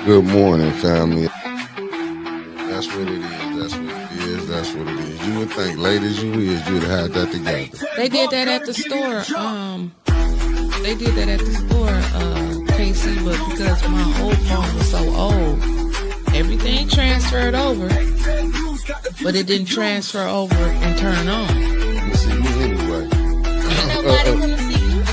Good morning, family. That's what it is. That's what it is. That's what it is. You would think, late as you is, you'd have had that together. They did that at the store. They did that at the store, KC, but because my old phone was so old, everything transferred over, but it didn't transfer over and turn on. You see me anyway. Ain't nobody want to see you.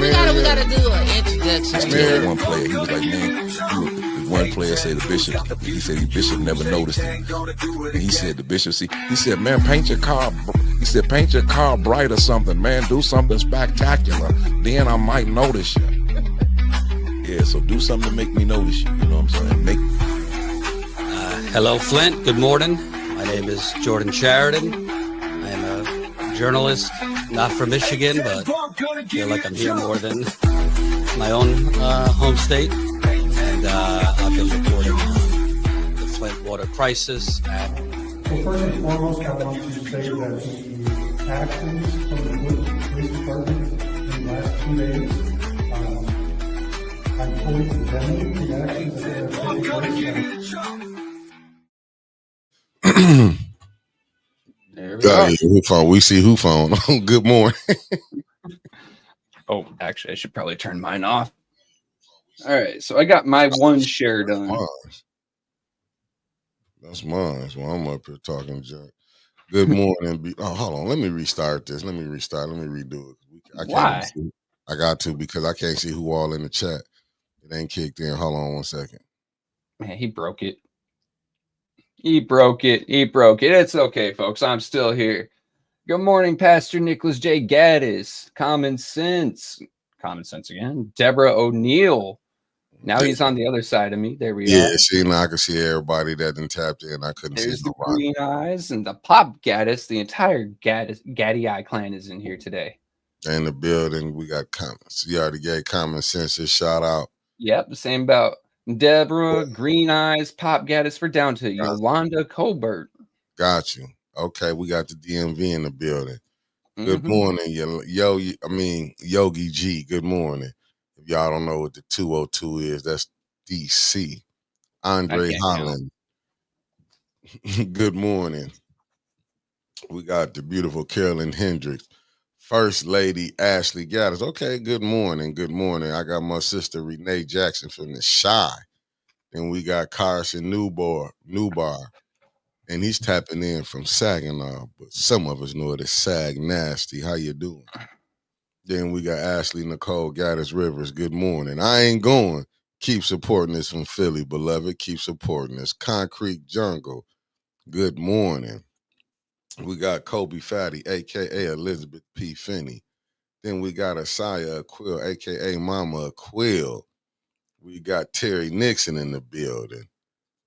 We gotta do an introduction. Scared one player. He was like, man, one player said the bishop. He said the bishop never noticed him. And he said the bishop, he said, man, paint your car. He said, paint your car bright or something, man. Do something spectacular. Then I might notice you. Yeah, so do something to make me notice you. You know what I'm saying? Hello, Flint. Good morning. My name is Jordan Sheridan. I am a journalist, not from Michigan, but I feel like I'm here more than my own home state. And I've been reporting on the Flint water crisis. Well, first and foremost, I want to say that the actions from the police department in the last 2 days, I'm fully condemning the actions that have taken place. There we go. Who phone? We see who phone. Good morning. Oh, actually, I should probably turn mine off. All right, so I got my one share done. That's mine. Well, I'm up here talking junk. Good morning. Hold on. Let me restart this. Let me redo it. Why? I got to because I can't see who all in the chat. It ain't kicked in. Hold on 1 second. Man, he broke it. He broke it. It's okay, folks. I'm still here. Good morning, Pastor Nicholas J. Gaddis. Common sense again. Deborah O'Neill. Now he's on the other side of me. There we are. Yeah, see, now I can see everybody that done tapped in. I couldn't There's see the nobody. Green Eyes and the Pop Gaddis. The entire Gaddy Eye clan is in here today. In the building, we got comments. You already gave common sense a shout out. Yep, the same about Deborah, Green Eyes, Pop Gaddis. We're down to Yolanda Colbert. Got you. Okay, we got the DMV in the building. Good morning, Yogi G. Good morning. If y'all don't know what the 202 is, that's DC. Andre Holland. Good morning. We got the beautiful Carolyn Hendricks. First Lady Ashley Gaddis. Okay, good morning. Good morning. I got my sister Renee Jackson from the Shy. Then we got Carson Newbar. And he's tapping in from Saginaw, but some of us know it as Sag Nasty. How you doing? Then we got Ashley Nicole Gaddis Rivers. Good morning. I ain't going. Keep supporting us from Philly, beloved. Keep supporting us. Concrete Jungle. Good morning. We got Kobe Fatty, a.k.a. Elizabeth P. Finney. Then we got Asaya Aquill, a.k.a. Mama Aquill. We got Terry Nixon in the building.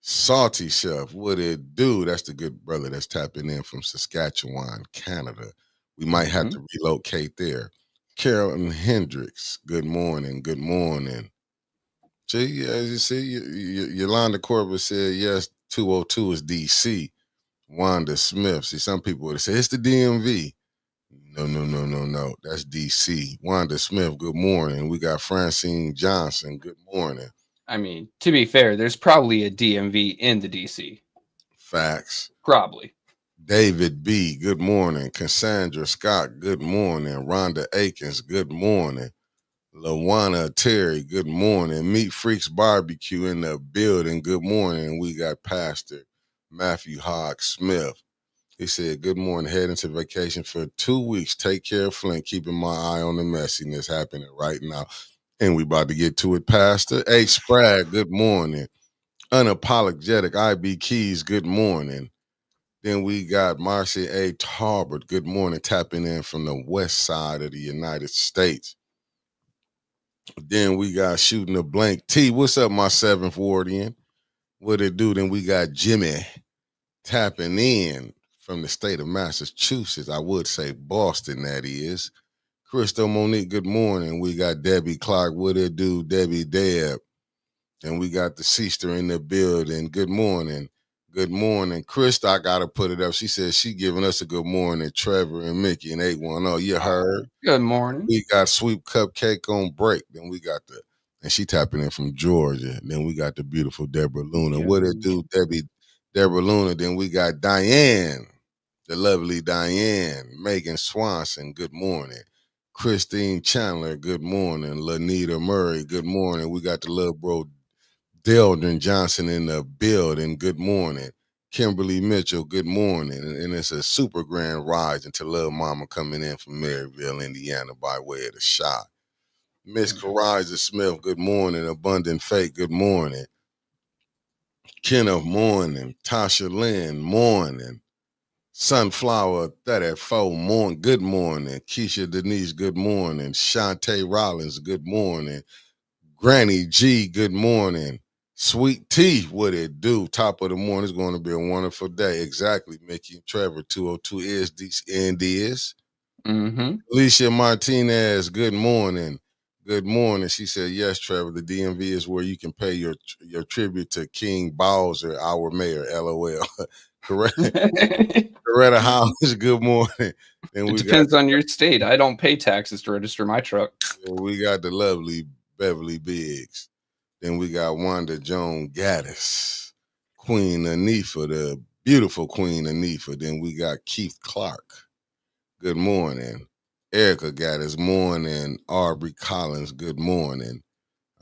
Salty Chef, what it do? That's the good brother that's tapping in from Saskatchewan, Canada. We might have to relocate there. Carolyn Hendricks, good morning. Good morning. See, as you see, Yolanda Corbett said, yes, 202 is DC. Wanda Smith. See, some people would say, it's the DMV. No. That's DC. Wanda Smith, good morning. We got Francine Johnson, good morning. I mean, to be fair, there's probably a DMV in the DC. Facts. Probably. David B., good morning. Cassandra Scott, good morning. Rhonda Akins, good morning. LaWanna Terry, good morning. Meat Freaks Barbecue in the building, good morning. We got Pastor Matthew Hogg Smith. He said, good morning, heading to vacation for 2 weeks. Take care of Flint, keeping my eye on the messiness happening right now. And we about to get to it, Pastor. H. Sprague, good morning. Unapologetic IB Keys, good morning. Then we got Marcy A. Tarbert, good morning, tapping in from the west side of the United States. Then we got Shooting a Blank T. What's up, my 7th Wardian? What it do? Then we got Jimmy tapping in from the state of Massachusetts. I would say Boston, that is. Crystal Monique, good morning. We got Debbie Clark, what it do? Debbie Deb. And we got the sister in the building. Good morning. Good morning. Krista, I got to put it up. She said she giving us a good morning. Trevor and Mickey and 810. You heard? Good morning. We got Sweet Cupcake on break. Then we got the and she tapping in from Georgia. Then we got the beautiful Deborah Luna. What it do, Deborah Luna? Then we got Diane, the lovely Diane. Megan Swanson, good morning. Christine Chandler, good morning. Lanita Murray, good morning. We got the little bro Deldrin Johnson in the building, good morning. Kimberly Mitchell, good morning. And it's a super grand rise to Little Mama coming in from Maryville, Indiana, by way of the shot. Miss Kariza Smith, good morning. Abundant Fate, good morning. Kenneth, morning. Tasha Lynn, morning. Sunflower 34, morning. Good morning. Keisha Denise, good morning. Shantae Rollins, good morning. Granny G, good morning. Sweet Tea, what it do? Top of the morning. It's going to be a wonderful day. Exactly, Mickey and Trevor. 202 is this. Mm-hmm. Alicia Martinez, good morning. Good morning. She said, yes, Trevor, the DMV is where you can pay your tribute to King Bowser, our mayor, LOL. Correct. Coretta House, good morning. And It depends on your state. I don't pay taxes to register my truck. We got the lovely Beverly Biggs. Then we got Wanda Joan Gaddis, Queen Anifa, the beautiful Queen Anifa. Then we got Keith Clark. Good morning. Erica Gaddis, morning. Aubrey Collins, good morning.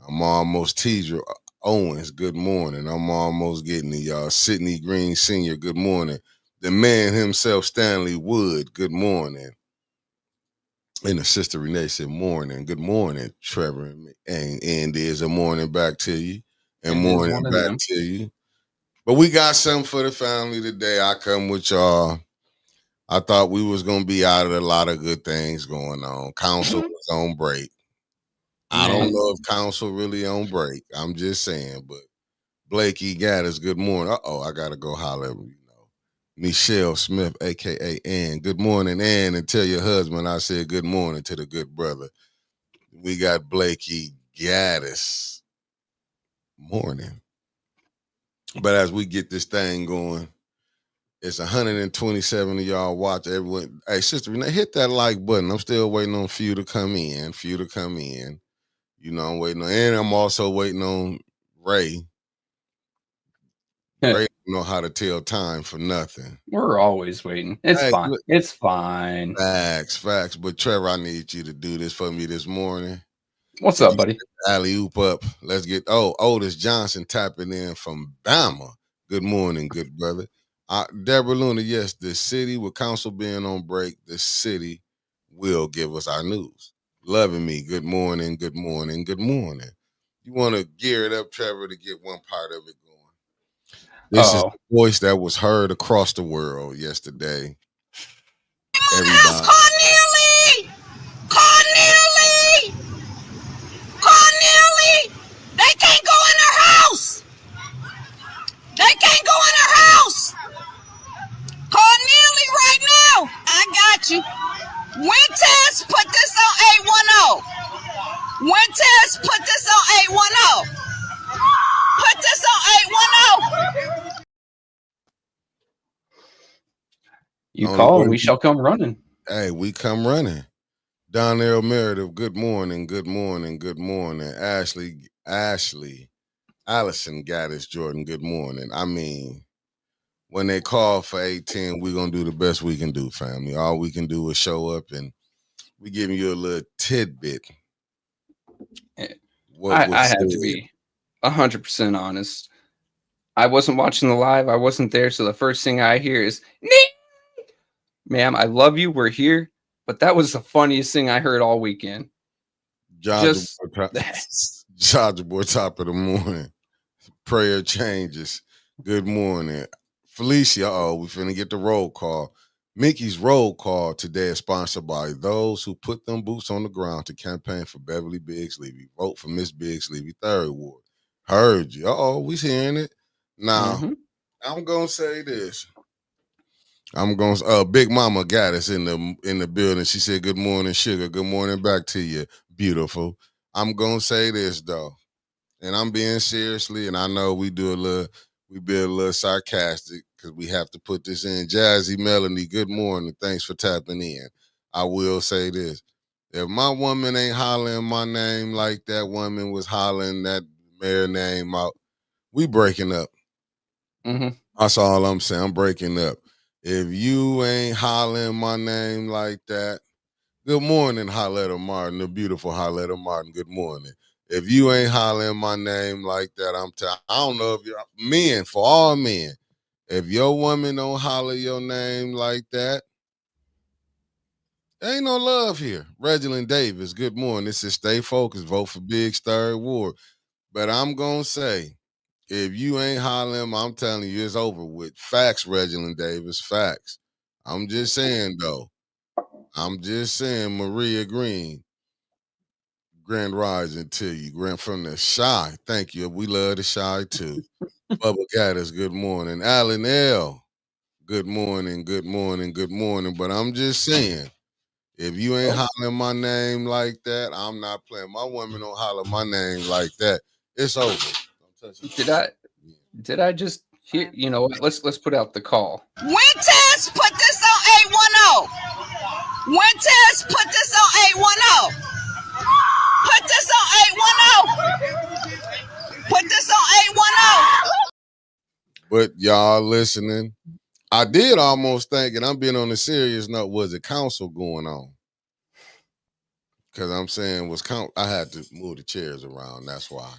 I'm almost Teaser Owens, good morning. I'm almost getting to y'all. Sidney Green Sr., good morning. The man himself, Stanley Wood, good morning. And the sister Renee said, morning. Good morning, Trevor. And there's a morning back to you. And morning back to you. But we got something for the family today. I come with y'all. I thought we was going to be out of a lot of good things going on. Council was on break. I don't know if Council really on break. I'm just saying. But Blakey Gaddis, good morning. Uh-oh, I got to go holler at Michelle Smith, a.k.a. Ann. Good morning, Ann, and tell your husband I said good morning to the good brother. We got Blakey Gaddis. Morning. But as we get this thing going, it's 127 of y'all watch. Everyone, hey, Sister Renee, hit that like button. I'm still waiting on few to come in. You know, I'm waiting on, and I'm also waiting on Ray. Ray don't know how to tell time for nothing. We're always waiting. It's fine. It's fine. Facts. But Trevor, I need you to do this for me this morning. What's up, buddy? Alley oop up. Let's get Otis Johnson tapping in from Bama. Good morning, good brother. Deborah Luna, yes, the city with council being on break, the city will give us our news. Loving me. Good morning. You want to gear it up, Trevor, to get one part of it going. This is the voice that was heard across the world yesterday. Everybody. Cornelie! They can't go in her house! Cornelie, right now! I got you. Winters, put this on 810. Winters, put this on 810. Put this on 810. You call and we shall come running. Hey, we come running. Donnell Meredith, good morning. Allison Gaddis Jordan, good morning. I mean, when they call for 810, we're going to do the best we can do, family. All we can do is show up and we giving you a little tidbit. I have to be 100% honest. I wasn't watching the live. I wasn't there. So the first thing I hear is, ma'am, I love you. We're here. But that was the funniest thing I heard all weekend. Georgia boy, top of the morning. Prayer changes. Good morning. Felicia, we finna get the roll call. Mickey's roll call today is sponsored by those who put them boots on the ground to campaign for Beverly Biggs Levy. Vote for Miss Biggs Levy, 3rd Ward. Heard you. We hearing it. Now, I'm gonna say this. Big Mama got us in the building. She said, good morning, sugar. Good morning back to you, beautiful. I'm gonna say this though, and I'm being seriously, and I know we be a little sarcastic because we have to put this in. Jazzy Melanie, good morning. Thanks for tapping in. I will say this. If my woman ain't hollering my name like that woman was hollering that mayor name out, we breaking up. Mm-hmm. That's all I'm saying. I'm breaking up. If you ain't hollering my name like that, good morning, Holletta Martin, the beautiful Holletta Martin. Good morning. If you ain't hollering my name like that, I don't know if you're men, for all men. If your woman don't holler your name like that, there ain't no love here. Reginald Davis, good morning. This is Stay Focused, vote for Biggs third ward. But I'm going to say, if you ain't hollering, I'm telling you, it's over with. Facts, Reginald Davis, facts. I'm just saying, though. I'm just saying, Maria Green, Grand Rising to you. Grand from the Shy. Thank you. We love the Shy, too. Bubba Gaddis, good morning. Alan L., good morning, good morning, good morning. But I'm just saying, if you ain't hollering my name like that, I'm not playing. My woman don't holler my name like that. It's over. Did I just hear? You know what? Let's put out the call. Winters, put this on 810. Winters, put this on 810. Put this on 810. Put this on 810. But y'all listening, I did almost think, and I'm being on a serious note, was it council going on? Because I'm saying I had to move the chairs around. That's why.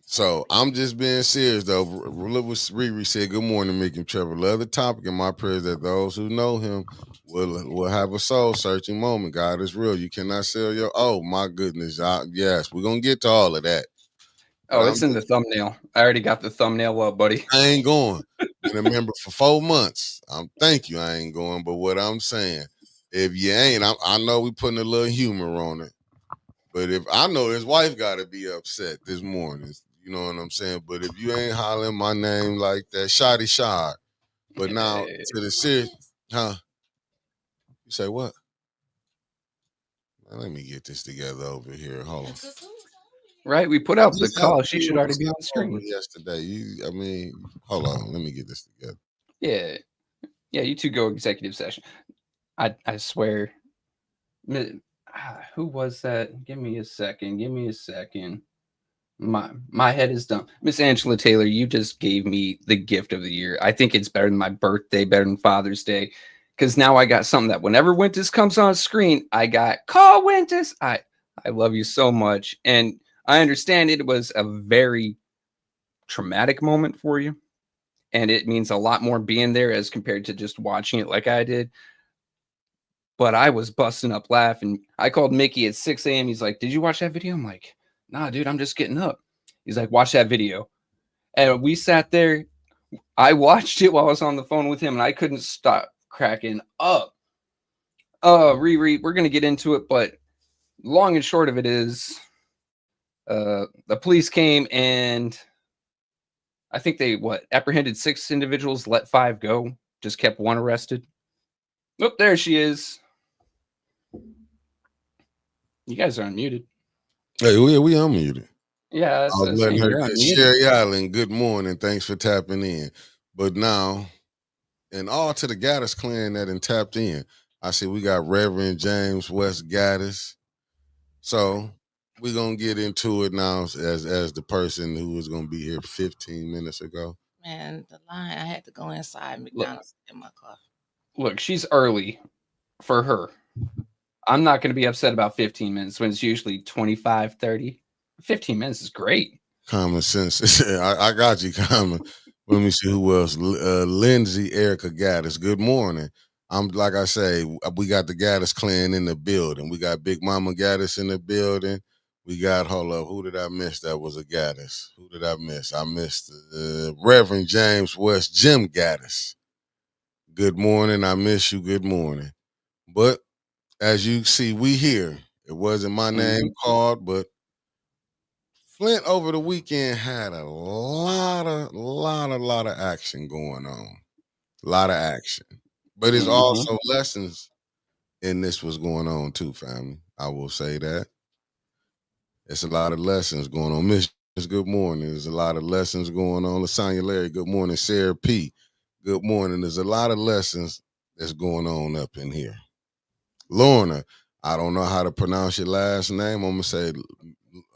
So I'm just being serious though. Riri said, "Good morning, Mickey and Trevor. Love the topic, and my prayers that those who know him will have a soul searching moment. God is real. You cannot sell your. Oh my goodness. Yes, we're gonna get to all of that. Oh, it's in the thumbnail. I already got the thumbnail up, buddy. I ain't going. Been a member for 4 months. Thank you. I ain't going. But what I'm saying, if you ain't, I know we putting a little humor on it. But if I know his wife got to be upset this morning, you know what I'm saying. But if you ain't hollering my name like that, shoddy shot. But now to the serious, huh? You say what? Let me get this together over here. Hold on. Right, we put out the call. She should already be on the screen. Yesterday, hold on. Let me get this together. Yeah, you two go executive session. I swear. Who was that? Give me a second. My head is dumb. Miss Angela Taylor, you just gave me the gift of the year. I think it's better than my birthday, better than Father's Day, because now I got something that whenever Winters comes on screen, I got call Winters. I love you so much, and I understand it was a very traumatic moment for you, and it means a lot more being there as compared to just watching it like I did. But I was busting up laughing. I called Mickey at 6 a.m. He's like, "Did you watch that video?" I'm like, "Nah, dude, I'm just getting up." He's like, "Watch that video." And we sat there. I watched it while I was on the phone with him, and I couldn't stop cracking up. Riri, we're going to get into it, but long and short of it is the police came and I think they, apprehended 6 individuals, let 5 go, just kept 1 arrested. Oh, there she is. You guys are unmuted. Hey, we unmuted. Yeah, I was letting her get Sherry Island. Good morning. Thanks for tapping in. But now, and all to the Gaddis clan that done tapped in. I see we got Reverend James West Gaddis. So we're gonna get into it now as the person who was gonna be here 15 minutes ago. Man, the line, I had to go inside McDonald's in my car. Look, she's early for her. I'm not going to be upset about 15 minutes when it's usually 25, 30. 15 minutes is great. Common sense. I got you, Common. Let me see who else. Lindsay Erica Gaddis. Good morning. I'm like I say, we got the Gaddis clan in the building. We got Big Mama Gaddis in the building. We got, hold up, who did I miss that was a Gaddis? Who did I miss? I missed Reverend James West, Jim Gaddis. Good morning. I miss you. Good morning. But as you see, we here. It wasn't my name called, but Flint over the weekend had a lot of action going on. A lot of action. But it's also lessons in this was going on too, family. I will say that. It's a lot of lessons going on. Miss, good morning. There's a lot of lessons going on. Lasagna Larry, good morning. Sarah P, good morning. There's a lot of lessons that's going on up in here. Lorna, I don't know how to pronounce your last name. I'm gonna say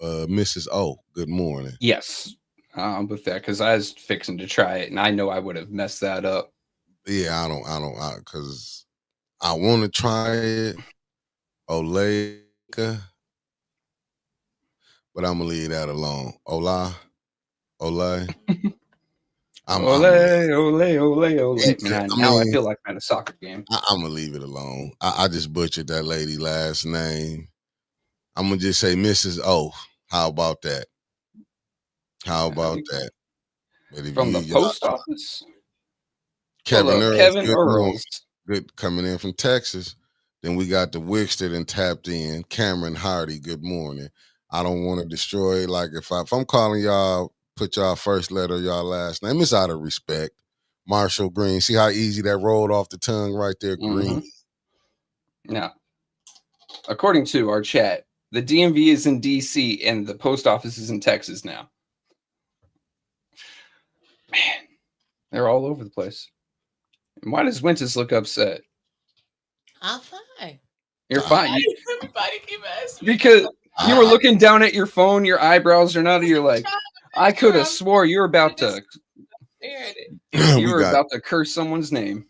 Mrs. O. Good morning. Yes, with that, because I was fixing to try it, and I know I would have messed that up. Yeah, because I want to try it, Olega, but I'm gonna leave that alone. Ole. I'm Ole. Man, I now I mean, feel like I'm at a soccer game. I'm gonna leave it alone. I just butchered that lady last name. I'm gonna just say Mrs. O. How about that? How about that? But if From the y'all, post office? Kevin Hello, Earls, Kevin good morning. Earls. Good coming in from Texas. Then we got the Wicks that and tapped in. Cameron Hardy, good morning. I don't want to destroy, like if I'm calling y'all, put y'all first letter of y'all last name. It's out of respect. Marshall Green. See how easy that rolled off the tongue right there? Green. Now, according to our chat, the DMV is in DC and the post office is in Texas now. Man, they're all over the place. And why does Winters look upset? I'm fine. You're fine. Everybody keep asking me. Because you were looking down at your phone, your eyebrows are not. You're like, I could have swore you were about to. You were about to curse someone's name.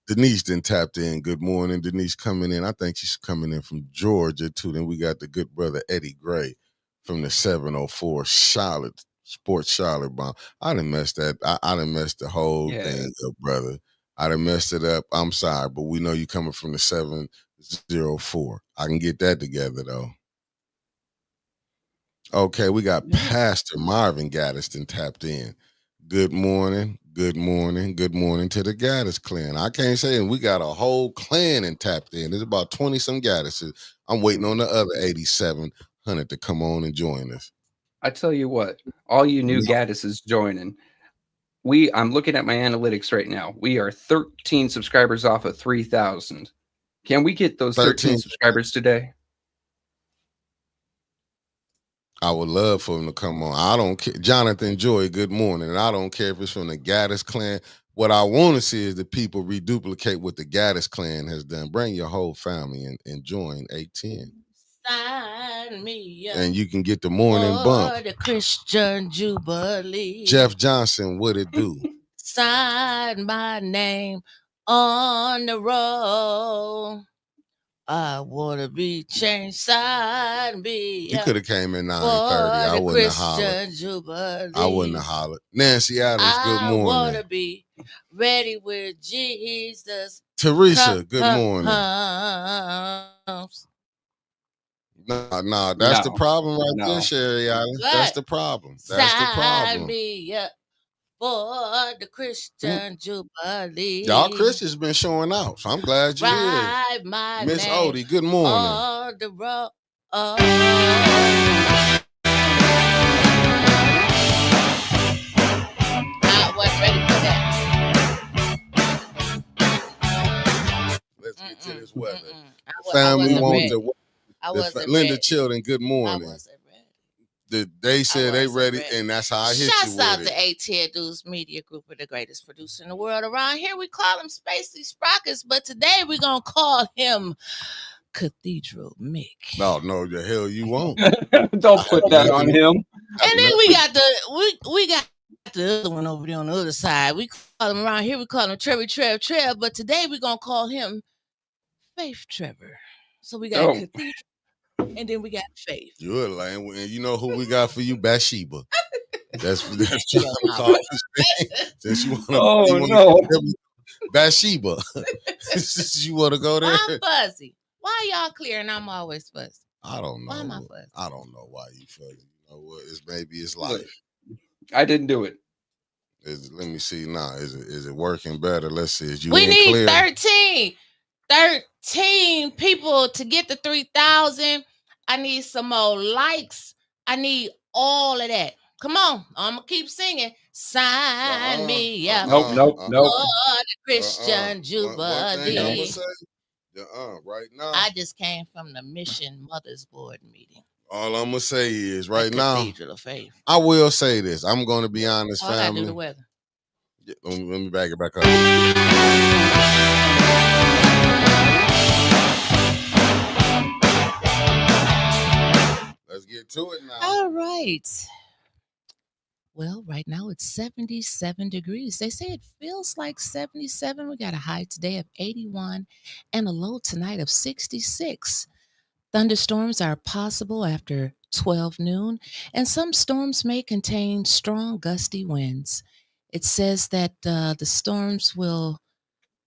Denise then tapped in. Good morning, Denise coming in. I think she's coming in from Georgia too. Then we got the good brother Eddie Gray from the 704 Charlotte Sports Charlotte bomb. I done messed that. I done messed the whole thing up, brother. I done messed it up. I'm sorry, but we know you coming from the 704. I can get that together though. Okay, we got Pastor Marvin Gaddiston tapped in. Good morning, good morning, good morning to the Gaddis clan. I can't say, and we got a whole clan and tapped in. There's about 20 some Gaddises. I'm waiting on the other 8,700 to come on and join us. I tell you what, all you new Gaddises joining. I'm looking at my analytics right now. We are 13 subscribers off of 3,000. Can we get those 13 subscribers today? I would love for him to come on. I don't care. Jonathan Joy, good morning. And I don't care if it's from the Gaddis clan. What I want to see is the people reduplicate what the Gaddis clan has done. Bring your whole family and join 810. Sign me up. And you can get the morning bump. The Christian Jubilee. Jeff Johnson, what it do? Sign my name on the roll. I wanna be changed. Sign me. You could have came in 9:30. I wouldn't have hollered. Jubilee. I wouldn't have hollered. Nancy Adams, good morning. I wanna be ready with Jesus. Teresa, good morning. No, that's the problem right there, Sherry Allen. That's the problem. That's the problem. Sign me up for the Christian Jubilee. Y'all Christians been showing out, so I'm glad you're here. Miss Odie, good morning. On the road. I wasn't ready for that. Let's get to this weather. Family wants to. Linda Children, good morning. I wasn't ready. They said they ready, and that's how I hit Shouts you with out it. to ATL Dudes Media Group, the greatest producer in the world. Around here, we call him Spacey Sprockets, but today we're going to call him Cathedral Mick. No, the hell you won't. Don't put that on him. And then we got the other one over there on the other side. We call him around here, we call him Trev, but today we're going to call him Faith Trevor. So we got Cathedral. And then we got Faith. You're lame. And you know who we got for you? Bathsheba. That's since you want to Bathsheba. Since you want to go there. I'm fuzzy. Why y'all clear and I'm always fuzzy? I don't know. Why am I fuzzy? I don't know why you fuzzy. You know what? Maybe it's life. I didn't do it. Let me see now. Is it working better? Let's see. We need 13 people to get to 3,000. I need some more likes. I need all of that. Come on. I'm going to keep singing. Sign me up. Nope. For the Christian Jubilee. I'm gonna say, right now. I just came from the Mission Mothers Board meeting. All I'm going to say is right now. Cathedral of Faith. I will say this. I'm going to be honest, family. I do the weather. Yeah, let me back it back up. get to it now. All right. Well, right now it's 77 degrees. They say it feels like 77. We got a high today of 81 and a low tonight of 66. Thunderstorms are possible after 12 noon, and some storms may contain strong gusty winds. It says that the storms will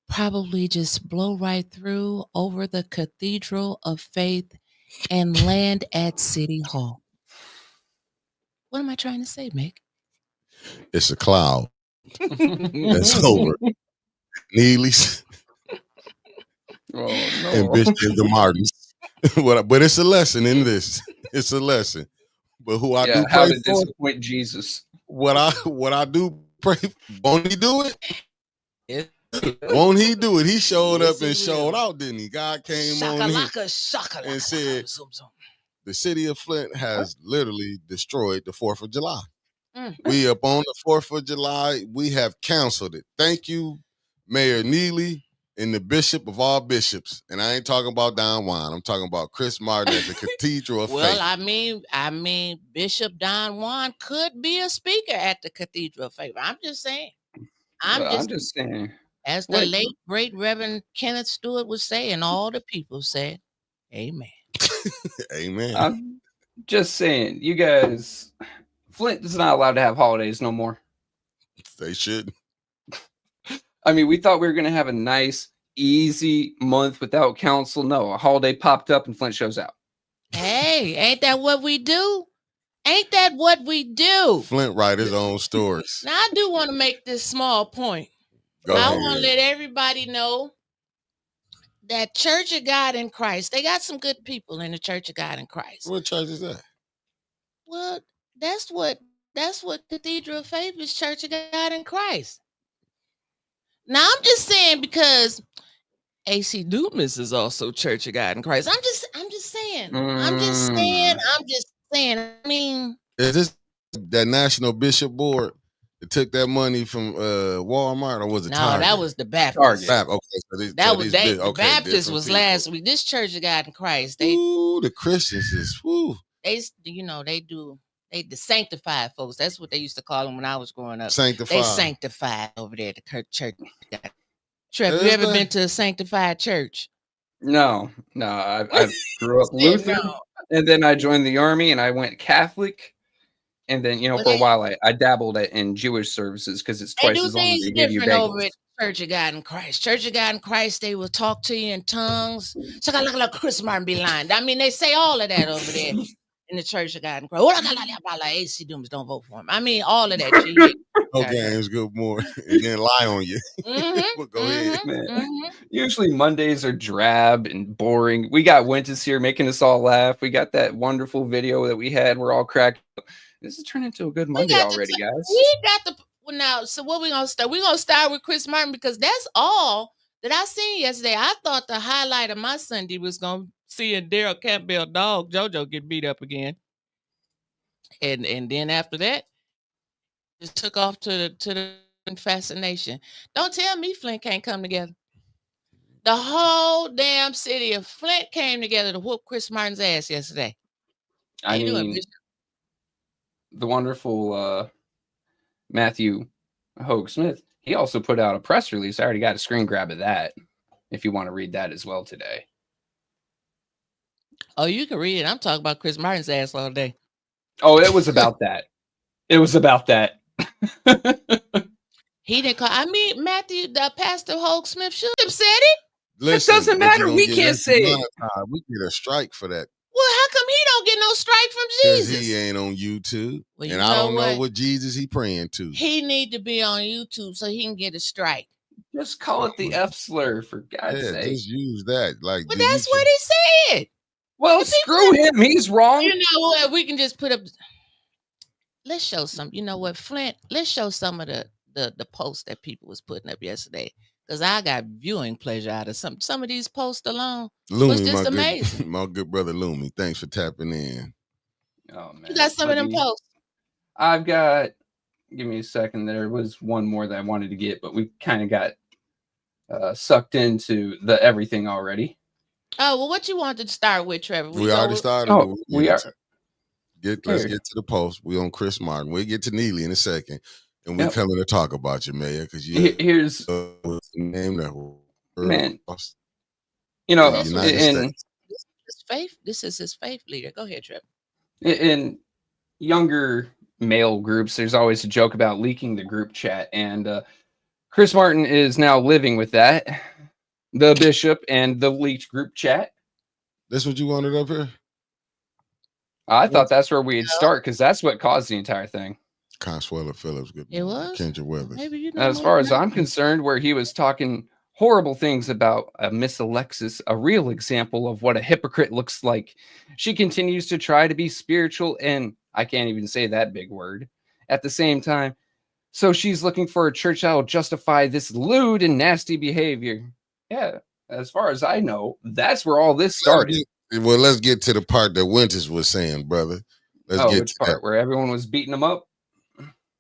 probably just blow right through over the Cathedral of Faith and land at City Hall. What am I trying to say, Mick? It's a cloud that's over Neely's and Bishop and the Martins. But it's a lesson in this. It's a lesson. But who I do how pray to for, disappoint Jesus. what I do pray, won't he do it? Yes. Won't he do it? He showed Yes, up he and showed will. out, didn't he? God came on here Shakalaka, and said, the city of Flint has literally destroyed the 4th of July. We up on the 4th of July. We have canceled it. Thank you, Mayor Neely and the Bishop of all bishops. And I ain't talking about Don Juan. I'm talking about Chris Martin at the Cathedral of Faith. Well, I mean, Bishop Don Juan could be a speaker at the Cathedral of Faith. I'm just saying. I'm just saying. As the late, great Reverend Kenneth Stewart would say, and all the people said, amen. Amen. I'm just saying, you guys, Flint is not allowed to have holidays no more. They should. I mean, we thought we were going to have a nice, easy month without council. No, a holiday popped up and Flint shows out. Hey, ain't that what we do? Ain't that what we do? Flint write his own stories. Now, I do want to make this small point. Go I ahead. want to let everybody know that Church of God in Christ, they got some good people in the Church of God in Christ. What church is that? Well, that's what Cathedral of Faith is, Church of God in Christ. Now, I'm just saying because AC Dumas is also Church of God in Christ. I'm just saying. I mean, is this that National Bishop Board that took that money from Walmart, or was it Target? That was the Baptist. Okay, so the Baptist was people. Last week. This Church of God in Christ, the Christians is they the sanctified folks. That's what they used to call them when I was growing up. Sanctified. They sanctified over there at the church. Trevor, you ever been to a sanctified church? No. I grew up Lutheran, and then I joined the army, and I went Catholic, and then for a while I dabbled in Jewish services because it's twice as long as they give you bagels. Over at Church of God in Christ. Church of God in Christ, they will talk to you in tongues. So I look like Chris Martin be lying. I mean, they say all of that over there in the Church of God in Christ. AC Dooms don't vote for him. I mean, all of that. Okay, it's good morning. And then lie on you. Go ahead. Man. Usually Mondays are drab and boring. We got Winters here making us all laugh. We got that wonderful video that we had. We're all cracked up. This is turning into a good Monday already, guys. We got now. So what we gonna start? We're gonna start with Chris Martin because that's all that I seen yesterday. I thought the highlight of my Sunday was gonna see a Daryl Campbell dog JoJo get beat up again, and then after that, just took off to the fascination. Don't tell me Flint can't come together. The whole damn city of Flint came together to whoop Chris Martin's ass yesterday. I mean, the wonderful Matthew Hogue Smith, he also put out a press release. I already got a screen grab of that if you want to read that as well today. Oh, you can read it. I'm talking about Chris Martin's ass all day. Oh, it was about that. It was about that. He didn't call. I mean, Matthew, the Pastor Hogue Smith should have said it. Listen, it doesn't matter. We can't say it. We get a strike for that. Well, how come he don't get no strike from Jesus? Because he ain't on YouTube. Well, and I don't know what Jesus he praying to. He need to be on YouTube so he can get a strike. Just call it the F slur, for God's sake. Just use that. But that's what he said. Well, screw him. He's wrong. You know what? We can just put up. Let's show some. You know what, Flint? Let's show some of the posts that people was putting up yesterday. Because I got viewing pleasure out of some of these posts alone. Lumi, was just amazing. My good brother Lumi, thanks for tapping in. Oh man, you got some of them posts. I've got. Give me a second. There was one more that I wanted to get, but we kind of got sucked into the everything already. Oh well, what you wanted to start with, Trevor? We already started. Oh, we are. let's get to the post. We on Chris Martin. We'll get to Neely in a second, and we coming to talk about you, Mayor, because here's what's the name that man. This United States. His faith. This is his faith leader. Go ahead, Trip. In younger male groups, there's always a joke about leaking the group chat, and Chris Martin is now living with that. The bishop and the leaked group chat. That's what you wanted up here? I thought that's where we'd start because that's what caused the entire thing. Consuelo Phillips. Good. It was Kendra Weathers. Maybe as far as I'm concerned, where he was talking horrible things about Miss Alexis, a real example of what a hypocrite looks like. She continues to try to be spiritual, and I can't even say that big word at the same time. So she's looking for a church that will justify this lewd and nasty behavior. Yeah, as far as I know, that's where all this started. Well, let's get to the part that Winters was saying, brother. Let's get which to part? that. Where everyone was beating him up?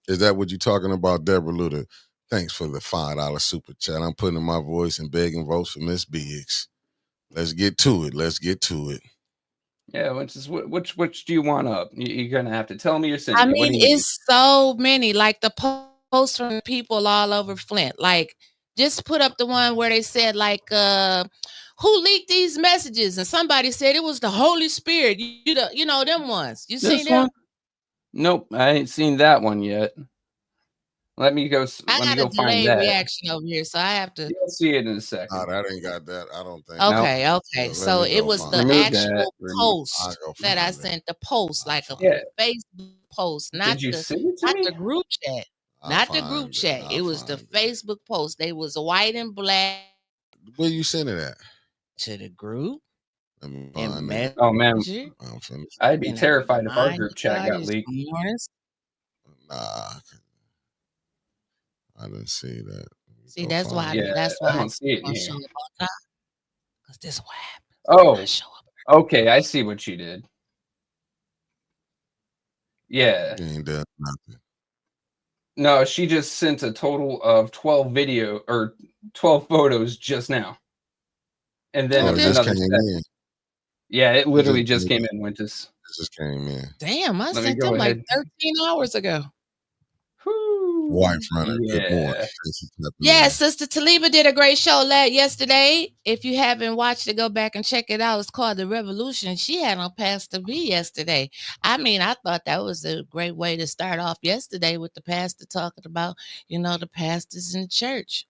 Is that what you're talking about, Deborah Luter? Thanks for the $5 super chat. I'm putting in my voice and begging votes for Miss Biggs. Let's get to it. Let's get to it. Yeah, which do you want up? You're gonna have to tell me or send me. I mean, it's so many. Like the posts from people all over Flint. Like, just put up the one where they said, like, who leaked these messages? And somebody said it was the Holy Spirit. You know them ones. You seen them? Nope, I ain't seen that one yet. Let me go. I got a delayed reaction over here, so I have to. You'll see it in a second. Oh, that ain't got that. I don't think. Okay, no. Okay. So it was the actual post that I sent. The post, like a Facebook post, not the group chat. Not the group chat. It was the Facebook post. They was white and black. Where you sent it at? To the group. Oh man, I'd be terrified if our group chat got leaked. Nah, I didn't see that. See, that's why. That's why I don't see it here. Because this is what happened. Oh, okay. I see what you did. Yeah. You ain't done nothing. No, she just sent a total of 12 photos just now. And then another set. Yeah, it literally just came in, Winters. It just came in. Damn, I sent them like 13 hours ago. Wife runner, good morning. Yeah, Sister Taliba did a great show yesterday. If you haven't watched it, go back and check it out. It's called The Revolution. She had on Pastor B yesterday. I mean, I thought that was a great way to start off yesterday with the pastor talking about, the pastors in church.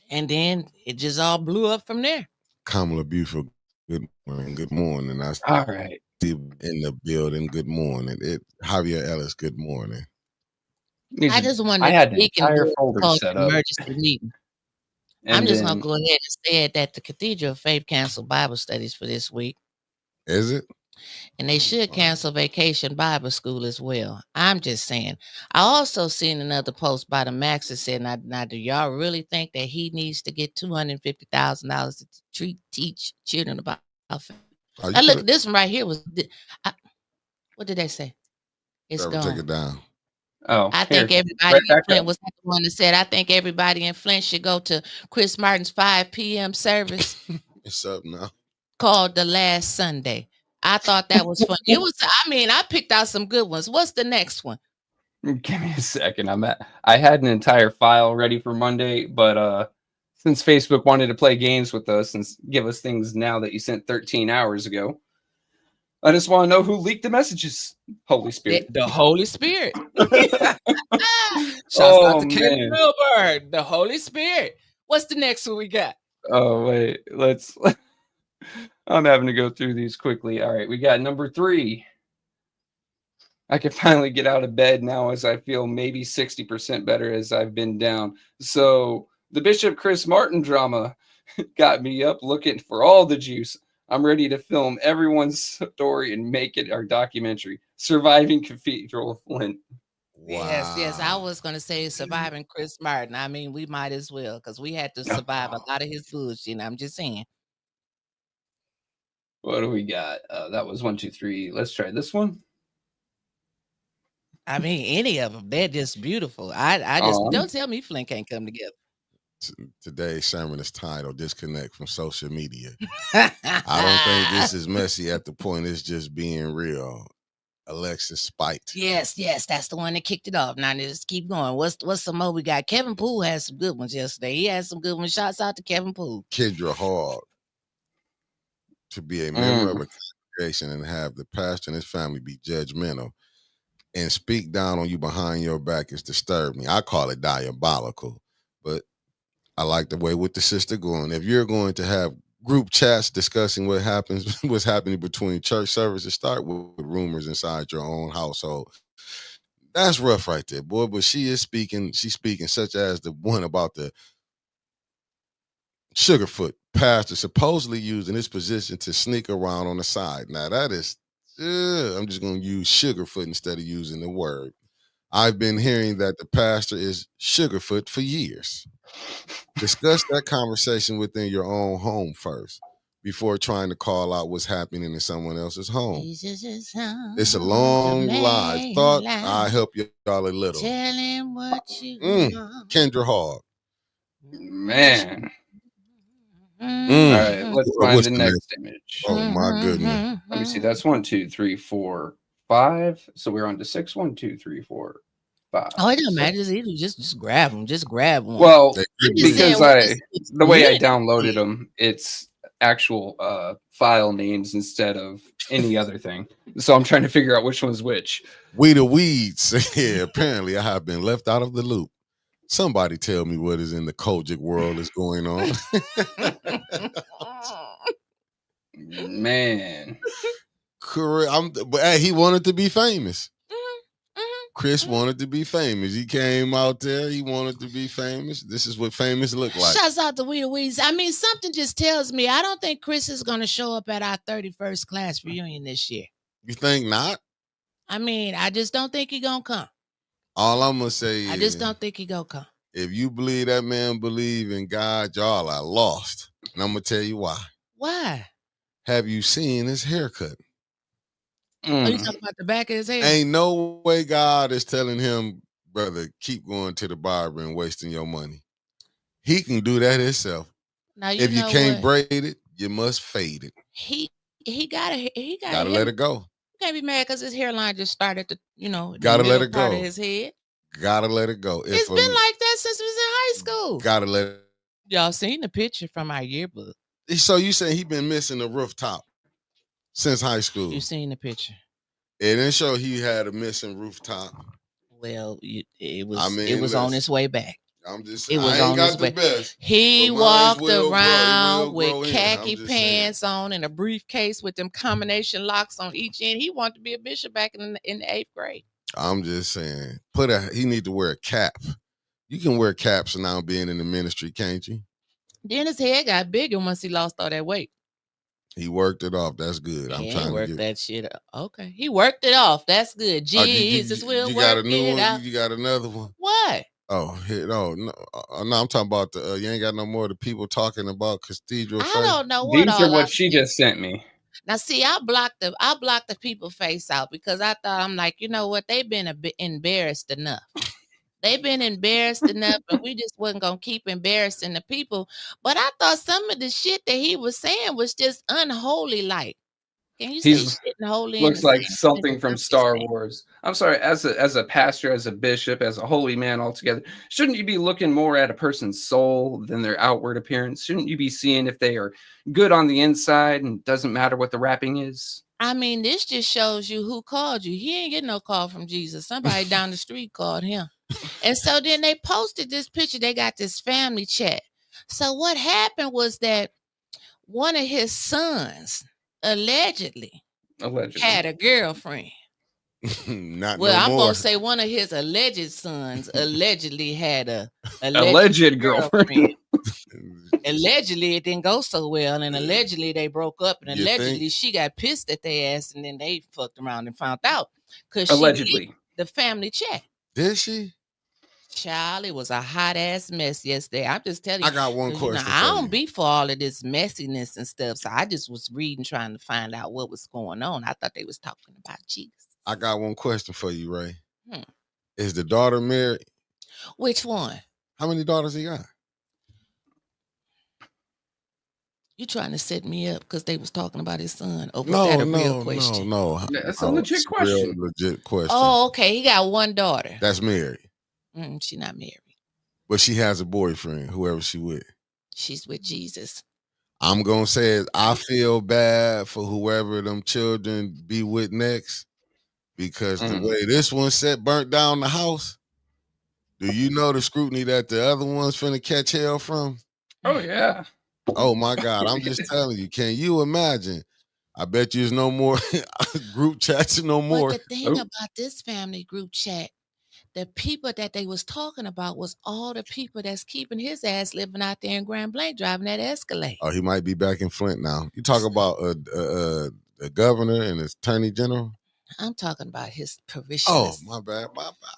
And then it just all blew up from there. Kamala Beautiful, good morning. Good morning. All right. In the building, good morning. Javier Ellis, good morning. I just wanted to speak in the emergency meeting. I'm just going to go ahead and say it that the Cathedral of Faith canceled Bible studies for this week. Is it? And they should cancel Vacation Bible School as well. I'm just saying. I also seen another post by the Max that said, now do y'all really think that he needs to get $250,000 to teach children about faith? Now look, this one right here was, what did they say? It's gone. Take it down. Oh, I think everybody in Flint was the one that said, I think everybody in Flint should go to Chris Martin's 5 p.m. service. It's up now. Called The Last Sunday. I thought that was fun. I picked out some good ones. What's the next one? Give me a second. I had an entire file ready for Monday, but since Facebook wanted to play games with us and give us things now that you sent 13 hours ago, I just want to know who leaked the messages. Holy Spirit. The Holy Spirit. Shouts out to Kenny Milburn. The Holy Spirit. What's the next one we got? Oh, wait. I'm having to go through these quickly. All right. We got number 3. I can finally get out of bed now as I feel maybe 60% better as I've been down. So the Bishop Chris Martin drama got me up looking for all the juice. I'm ready to film everyone's story and make it our documentary, Surviving Cathedral of Flint. Wow. Yes. I was going to say Surviving Chris Martin. I mean, we might as well because we had to survive a lot of his bullshit. I'm just saying. What do we got? That was 1, 2, 3. Let's try this one. I mean, any of them. They're just beautiful. I just don't tell me Flint can't come together. Today's sermon is titled Disconnect from Social Media. I don't think this is messy at the point it's just being real. Alexis Spite. Yes, that's the one that kicked it off. Now let's keep going. What's some more we got? Kevin Poole had some good ones yesterday. He had some good ones. Shouts out to Kevin Poole. Kendra Hall to be a member of a congregation and have the pastor and his family be judgmental and speak down on you behind your back is disturbing. I call it diabolical, but I like the way with the sister going. If you're going to have group chats discussing what's happening between church services, start with rumors inside your own household. That's rough right there, boy. But she's speaking such as the one about the Sugarfoot pastor supposedly using his position to sneak around on the side. Now that is, I'm just going to use Sugarfoot instead of using the word. I've been hearing that the pastor is Sugarfoot for years. Discuss that conversation within your own home first before trying to call out what's happening in someone else's home. It's a long live thought. I help y'all a little. Tell him what you want. Kendra Hall. Man. All right, let's find the next image. Oh my goodness. Let me see. That's 1, 2, 3, 4, 5. So we're on to 6. 1, 2, 3, 4, 5. Oh, it doesn't matter. Just grab them. Just grab one. Well, because the way I downloaded them, it's actual file names instead of any other thing. So I'm trying to figure out which one's which. We the weeds. Yeah, apparently I have been left out of the loop. Somebody tell me what is in the Kojic world is going on. Man. Correct. But hey, he wanted to be famous. Chris wanted to be famous. He came out there. He wanted to be famous. This is what famous look like. Shouts out to We the Weeds. I mean, something just tells me I don't think Chris is going to show up at our 31st class reunion this year. You think not? I mean, I just don't think he's going to come. All I'm going to say is, I just don't think he's going to come. If you believe that man believe in God, y'all are lost. And I'm going to tell you why. Why? Have you seen his haircut? Oh, you talking about the back of his head? Ain't no way God is telling him, brother, keep going to the barber and wasting your money. He can do that himself. Now, if you can't braid it, you must fade it. He gotta let it go. You can't be mad because his hairline just started to, gotta let it go. Part of his head. Gotta let it go. It's been like that since we was in high school. Gotta let it. Y'all seen the picture from our yearbook? So you saying he been missing the rooftop since high school? You seen the picture? It didn't show he had a missing rooftop. Well, it was on its way back. I'm just saying, I ain't got the best. He walked around with khaki pants on and a briefcase with them combination locks on each end. He wanted to be a bishop back in the 8th grade. I'm just saying, he need to wear a cap. You can wear caps now being in the ministry, can't you? Then his head got bigger once he lost all that weight. He worked it off. That's good. I'm trying to work that shit up. Okay. He worked it off. That's good. Jesus will work it out. You got another one? What? Oh, no. I'm talking about you ain't got no more of the people talking about Cathedral. I don't know what. These are what she just sent me. Now, see, I blocked the people face out because I thought, I'm like, you know what? They've been a bit embarrassed enough. They've been embarrassed enough, and we just wasn't going to keep embarrassing the people. But I thought some of the shit that he was saying was just unholy like. Can you say shit holy? Looks like something from Star Wars. I'm sorry, as a pastor, as a bishop, as a holy man altogether, shouldn't you be looking more at a person's soul than their outward appearance? Shouldn't you be seeing if they are good on the inside and doesn't matter what the wrapping is? I mean, this just shows you who called you. He ain't getting no call from Jesus. Somebody down the street called him. And so then they posted this picture. They got this family chat. So what happened was that one of his sons allegedly had a girlfriend. I'm gonna say one of his alleged sons allegedly had a alleged girlfriend. Allegedly it didn't go so well, and allegedly they broke up, and allegedly she got pissed at their ass, and then they fucked around and found out because allegedly the family chat. Did she? Child, it was a hot ass mess yesterday. I'm just telling you. I got one question. I don't be for all of this messiness and stuff. So I just was reading, trying to find out what was going on. I thought they was talking about Jesus. I got one question for you, Ray. Is the daughter married? Which one? How many daughters he got? You trying to set me up because they was talking about his son? Or was No, that a real no, question? no. That's a No, legit it's a real question. legit question. Oh, okay. He got one daughter. That's married. She not married. But she has a boyfriend, whoever she with. She's with Jesus. I'm gonna say it, I feel bad for whoever them children be with next, because the way this one burnt down the house. Do you know the scrutiny that the other one's finna catch hell from? Oh yeah. Oh my God, I'm just telling you. Can you imagine? I bet you there's no more group chats no more. But the thing about this family group chat, the people that they was talking about was all the people that's keeping his ass living out there in Grand Blanc driving that Escalade. Oh, he might be back in Flint now. You talk about the governor and his attorney general? I'm talking about his Oh, parishioners. my bad.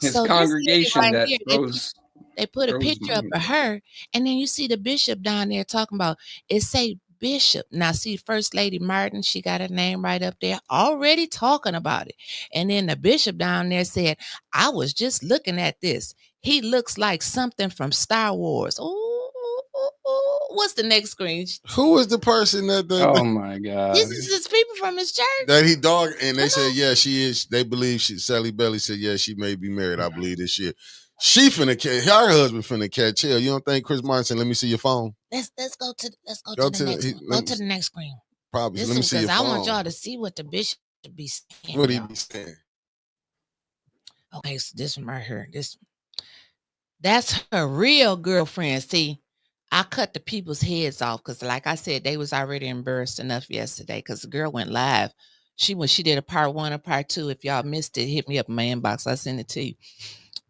His So this lady congregation right that here, throws. they put a throws picture up money. of her, and then you see the bishop down there talking about it. Say bishop. Now see First Lady Martin, she got her name right up there, already talking about it. And then the bishop down there said, "I was just looking at this. He looks like something from Star Wars." What's the next screen? Who is the person that Oh my God. This is his people from his church. that he dog? And they said, yeah, she is. They believe Sally Belly said, yeah, she may be married. I believe this year. She finna catch her husband finna catch hell. You don't think Chris Martin said, let me see your phone? Let's go to the next one. Go to the next screen. Probably. This Let me see your because I phone. want y'all to see what the bishop be saying. What he be saying? Okay, so this one right here. That's her real girlfriend. See, I cut the people's heads off because, like I said, they was already embarrassed enough yesterday because the girl went live. She did a part 1 or part 2. If y'all missed it, hit me up in my inbox. I'll send it to you.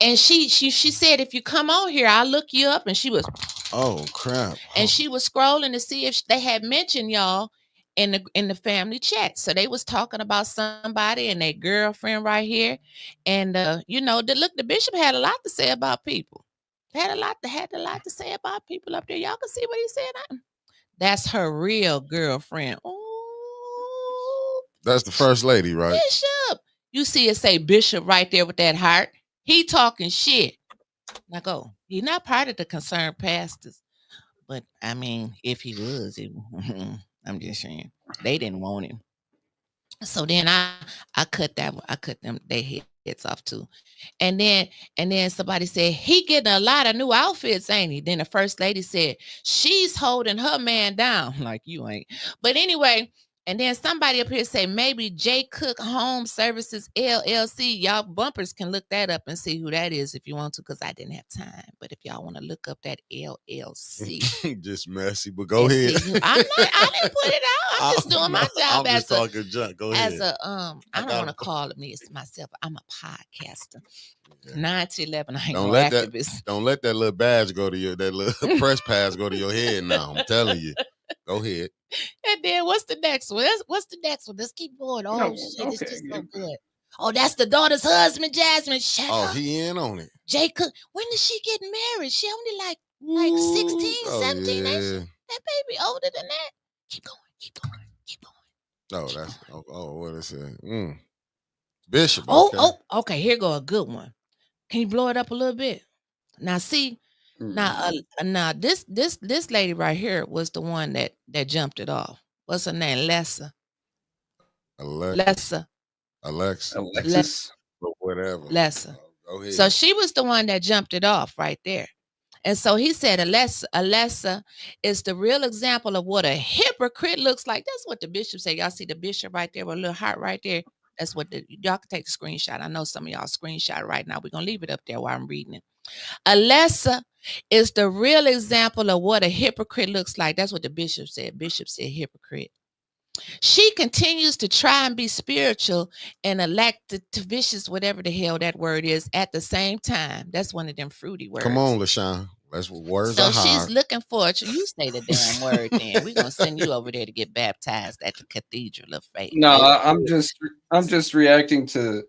And she said, if you come on here, I'll look you up. And she was, oh crap. And she was scrolling to see if they had mentioned y'all in the family chat. So they was talking about somebody and their girlfriend right here. And the bishop had a lot to say about people. Had a lot to say about people up there. Y'all can see what he said. That's her real girlfriend. Oh, that's the first lady, right? Bishop. You see it say Bishop right there with that heart. He talking shit. Now go. He's not part of the concerned pastors. But I mean, if he was, I'm just saying they didn't want him. So then I cut them their heads off too. And then somebody said, he getting a lot of new outfits, ain't he? Then the first lady said, she's holding her man down. Like you ain't. But anyway, and then somebody up here say maybe J. Cook Home Services LLC. Y'all bumpers can look that up and see who that is if you want to, because I didn't have time. But if y'all want to look up that LLC, just messy, but go ahead. I didn't put it out. I'm just doing my job I'm just talking junk. Go ahead. I don't want to call it me. It's myself. I'm a podcaster. 9 to 11. I ain't don't no let activist. Don't let that little badge go to that little press pass go to your head now. I'm telling you. Go ahead. And then what's the next one? What's the next one? Let's keep going. Oh, shit, it's just so good. Oh, that's the daughter's husband, Jasmine. Shut up. Oh, he in on it. Jacob, when did she get married? She only like 16, 17. Yeah. That baby older than that. Keep going. Oh, that's what is it? Bishop. Okay. Okay. Here go a good one. Can you blow it up a little bit? Now, see, now this lady right here was the one that jumped it off. What's her name? Alexa. Alexis. Whatever. Alexa. Go ahead. So she was the one that jumped it off right there. And so he said, Alexa is the real example of what a hypocrite looks like. That's what the bishop said. Y'all see the bishop right there with a little heart right there? That's what y'all can take the screenshot. I know some of y'all screenshot right now. We're going to leave it up there while I'm reading it. Alexa is the real example of what a hypocrite looks like. That's what the bishop said. Bishop said hypocrite. She continues to try and be spiritual and elect to vicious, whatever the hell that word is, at the same time. That's one of them fruity words. Come on, LaShawn. That's what words are hard. So she's looking for it. You say the damn word then. We're going to send you over there to get baptized at the Cathedral of Faith. No, I'm just reacting to...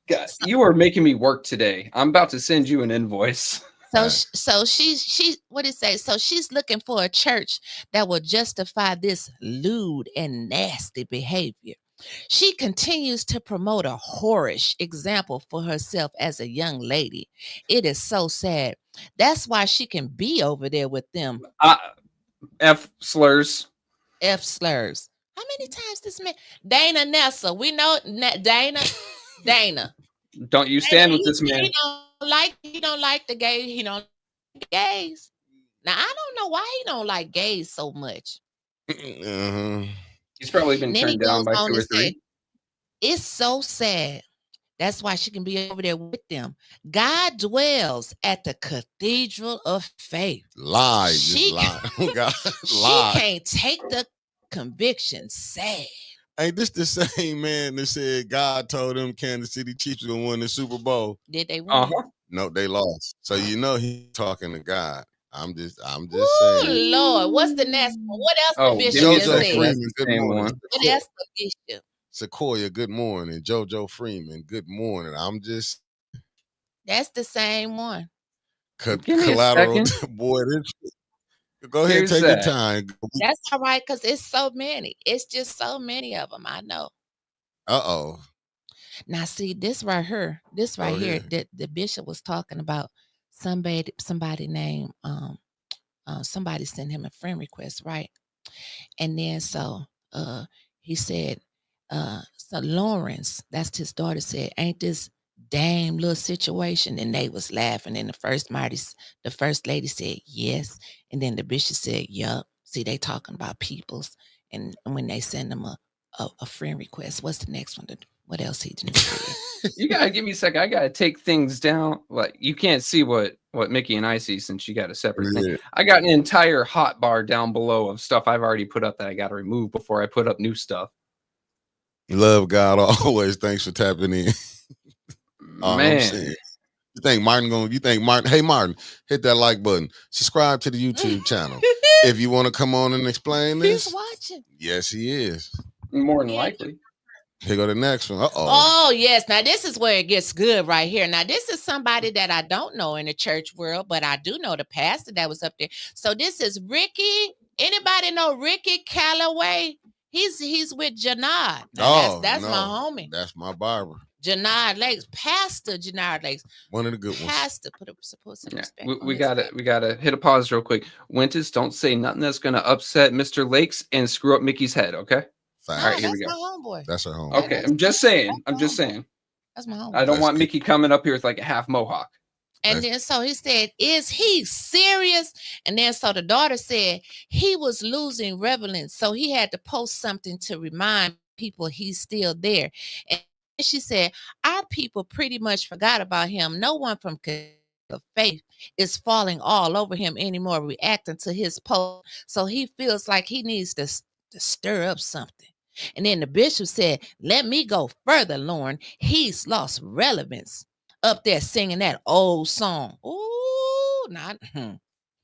God, you are making me work today. I'm about to send you an invoice. So she's what did it say? So she's looking for a church that will justify this lewd and nasty behavior. She continues to promote a whorish example for herself as a young lady. It is so sad. That's why she can be over there with them. F slurs. F slurs. How many times this man Dana Nessa? We know Dana. Don't you stand with this He man? don't like the gay. He don't like gays. Now I don't know why he don't like gays so much. He's probably been And then he turned down goes by on 2 to or say, 3. it's so sad. That's why she can be over there with them. God dwells at the cathedral of faith. Lies, She, lie. God, she lies. can't take the conviction. Sad. Hey, this the same man that said God told him Kansas City Chiefs were gonna win the Super Bowl. Did they win? No, they lost. So you know he's talking to God. I'm just Ooh, saying. Lord, what's the next one? What else Oh, the give bishop me a just JoJo second. said? That's Freeman, the good same morning. one. What else the bishop? Sequoia, good morning. JoJo Freeman, good morning. I'm just That's the same one. Give me a collateral. second. Boy, go ahead, Here's take your that. time. That's all right, because it's so many. It's just so many of them. I know. Uh-oh. Now, see, this right here, that the bishop was talking about somebody named somebody sent him a friend request, right? And then so he said, so Lawrence, that's his daughter, said, ain't this damn little situation? And they was laughing. And the first lady said yes. And then the bishop said, yup. See, they talking about peoples. And when they send them a friend request, what's the next one? What else he didn't say? You gotta give me a second. I gotta take things down. Like you can't see what Mickey and I see since you got a separate thing. I got an entire hot bar down below of stuff I've already put up that I gotta remove before I put up new stuff. Love God always. Thanks for tapping in. All I'm Man, saying. You think Martin, hey Martin, hit that like button. Subscribe to the YouTube channel. If you want to come on and explain this. He's watching. Yes, he is. more than likely. Here go the next one. Oh, yes. Now, this is where it gets good right here. Now, this is somebody that I don't know in the church world, but I do know the pastor that was up there. So this is Ricky. Anybody know Ricky Calloway? He's with Janard. Now, that's my homie. That's my barber. Janard Lakes. Pastor Janard Lakes. One of the good ones. Pastor. Put some respect on We gotta hit a pause real quick. Winters, don't say nothing that's gonna upset Mr. Lakes and screw up Mickey's head, okay? No, All right, here we that's go. my homeboy. That's her home. Okay, I'm just saying. That's my homeboy. I don't want Mickey coming up here with like a half mohawk. And then so he said, is he serious? And then so the daughter said he was losing relevance. So he had to post something to remind people he's still there. And she said, our people pretty much forgot about him. No one from faith is falling all over him anymore, reacting to his post. So he feels like he needs to stir up something. And then the bishop said, let me go further, Lauren. He's lost relevance up there singing that old song. Ooh, not.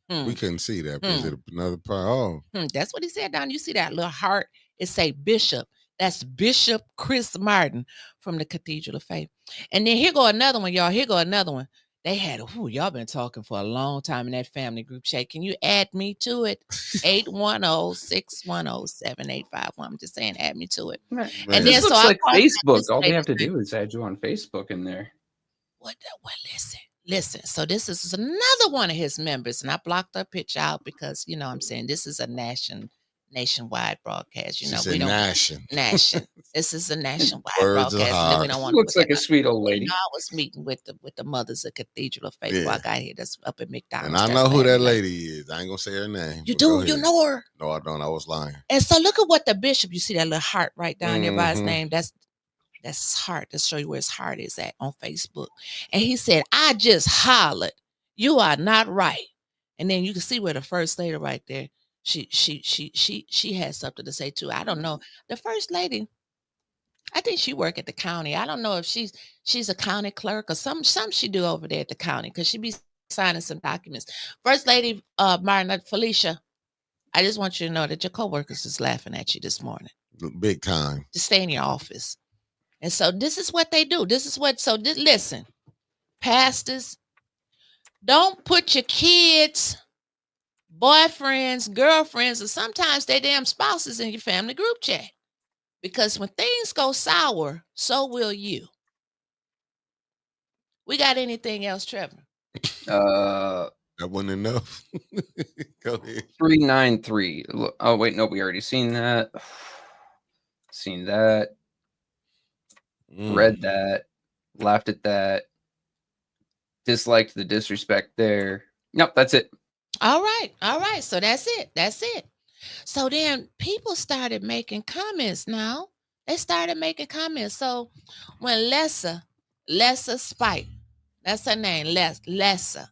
We couldn't see that. Is it another part? That's what he said down. You see that little heart? It say Bishop. That's Bishop Chris Martin from the Cathedral of Faith. And then here go another one, y'all. Here go another one. They had, y'all been talking for a long time in that family group chat. Can you add me to it? 810-610-7851. I'm just saying, add me to it. Man, and this then looks so like Facebook. All they have to do is add you on Facebook in there. Well, listen. So this is another one of his members, and I blocked her picture out because, you know what I'm saying, this is a nationwide broadcast. You know, we don't nation. This is a nationwide broadcast. And then we don't want looks like a sweet old lady. I was meeting with the mothers of Cathedral of Faith before I got here. That's up at McDonald's. And I know who that lady is. I ain't gonna say her name. You do? You know her? No, I don't. I was lying. And so look at what the bishop, you see that little heart right down there by his name. That's his heart. To show you where his heart is at on Facebook. And he said, I just hollered, you are not right. And then you can see where the first lady right there, she has something to say too. I don't know. The first lady, I think she work at the county. I don't know if she's a county clerk or some she do over there at the county, because she be signing some documents. First lady, Martin, Felicia, I just want you to know that your coworkers is laughing at you this morning. Big time. Just stay in your office. And so this is what they do. Listen, pastors, don't put your kids, boyfriends, girlfriends, or sometimes their damn spouses in your family group chat. Because when things go sour, so will you. We got anything else, Trevor? That wasn't enough. Go ahead. 393. Oh, wait, no, we already seen that. Seen that. Read that. Laughed at that. Disliked the disrespect there. Nope, that's it. All right. All right. So that's it. That's it. So then people started making comments now. They started making comments. So when Lessa Spike, that's her name, Lessa.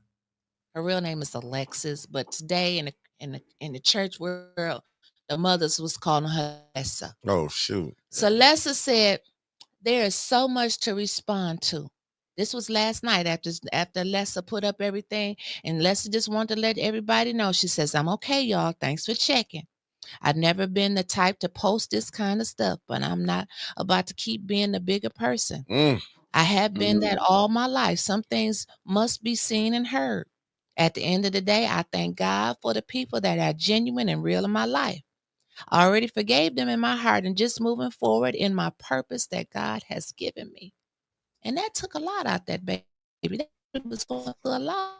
Her real name is Alexis, but today in the church world, the mothers was calling her Lessa. Oh shoot. So Lessa said, there is so much to respond to. This was last night after Lessa put up everything, and Lessa just wanted to let everybody know. She says, I'm okay, y'all. Thanks for checking. I've never been the type to post this kind of stuff, but I'm not about to keep being the bigger person. I have been that all my life. Some things must be seen and heard. At the end of the day, I thank God for the people that are genuine and real in my life. I already forgave them in my heart and just moving forward in my purpose that God has given me. And that took a lot out that baby. That was going through a lot.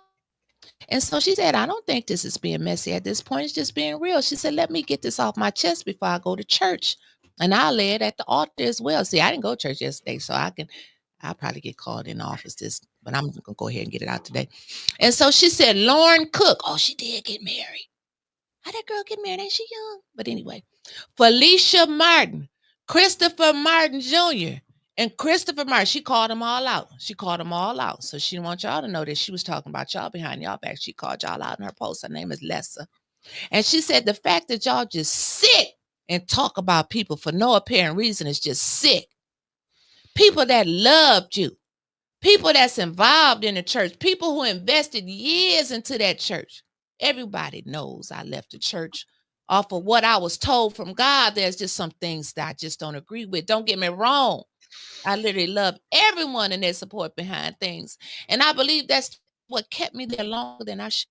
And so she said, I don't think this is being messy at this point. It's just being real. She said, let me get this off my chest before I go to church. And I'll lay it at the altar as well. See, I didn't go to church yesterday, so I'll probably get called in the office but I'm gonna go ahead and get it out today. And so she said, Lauren Cook. Oh, she did get married. How that girl get married? Ain't she young? But anyway, Felicia Martin, Christopher Martin Jr., and Christopher Martin. She called them all out. She called them all out. So she wants y'all to know that she was talking about y'all behind y'all back. She called y'all out in her post. Her name is Lessa. And she said the fact that y'all just sit and talk about people for no apparent reason is just sick. People that loved you, people that's involved in the church, people who invested years into that church. Everybody knows I left the church off of what I was told from God. There's just some things that I just don't agree with. Don't get me wrong. I literally love everyone and their support behind things. And I believe that's what kept me there longer than I should.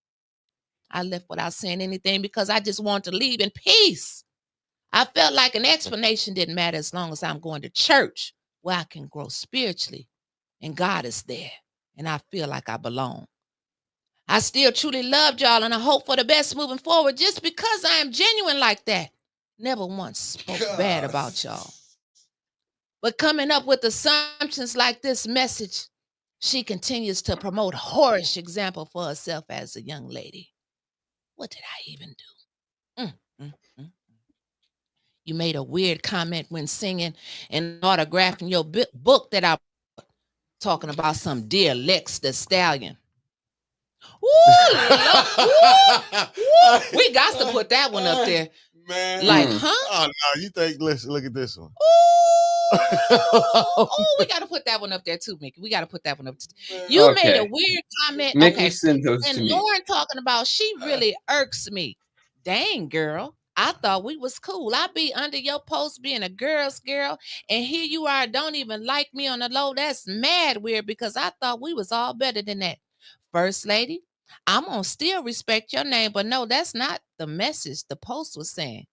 I left without saying anything because I just wanted to leave in peace. I felt like an explanation didn't matter as long as I'm going to church where I can grow spiritually and God is there and I feel like I belong. I still truly loved y'all and I hope for the best moving forward just because I am genuine like that. Never once spoke bad about y'all. But coming up with assumptions like this message, she continues to promote whorish example for herself as a young lady. What did I even do? You made a weird comment when singing and autographing your book that I talking about some dear Lex the Stallion. Ooh, ooh, we got to put that one up there. Man. Like, huh? Oh no, you think listen, look at this one. Oh, we got to put that one up there too, Mickey. We got to put that one up. You made a weird comment. Mickey sent those and to me. Lauren talking about she really irks me. Dang, girl. I thought we was cool. I be under your post being a girl's girl, and here you are, don't even like me on the low. That's mad weird because I thought we was all better than that. First lady, I'm gonna still respect your name, but no, that's not the message the post was saying.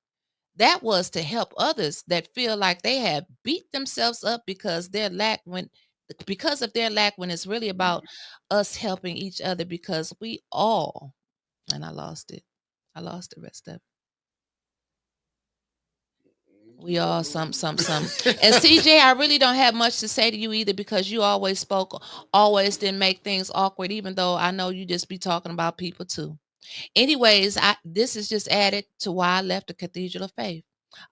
That was to help others that feel like they have beat themselves up because of their lack when it's really about us helping each other because we all, and I lost it. I lost the rest of it. We all some. And CJ, I really don't have much to say to you either because you always didn't make things awkward, even though I know you just be talking about people too. Anyways, this is just added to why I left the Cathedral of Faith.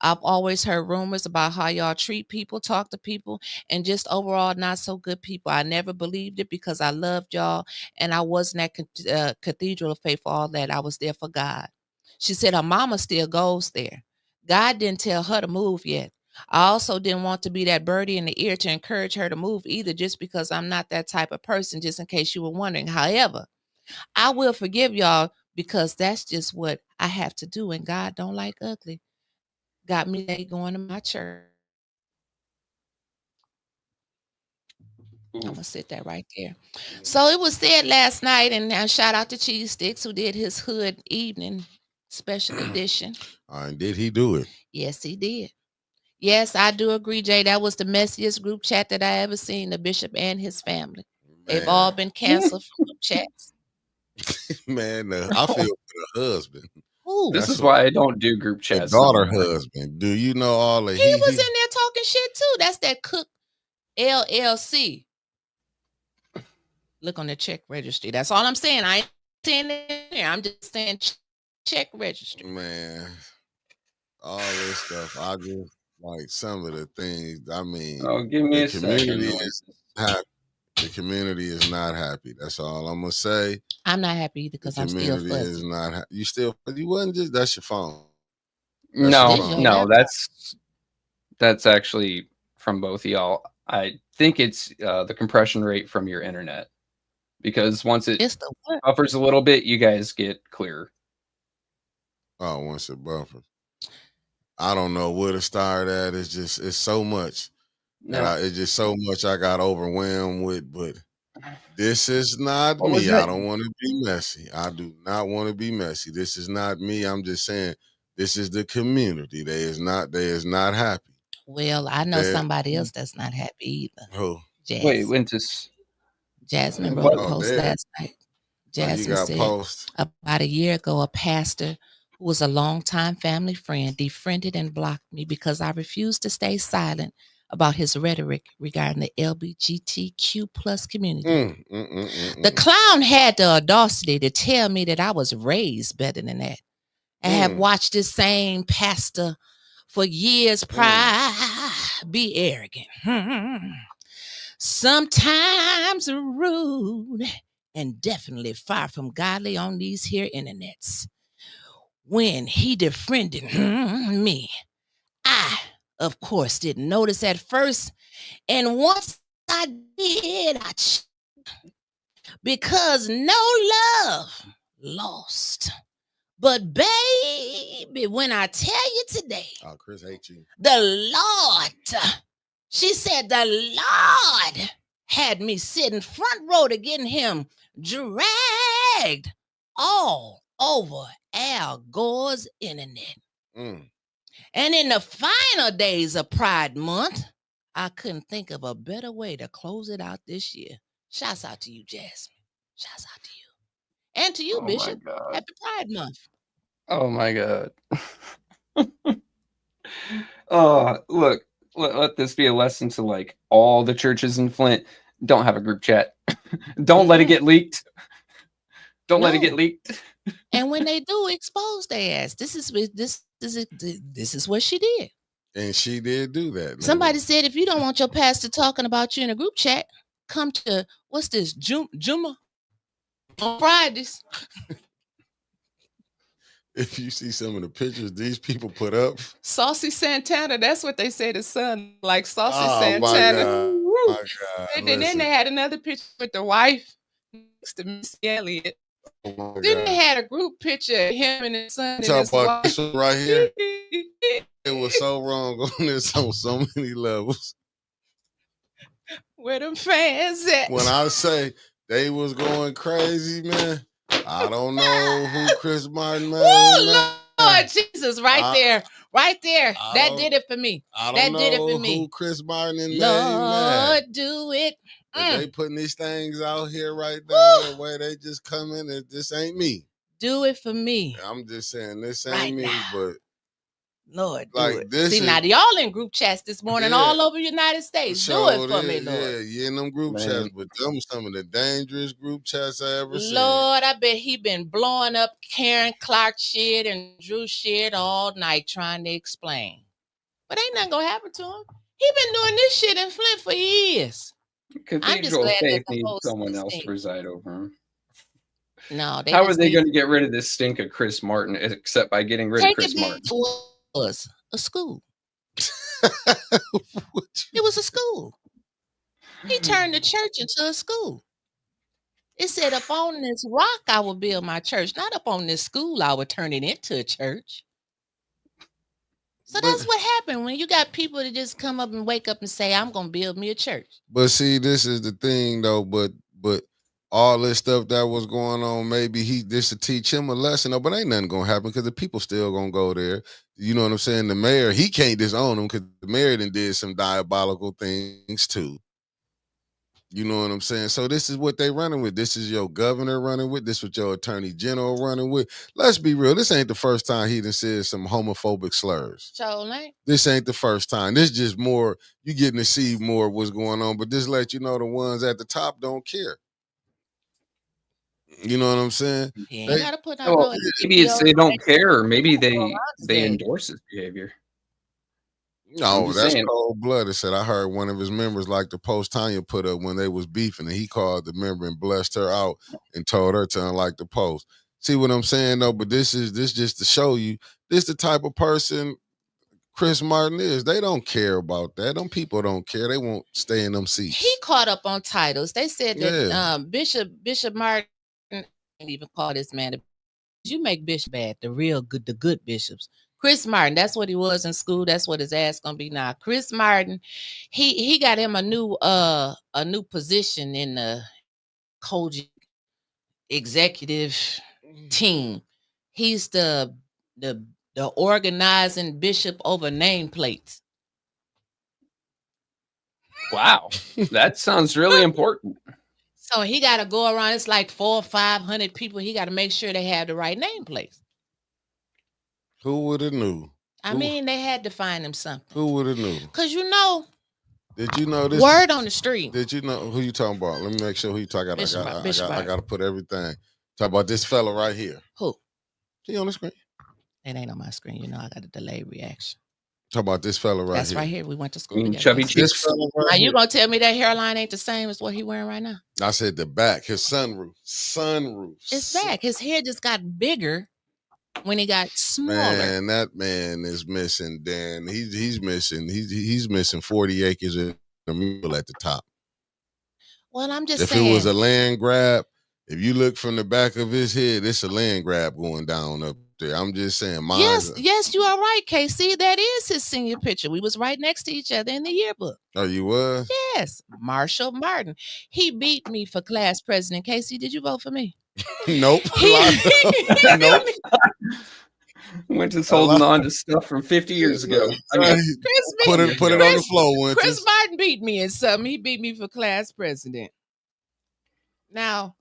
I've always heard rumors about how y'all treat people, talk to people, and just overall not so good people. I never believed it because I loved y'all, and I wasn't at Cathedral of Faith for all that. I was there for God. She said her mama still goes there. God didn't tell her to move yet. I also didn't want to be that birdie in the ear to encourage her to move either, just because I'm not that type of person, just in case you were wondering. However, I will forgive y'all because that's just what I have to do, and God don't like ugly. Got me going to my church. I'm going to sit that right there. So it was said last night, and shout out to Cheese Sticks who did his Hood Evening Special Edition. And did he do it? Yes, he did. Yes, I do agree, Jay. That was the messiest group chat that I ever seen, the bishop and his family. They've all been canceled from group chats. Man, I feel for the husband. Who? This That's is what why I don't do group the chats no daughter more. husband. Do you know all of He was in there talking shit too. That's that Cook LLC. Look on the check registry. That's all I'm saying. I ain't saying it there. I'm just saying check registry. Man, all this stuff. I just like some of the things. I mean, Oh, give me the a second. community Alexis. is happy. The community is not happy. That's all I'm gonna say. I'm not happy either The because I'm still community is fuzzy. not. You still. You wasn't just. That's your phone. No, This your no, laptop. that's actually from both of y'all. I think it's the compression rate from your internet, because once it It's the what? buffers a little bit, you guys get clearer. Oh, once it buffers. I don't know where to start at. It's so much that No, it's just so much I got overwhelmed with. But this is not what was me. I that? don't want to be messy. I do not want to be messy. This is not me. I'm just saying this is the community. They is not happy. Well, I know They somebody else that's not happy either. who? Wait, Jazz. Wentus. Jasmine wrote a What? Oh, post there. last night. Oh, you Jasmine got said post. about a year ago, a pastor who was a longtime family friend defriended and blocked me because I refused to stay silent about his rhetoric regarding the LGBTQ plus community. The clown had the audacity to tell me that I was raised better than that. I have watched this same pastor for years prior be arrogant, sometimes rude, and definitely far from godly on these here internets. When he defriended me, I, of course, didn't notice at first. And once I did, because no love lost. But baby, when I tell you today, Oh, Chris hates you. the Lord, she said the Lord had me sitting front row to getting him dragged all over Al Gore's internet. And in the final days of Pride Month, I couldn't think of a better way to close it out this year. Shouts out to you, Jasmine. Shouts out to you. And to you, Oh Bishop. my God. Happy Pride Month. Oh my God. Oh, look, let this be a lesson to like all the churches in Flint. Don't have a group chat. Don't let it get leaked. Don't let it get No. leaked. And when they do, expose their ass. This is what she did. And she did do that. Somebody said if you don't want your pastor talking about you in a group chat, come to what's this? Juma on Fridays. If you see some of the pictures these people put up, Saucy Santana, that's what they say the son like Saucy oh Santana. my God. And then they had another picture with the wife next to Miss Elliott. Oh Then they had a group picture of him and his son and his about wife. this one right here. It was so wrong on this on so many levels. Where them fans at? When I say they was going crazy, man, I don't know who Chris Martin made. Lord Jesus, right there. That did it for me. That did it for me. Who Chris Martin made, Lord, do it. If they putting these things out here right now, the way they just come in, this ain't me. Do it for me. I'm just saying this ain't me, but Lord, do like it. this. See, now y'all in group chats this morning all over the United States. Do it for me, Lord. Yeah, you in them group chats, but them some of the dangerous group chats I ever seen. Lord, I bet he been blowing up Karen Clark shit and Drew shit all night trying to explain. But ain't nothing gonna happen to him. He been doing this shit in Flint for years. Cathedral Faith needs someone else to preside over him. No, how are they going to get rid of this stink of Chris Martin except by getting rid of Chris Martin? Was a school. It was a school. He turned the church into a school. It said, up on this rock I will build my church, not up on this school I will turn it into a church. So that's what happened when you got people that just come up and wake up and say, I'm going to build me a church. But see, this is the thing though, but all this stuff that was going on, maybe this to teach him a lesson, but ain't nothing gonna happen because the people still gonna go there. You know what I'm saying? The mayor, he can't disown him because the mayor done did some diabolical things too. You know what I'm saying? So this is what they running with. This is your governor running with. This is what your attorney general running with. Let's be real. This ain't the first time he done said some homophobic slurs. So, like, This ain't the first time. This just more, you getting to see more of what's going on. But this let you know the ones at the top don't care. You know what I'm saying? he ain't got to put out Well, no maybe it's they don't care, or maybe they today. endorse his behavior. No, just that's saying. cold blooded. Said I heard one of his members like the post Tanya put up when they was beefing, and he called the member and blessed her out and told her to unlike the post. See what I'm saying though? But this just to show you this the type of person Chris Martin is. They don't care about that. Them people don't care. They won't stay in them seats. He caught up on titles. They said that Yeah. Bishop Martin ain't even call this man. You make Bishop bad, the good bishops. Chris Martin, that's what he was in school. That's what his ass gonna be now. Chris Martin, he got him a new position in the Kojic executive team. He's the organizing bishop over nameplates. Wow, that sounds really important. So he got to go around. It's like 400 or 500 people. He got to make sure they have the right nameplates. Who would have knew? I mean, they had to find him something. Who would have knew? Cause you know. Did you know this? Word on the street. Did you know who you talking about? Let me make sure who you talking about. I got to put everything. Talk about this fella right here. Who? He on the screen. It ain't on my screen. You know, I got a delayed reaction. Talk about this fella right That's here. right here. We went to school together. Chubby cheeks. Now you gonna tell me that hairline ain't the same as what he wearing right now? I said the back, his sunroof. It's back. His hair just got bigger when he got smaller. Man, that man is missing. Dan, he's missing. He's missing 40 acres in the middle at the top. Well, I'm just if saying. If it was a land grab, if you look from the back of his head, it's a land grab going down up there. I'm just saying. Yes, you are right, Casey. That is his senior picture. We was right next to each other in the yearbook. Oh, you was? Yes, Marshall Martin. He beat me for class president. Casey, did you vote for me? Nope. Nope. We're just holding on to stuff from 50 years ago. Put it on the floor. Chris Martin beat me in something. He beat me for class president. Now,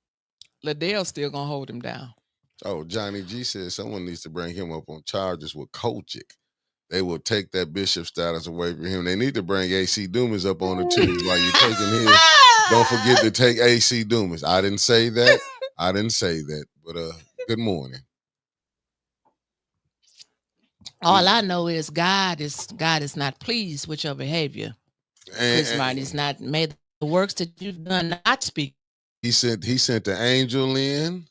Liddell's still gonna hold him down. Oh, Johnny G said someone needs to bring him up on charges with Kojic. They will take that bishop status away from him. They need to bring AC Dumas up on the tubes while you're taking his. Don't forget to take AC Dumas. I didn't say that. But good morning. All I know is God is not pleased with your behavior. Chris Martin is not made the works that you've done not speak. He sent the angel in,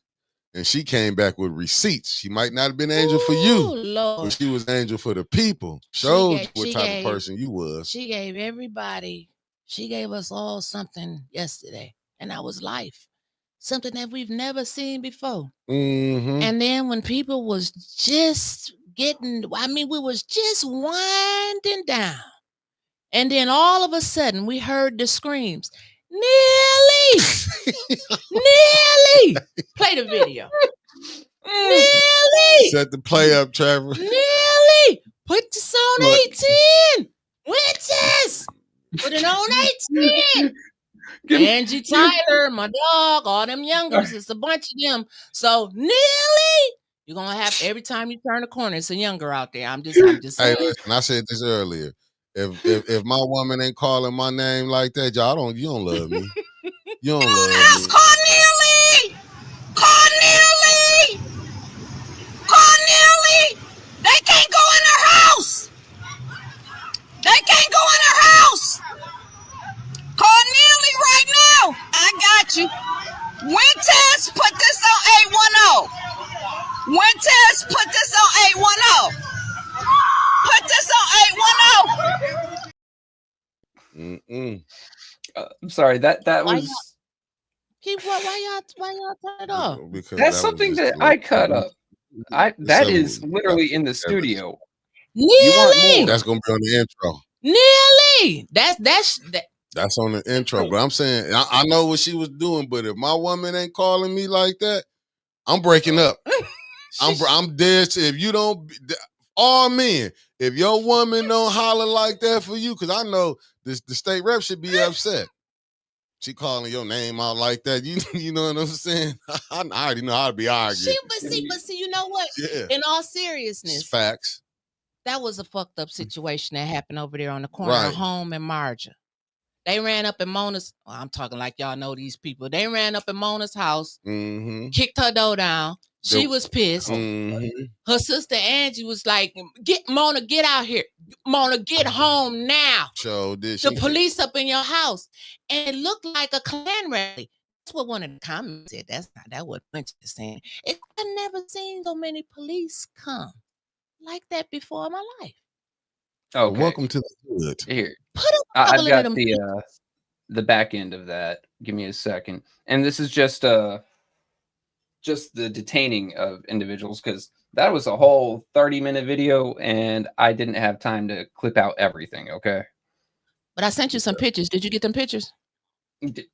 and she came back with receipts. She might not have been angel for you, Lord. but she was angel for the people. Showed what type of person you was. She gave us all something yesterday, and that was life. Something that we've never seen before. Mm-hmm. And then when people was just we was just winding down. And then all of a sudden we heard the screams, Neely! Neely! Play the video. Neely! Set the play up, Trevor. Neely! Put this on 18! Witches! Put it on 18! Angie Tyler, my dog, all them youngers, it's a bunch of them. So Neely, you're gonna have every time you turn a corner, it's a younger out there. I'm just saying. Hey, listen, I said this earlier. If my woman ain't calling my name like that, y'all you don't love me. You don't love me. Call Neely! Call Neely! Call Neely! They can't go in her house! They can't go in her house! Call Neely right now! I got you. Winters, put this on 810. Winters, put this on 810. Put this on 810. I'm sorry. That was. Why y'all turn it off? Because that's something that I cut up. That is literally in the studio. Neely! That's gonna be on the intro. Neely! That's on the intro. But I'm saying I know what she was doing, but if my woman ain't calling me like that, I'm breaking up. I'm dead. If you don't, all men, if your woman don't holler like that for you, because I know the state rep should be upset. She calling your name out like that. You know what I'm saying? I already know how to be arguing. But see, you know what? Yeah. In all It's seriousness, facts. that was a fucked up situation that happened over there on the corner of Home and Marja. They ran up in Mona's. Well, I'm talking like y'all know these people. They ran up in Mona's house, kicked her door down. She was pissed. Her sister Angie was like, "Get Mona, get out here. Mona, get home now." So did the police up in your house, and it looked like a Klan rally. That's what one of the comments said. That what Flint is saying. I've never seen so many police come like that before in my life. Oh, welcome to the hood. Here, Put up I've got the back end of that. Give me a second, and this is just the detaining of individuals, because that was a whole 30-minute video, and I didn't have time to clip out everything. Okay, but I sent you some pictures. Did you get them pictures?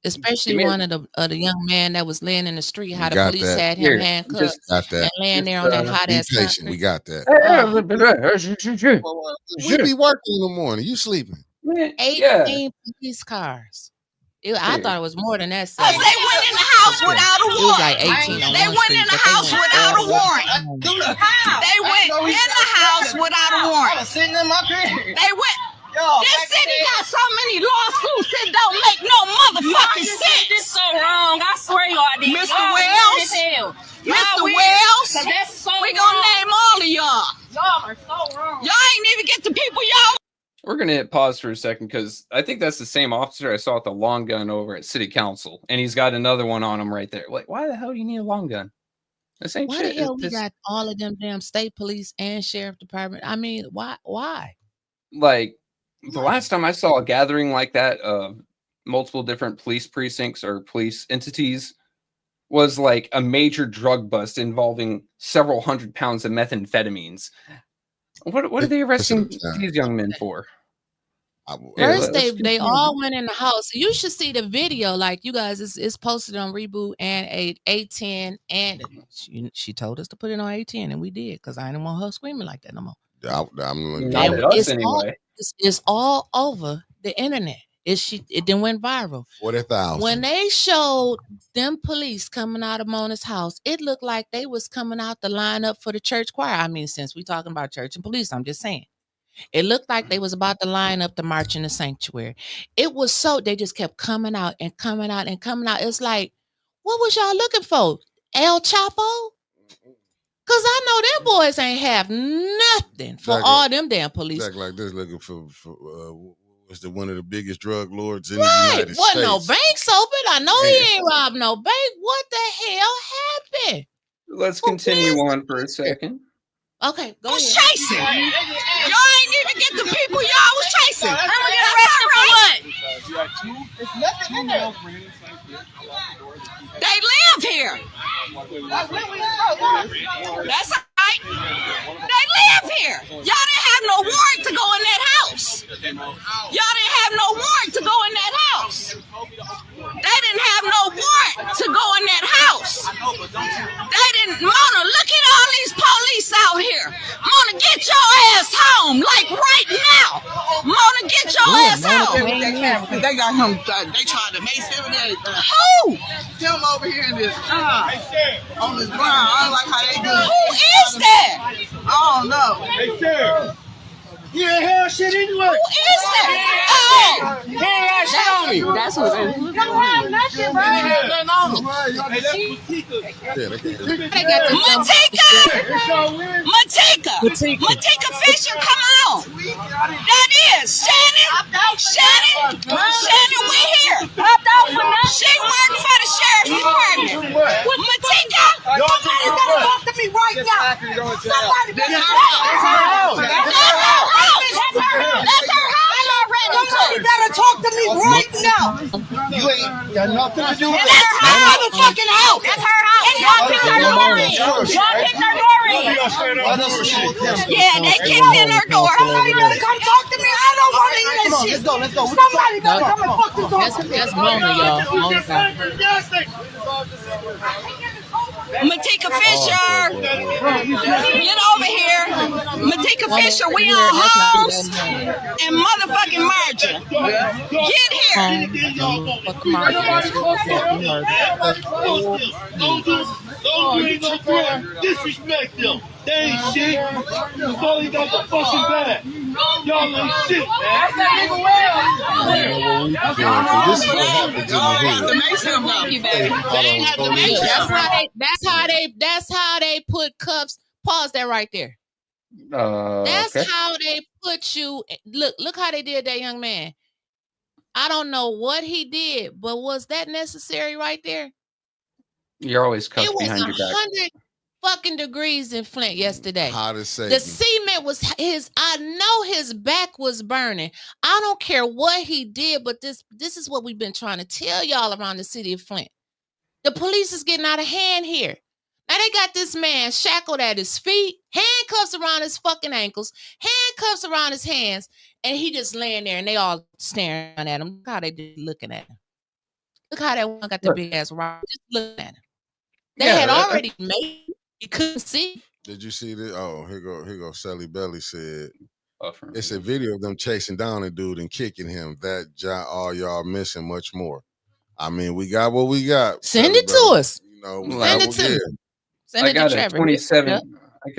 Especially one of the young man that was laying in the street, how the police had him handcuffed and laying there on that hot ass concrete. We got that. We be working in the morning. You sleeping? 18 police cars. I thought it was more than that. They went in the house without a warrant. It was like 18 on They one went street, in the but they house went without a all warrant. They went in the house without a warrant. They went. This city got so many lawsuits it don't make no motherfucking sense. This so wrong. I swear y'all did. Mr. Wells, Mr. Wells, we gonna name all of y'all. Y'all are so wrong. Y'all ain't even get the people y'all. We're gonna hit pause for a second, because I think that's the same officer I saw with the long gun over at City Council, and he's got another one on him right there. Like, why the hell do you need a long gun? This ain't shit. Why the hell we got all of them damn state police and sheriff department? I mean, why? Like, the last time I saw a gathering like that of multiple different police precincts or police entities was like a major drug bust involving several 100 pounds of methamphetamines. What are they arresting these young men for? First, they all went in the house. You should see the video. Like, you guys, it's posted on Reboot and A10, and she told us to put it on A10, and we did, because I didn't want her screaming like that no more. It's all over the internet. It then went viral. 40,000. When they showed them police coming out of Mona's house, it looked like they was coming out to line up for the church choir. I mean, since we talking about church and police, I'm just saying. It looked like they was about to line up to march in the sanctuary. It was so, they just kept coming out and coming out and coming out. It's like, what was y'all looking for? El Chapo? Because I know them boys ain't have nothing for all them damn police. Act like this looking for was one of the biggest drug lords in the United States. Wasn't no banks open. I know he ain't robbed no bank. What the hell happened? Let's continue on for a second. Okay, go ahead. Chasing. Y'all ain't even get the people y'all was chasing. I'm gonna get arrested for what? They live here. That's right. They live here. Y'all didn't have no warrant to go in that house. Y'all didn't have no warrant to go in that house. They didn't have no warrant to go in that house. They didn't. Mona, look at all these police out here. Mona, get your ass home, like right now. Mona, get your ass home. They got him. They tried to mace him and everything. Who? Him over here in this on this ground. I don't like how they do it. Who is that? I don't know. Hey, sir. You ain't heard shit anyway. Who is that? Oh! He ain't had shit on me. That's what it is. Don't have nothing, bro. Matika Fisher, come on. That is Shannon, we here. She worked for the sheriff's department. Matika, somebody better talk to me right now. Somebody better talk to me. That's her house. Somebody better talk to me right now. You ain't got nothing to do with it. That's her motherfucking house. That's her house. And y'all kicked her door in. Y'all kicked her door in. Yeah, they kicked in her door. Somebody better come talk to me. I don't want to hear that shit. Let's go. Somebody better come and fuck this door. That's Mona, y'all. Mona. Matika Fisher, get over here. Matika Fisher, we on Holmes and motherfucking Merger. Get here. Fucking Martha, that's what happened, murder. Don't do no threat. Disrespect them. They ain't shit. That's all he got the fucking bag. Y'all ain't shit, man. This is what happens in the hood. That's how they put cuffs. Pause that right there. That's Okay. how they put you. Look how they did that young man. I don't know what he did, but was that necessary right there? You're always It cuffed was behind your back. 100 fucking degrees in Flint yesterday. Hot as Satan. The cement was his. I know his back was burning. I don't care what he did, but this is what we've been trying to tell y'all around the city of Flint. The police is getting out of hand here. Now they got this man shackled at his feet, handcuffs around his fucking ankles, handcuffs around his hands, and he just laying there and they all staring at him. Look how they just looking at him. Look how that one got the big ass rock. Just looking at him. They had already made it. You couldn't see. Did you see this? Oh, here go. Sally Belly said, it's a video of them chasing down a dude and kicking him. That all y'all missing much more. I mean, we got what we got. Send it to us. You know, send it to me. I got a 27. I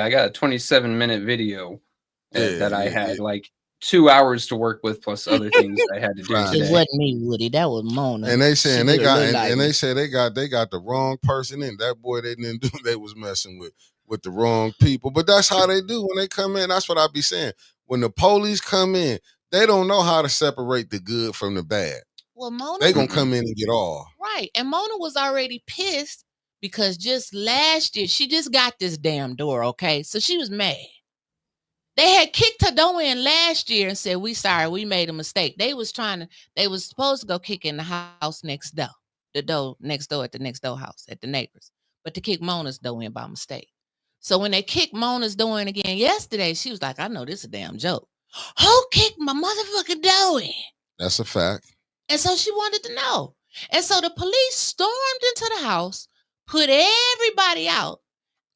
got a 27-minute video that I had like 2 hours to work with, plus other things I had to do today. It wasn't me, Woody. That was Mona. And they saying they got and they said they got the wrong person in. That boy they didn't do. They was messing with the wrong people. But that's how they do when they come in. That's what I be saying. When the police come in, they don't know how to separate the good from the bad. Well, Mona, they gonna come in and get all right. And Mona was already pissed because just last year she just got this damn door. Okay, so she was mad. They had kicked her door in last year and said, "We sorry, we made a mistake." They was supposed to go kick in the house next door, the door next door at the next door house at the neighbors, but to kick Mona's door in by mistake. So when they kicked Mona's door in again yesterday, she was like, "I know this is a damn joke. Who kicked my motherfucking door in?" That's a fact. And so she wanted to know. And so the police stormed into the house, put everybody out.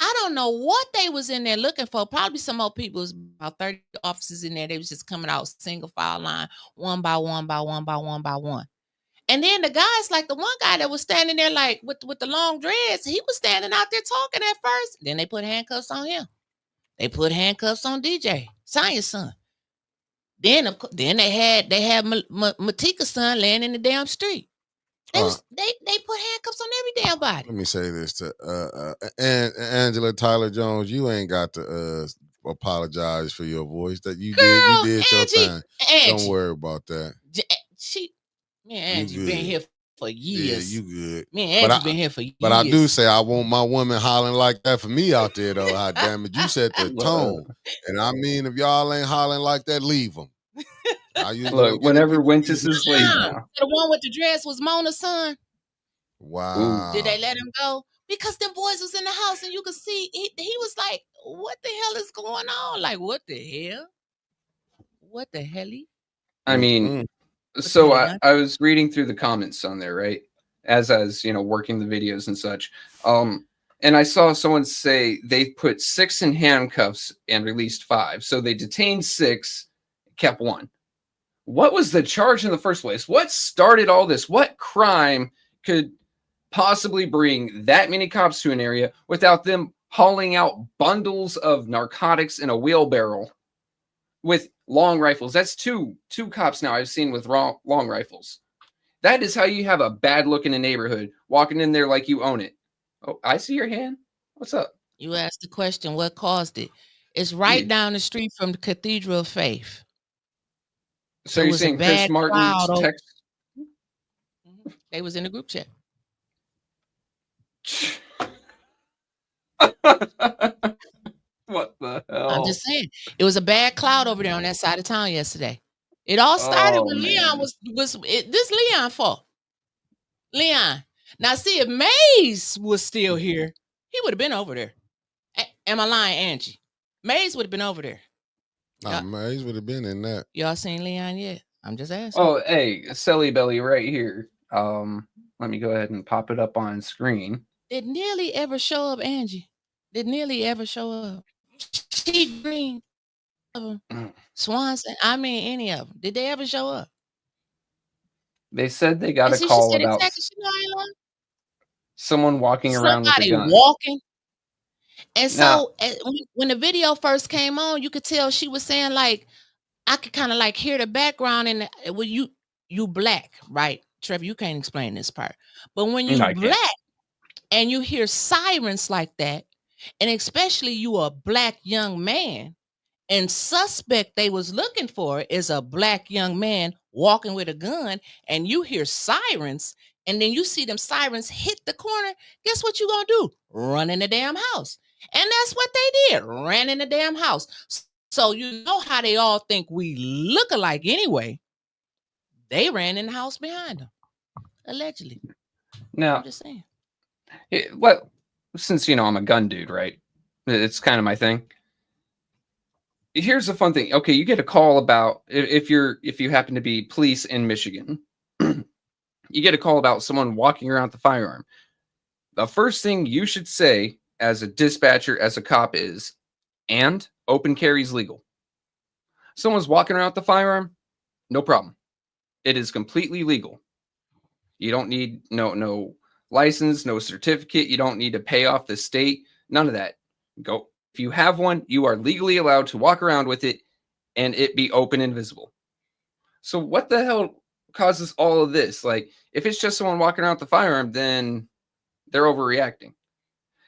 I don't know what they was in there looking for. Probably some old people. It was about 30 officers in there. They was just coming out single file line, one by one by one by one by one. And then the guys, like the one guy that was standing there like with the long dreads, he was standing out there talking at first. Then they put handcuffs on him. They put handcuffs on DJ, Sonya's son. Then they had Matika's son laying in the damn street. They put handcuffs on every damn body. Let me say this to Angela Tyler Jones. You ain't got to apologize for your voice. That you did your time. Don't worry about that. Angie been here for years. Yeah, you good. Angie been here for years. But I do say I want my woman hollering like that for me out there though. God damn it, you set the tone. And I mean, if y'all ain't hollering like that, leave them. Look, whenever Wintus is leaving. The one with the dress was Mona's son. Wow. Did they let him go? Because them boys was in the house and you could see he was like, what the hell is going on? Like, what the hell? What the hell? I mean, so I was reading through the comments on there, right? As I was, working the videos and such. And I saw someone say they put 6 in handcuffs and released 5. So they detained 6, kept 1. What was the charge in the first place? What started all this? What crime could possibly bring that many cops to an area without them hauling out bundles of narcotics in a wheelbarrow with long rifles? That's two cops now I've seen with long rifles. That is how you have a bad look in a neighborhood, walking in there like you own it. Oh, I see your hand. What's up? You asked the question, what caused it? It's right down the street from the Cathedral of Faith. So you're saying Chris Martin's text? They was in the group chat. What the hell? I'm just saying. It was a bad cloud over there on that side of town yesterday. It all started when Leon was this Leon fault. Leon. Now see, if Maze was still here, he would have been over there. Am I lying, Angie? Maze would have been over there. Maze would have been in that. Y'all seen Leon yet? I'm just asking. Oh, hey, Silly Belly right here. Let me go ahead and pop it up on screen. Did Neely ever show up, Angie? Did Neely ever show up? T Green, Swanson. I mean, any of them. Did they ever show up? They said they got And a see, she call said about exactly. She know I love someone walking around with a somebody gun. walking. And Now, so when the video first came on, you could tell she was saying like, I could kind of like hear the background and well, you black, right? Trevor, you can't explain this part. But when you I can't. black and you hear sirens like that, and especially you a black young man, and suspect they was looking for is a black young man walking with a gun, and you hear sirens, and then you see them sirens hit the corner, guess what you gonna do? Run in the damn house. And that's what they did, ran in the damn house. So you know how they all think we look alike anyway. They ran in the house behind them, allegedly. Now, I'm just saying. Well, since I'm a gun dude, right? It's kind of my thing. Here's the fun thing. Okay, you get a call about if you happen to be police in Michigan, you get a call about someone walking around with a firearm. The first thing you should say as a dispatcher, as a cop is, and open carry is legal. Someone's walking around with a firearm, no problem. It is completely legal. You don't need no license, no certificate. You don't need to pay off the state. None of that. Go. If you have one, you are legally allowed to walk around with it and it be open and visible. So what the hell causes all of this? Like, if it's just someone walking around with a firearm, then they're overreacting.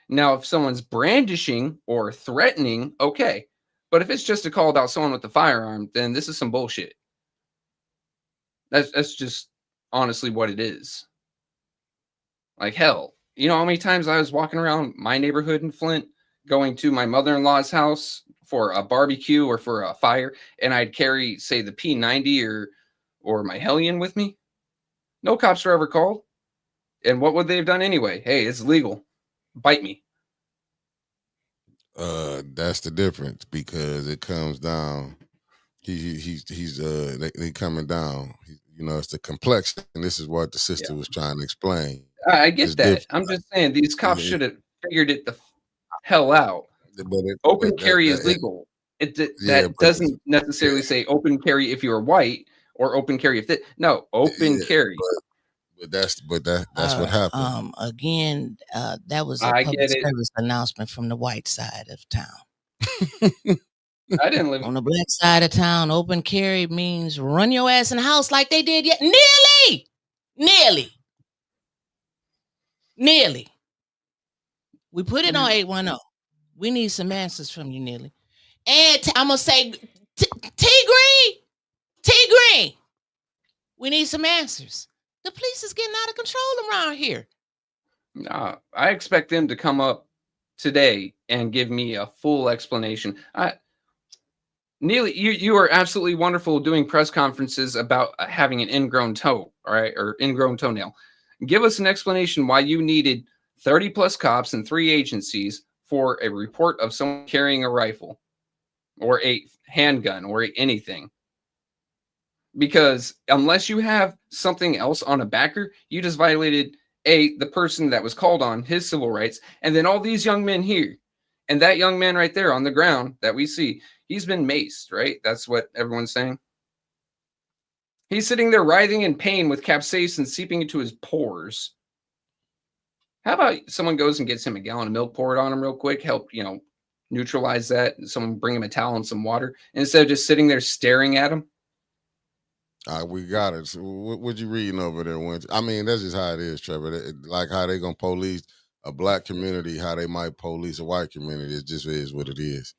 Now, if someone's brandishing or threatening, okay. But if it's just a call about someone with a firearm, then this is some bullshit. That's just honestly what it is. Like, hell, you know how many times I was walking around my neighborhood in Flint, going to my mother-in-law's house for a barbecue or for a fire, and I'd carry, say, the P90 or my Hellion with me? No cops were ever called. And what would they have done anyway? Hey, it's legal. Bite me. That's the difference, because it comes down. They coming down. It's the complexion, and this is what the sister was trying to explain. I get that. I'm just saying these cops should have figured it the hell out. Open carry is legal. That doesn't necessarily say open carry if you're white or open carry if no open carry. But that's what happened. Again, that was a public service announcement from the white side of town. I didn't live on the black side of town. Open carry means run your ass in the house like they did yet. Nearly. We put it on 810. We need some answers from you, Nearly. And I'm gonna say, T Green. We need some answers. The police is getting out of control around here. No, I expect them to come up today and give me a full explanation. Neely, you are absolutely wonderful doing press conferences about having an ingrown toe, all right, or ingrown toenail. Give us an explanation why you needed 30 plus cops and 3 agencies for a report of someone carrying a rifle or a handgun or anything. Because unless you have something else on a backer, you just violated the person that was called on, his civil rights, and then all these young men here. And that young man right there on the ground that we see, he's been maced, right? That's what everyone's saying. He's sitting there writhing in pain with capsaicin seeping into his pores. How about someone goes and gets him a gallon of milk, pour it on him real quick, help, neutralize that. Someone bring him a towel and some water instead of just sitting there staring at him. We got it. So what you reading over there, Winter? I mean, that's just how it is, Trevor. Like how they gonna police a black community, how they might police a white community. It just is what it is.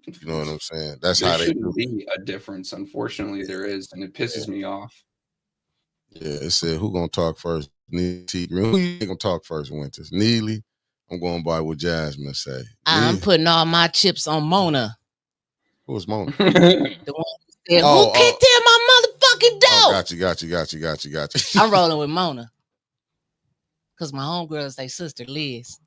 You know what I'm saying? That's there how they shouldn't be a difference. Unfortunately, there is, and it pisses me off. Yeah, it said who gonna talk first? Neely. Who you gonna talk first, Winters? Neely. I'm going by what Jasmine say. I'm putting all my chips on Mona. Who's Mona? The one who said, who kicked in my motherfucking door? Got you. I'm rolling with Mona. Because my homegirl is their sister, Liz.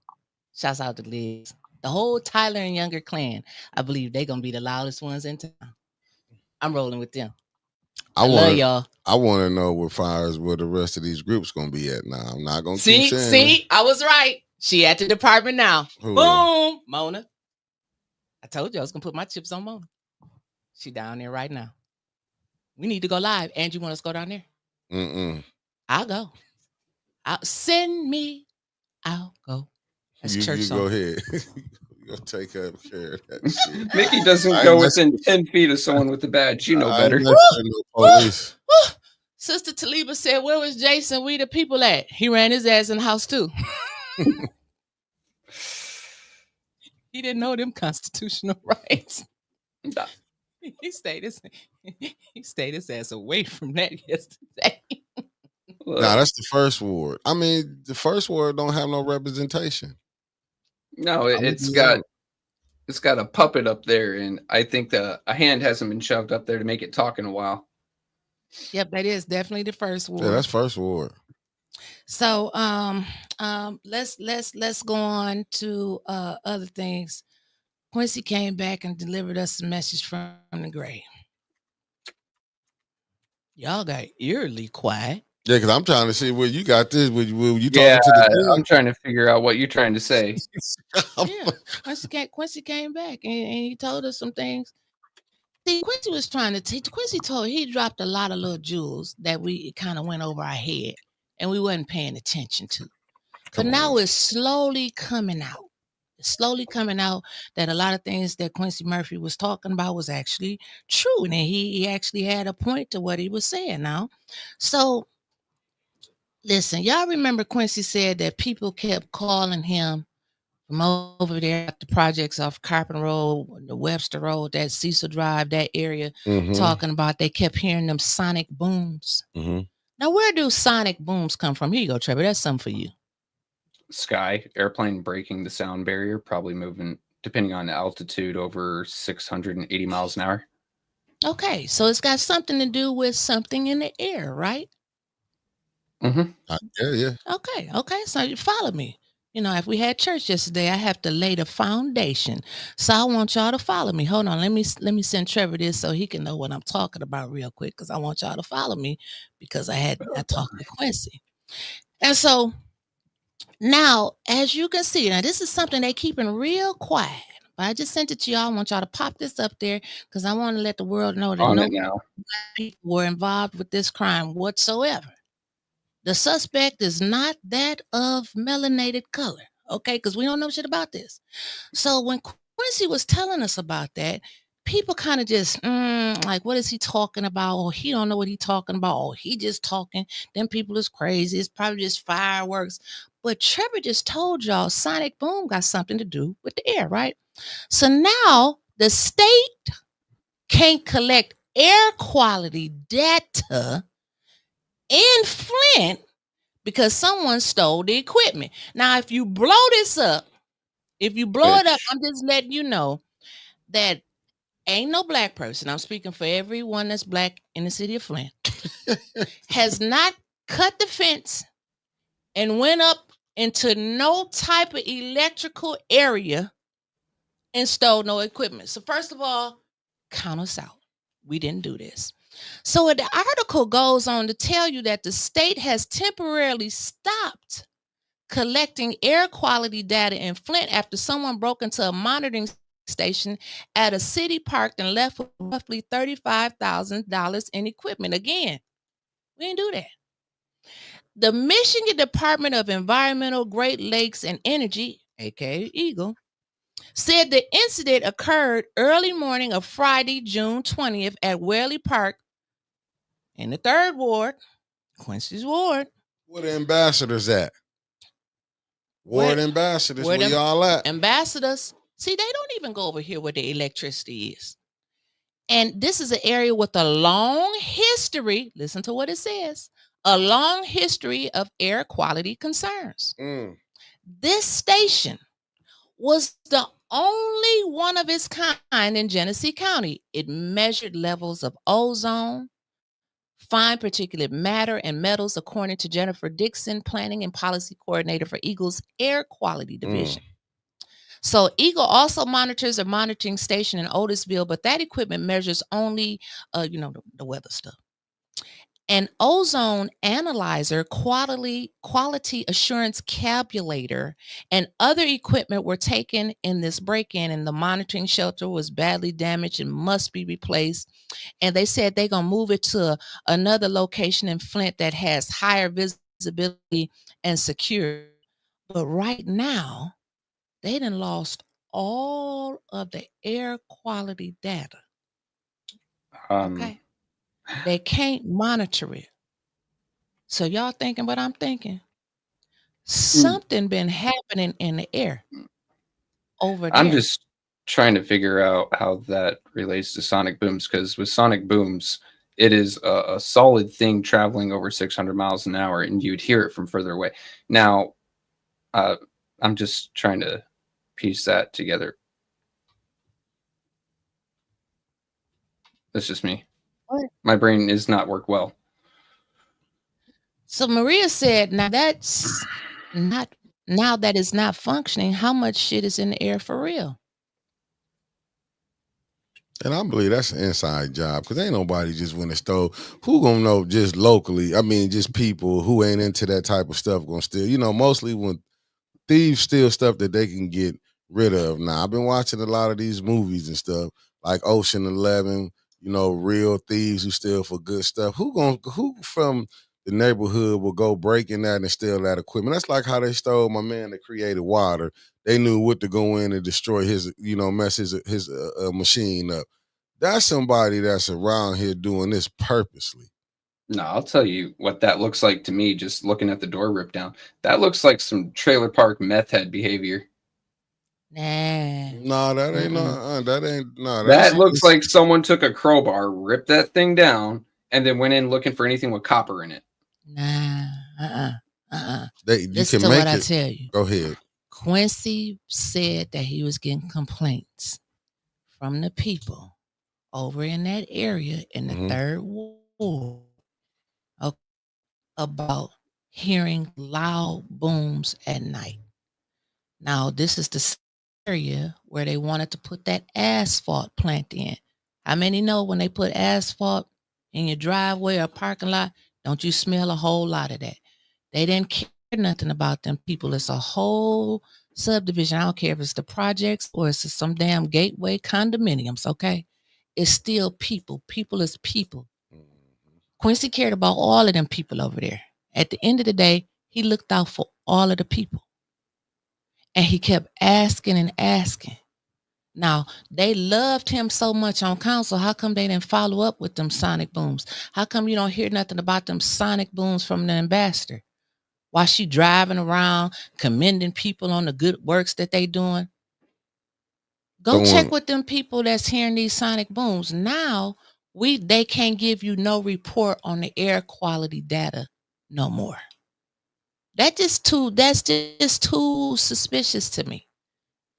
Shouts out to Liz. The whole Tyler and Younger clan, I believe they're going to be the loudest ones in town. I'm rolling with them. I love y'all. I want to know where the rest of these groups going to be at now. I'm not going to keep saying. See, I was right. She at the department now. Who Boom, Mona. I told you I was gonna put my chips on Mona. She down there right now. We need to go live. Angie, want us to go down there? I'll go. Send me. I'll go. That's church you song. go ahead. You'll take care of that shit. Mickey doesn't go within 10 feet of someone with a badge. You know better. No police. Sister Taliba said, where was Jason? We the people at? He ran his ass in the house too. He didn't know them constitutional rights. He stayed his ass away from that yesterday. Nah, that's the first ward. I mean, the first ward don't have no representation. No, it's got a puppet up there, and I think a hand hasn't been shoved up there to make it talk in a while. Yep, that is definitely the first ward. Yeah, that's first ward. So let's go on to other things. Quincy came back and delivered us a message from the grave. Y'all got eerily quiet. Yeah, because I'm trying to see where you got this. Were you talking to the I'm trying to figure out what you're trying to say. Yeah, Quincy came back and he told us some things. See, Quincy was trying to teach. He dropped a lot of little jewels that we kind of went over our head and we wasn't paying attention to. But now it's slowly coming out. It's slowly coming out that a lot of things that Quincy Murphy was talking about was actually true. And he actually had a point to what he was saying now. So listen, y'all remember Quincy said that people kept calling him from over there at the projects off Carpenter Road, the Webster Road, that Cecil Drive, that area, talking about they kept hearing them sonic booms. Now, where do sonic booms come from? Here you go, Trevor. That's something for you. Sky, airplane breaking the sound barrier, probably moving, depending on the altitude, over 680 miles an hour. Okay, so it's got something to do with something in the air, right? Yeah. Okay, so you follow me. You know, if we had church yesterday, I have to lay the foundation. So I want y'all to follow me. Hold on, let me send Trevor this so he can know what I'm talking about real quick, because I want y'all to follow me because I talked to Quincy. And so now, as you can see, now this is something they keeping real quiet. But I just sent it to y'all. I want y'all to pop this up there because I want to let the world know that no black people were involved with this crime whatsoever. The suspect is not that of melanated color, okay? Because we don't know shit about this. So when Quincy was telling us about that, people kind of just, like, what is he talking about? Or he don't know what he talking about. Or he just talking. Them people is crazy. It's probably just fireworks. But Trevor just told y'all sonic boom got something to do with the air, right? So now the state can't collect air quality data in Flint because someone stole the equipment. Now, if you blow this up, it up, I'm just letting you know that ain't no black person, I'm speaking for everyone that's black in the city of Flint, has not cut the fence and went up into no type of electrical area and stole no equipment. So first of all, count us out. We didn't do this. So the article goes on to tell you that the state has temporarily stopped collecting air quality data in Flint after someone broke into a monitoring station at a city park and left with roughly $35,000 in equipment. Again, we didn't do that. The Michigan Department of Environmental, Great Lakes, and Energy, aka Eagle, said the incident occurred early morning of Friday, June 20th at Whaley Park in the 3rd Ward, Quincy's ward. Where the ambassadors at? Ward ambassadors, where y'all at? Ambassadors, see, they don't even go over here where the electricity is. And this is an area with a long history, listen to what it says, a long history of air quality concerns. This station was the only one of its kind in Genesee County. It measured levels of ozone, fine particulate matter, and metals, according to Jennifer Dixon, Planning and Policy Coordinator for Eagle's Air Quality Division. So Eagle also monitors a monitoring station in Otisville, but that equipment measures only, the weather stuff. An ozone analyzer, quality assurance calculator, and other equipment were taken in this break-in, and the monitoring shelter was badly damaged and must be replaced. And they said they're gonna move it to another location in Flint that has higher visibility and security. But right now, they done lost all of the air quality data. Okay. They can't monitor it. So y'all thinking what I'm thinking? Something been happening in the air over I'm there. just trying to figure out how that relates to sonic booms, because with sonic booms, it is a solid thing traveling over 600 miles an hour, and you'd hear it from further away. Now, I'm just trying to piece that together. That's just me. What? My brain is not work well. So Maria said, now that's not, now that it's not functioning, how much shit is in the air for real? And I believe that's an inside job, because ain't nobody just went and stole. Who gonna know just locally? I mean, just people who ain't into that type of stuff gonna steal. You know, mostly when thieves steal stuff that they can get rid of. Now, I've been watching a lot of these movies and stuff, like Ocean 11. You know, real thieves who steal for good stuff. Who from the neighborhood will go break in that and steal that equipment? That's like how they stole my man that created water. They knew what to go in and destroy his, mess his machine up. That's somebody that's around here doing this purposely. No, I'll tell you what that looks like to me, just looking at the door rip down. That looks like some trailer park meth head behavior. Nah. No, that ain't That looks like someone took a crowbar, ripped that thing down, and then went in looking for anything with copper in it. Nah. You Listen can to make what I it. tell you. Go ahead. Quincy said that he was getting complaints from the people over in that area in the third ward about hearing loud booms at night. Now, this is the area where they wanted to put that asphalt plant in. How many know when they put asphalt in your driveway or parking lot, don't you smell a whole lot of that? They didn't care nothing about them people. It's a whole subdivision. I don't care if it's the projects or it's some damn gateway condominiums, okay? It's still people. People is people. Quincy cared about all of them people over there. At the end of the day, he looked out for all of the people. And he kept asking and asking. Now, they loved him so much on council. How come they didn't follow up with them sonic booms? How come you don't hear nothing about them sonic booms from the ambassador? While she driving around commending people on the good works that they doing? Go check with them people that's hearing these sonic booms. Now, they can't give you no report on the air quality data no more. That's just too suspicious to me.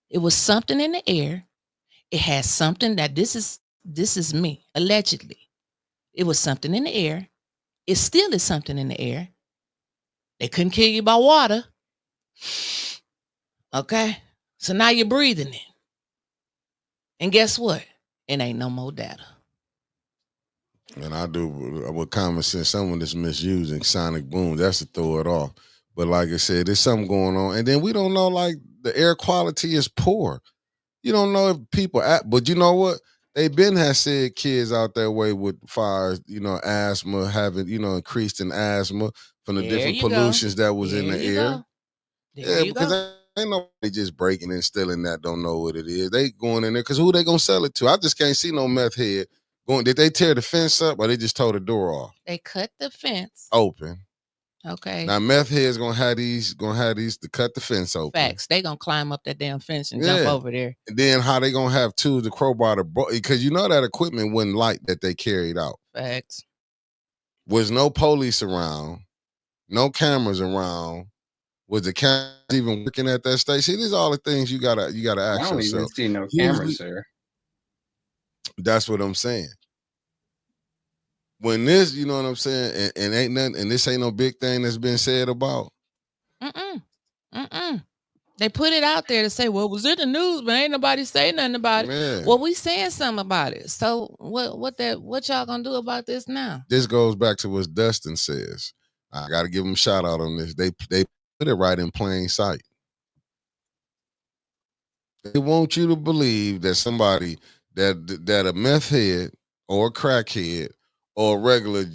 It was something in the air. It has something that this is me, allegedly. It was something in the air. It still is something in the air. They couldn't kill you by water. Okay? So now you're breathing it. And guess what? It ain't no more data. And I do with common sense, someone that's misusing sonic booms, that's to throw it off. But like I said, there's something going on. And then we don't know, like, the air quality is poor. You don't know if people but you know what? They been has said kids out that way with fires, asthma, having, increased in asthma from the different pollutions that was in the air. Yeah, because ain't nobody just breaking and stealing that don't know what it is. They going in there because who they gonna sell it to? I just can't see no meth head going. Did they tear the fence up or they just tore the door off? They cut the fence open. Okay. Now meth heads gonna have these to cut the fence open. Facts. They gonna climb up that damn fence and jump over there. And then how they gonna have tools to crowbar because that equipment wasn't light that they carried out. Facts. Was no police around, no cameras around. Was the cameras even working at that station? See, these are all the things you gotta ask yourself. I don't even see no cameras there. That's what I'm saying. When this, you know what I'm saying, and ain't nothing, and this ain't no big thing that's been said about. They put it out there to say, well, it was in the news, but ain't nobody say nothing about it. Man. Well, we saying something about it. So what y'all gonna do about this now? This goes back to what Dustin says. I got to give him a shout out on this. They put it right in plain sight. They want you to believe that somebody that a meth head or a crackhead or a regular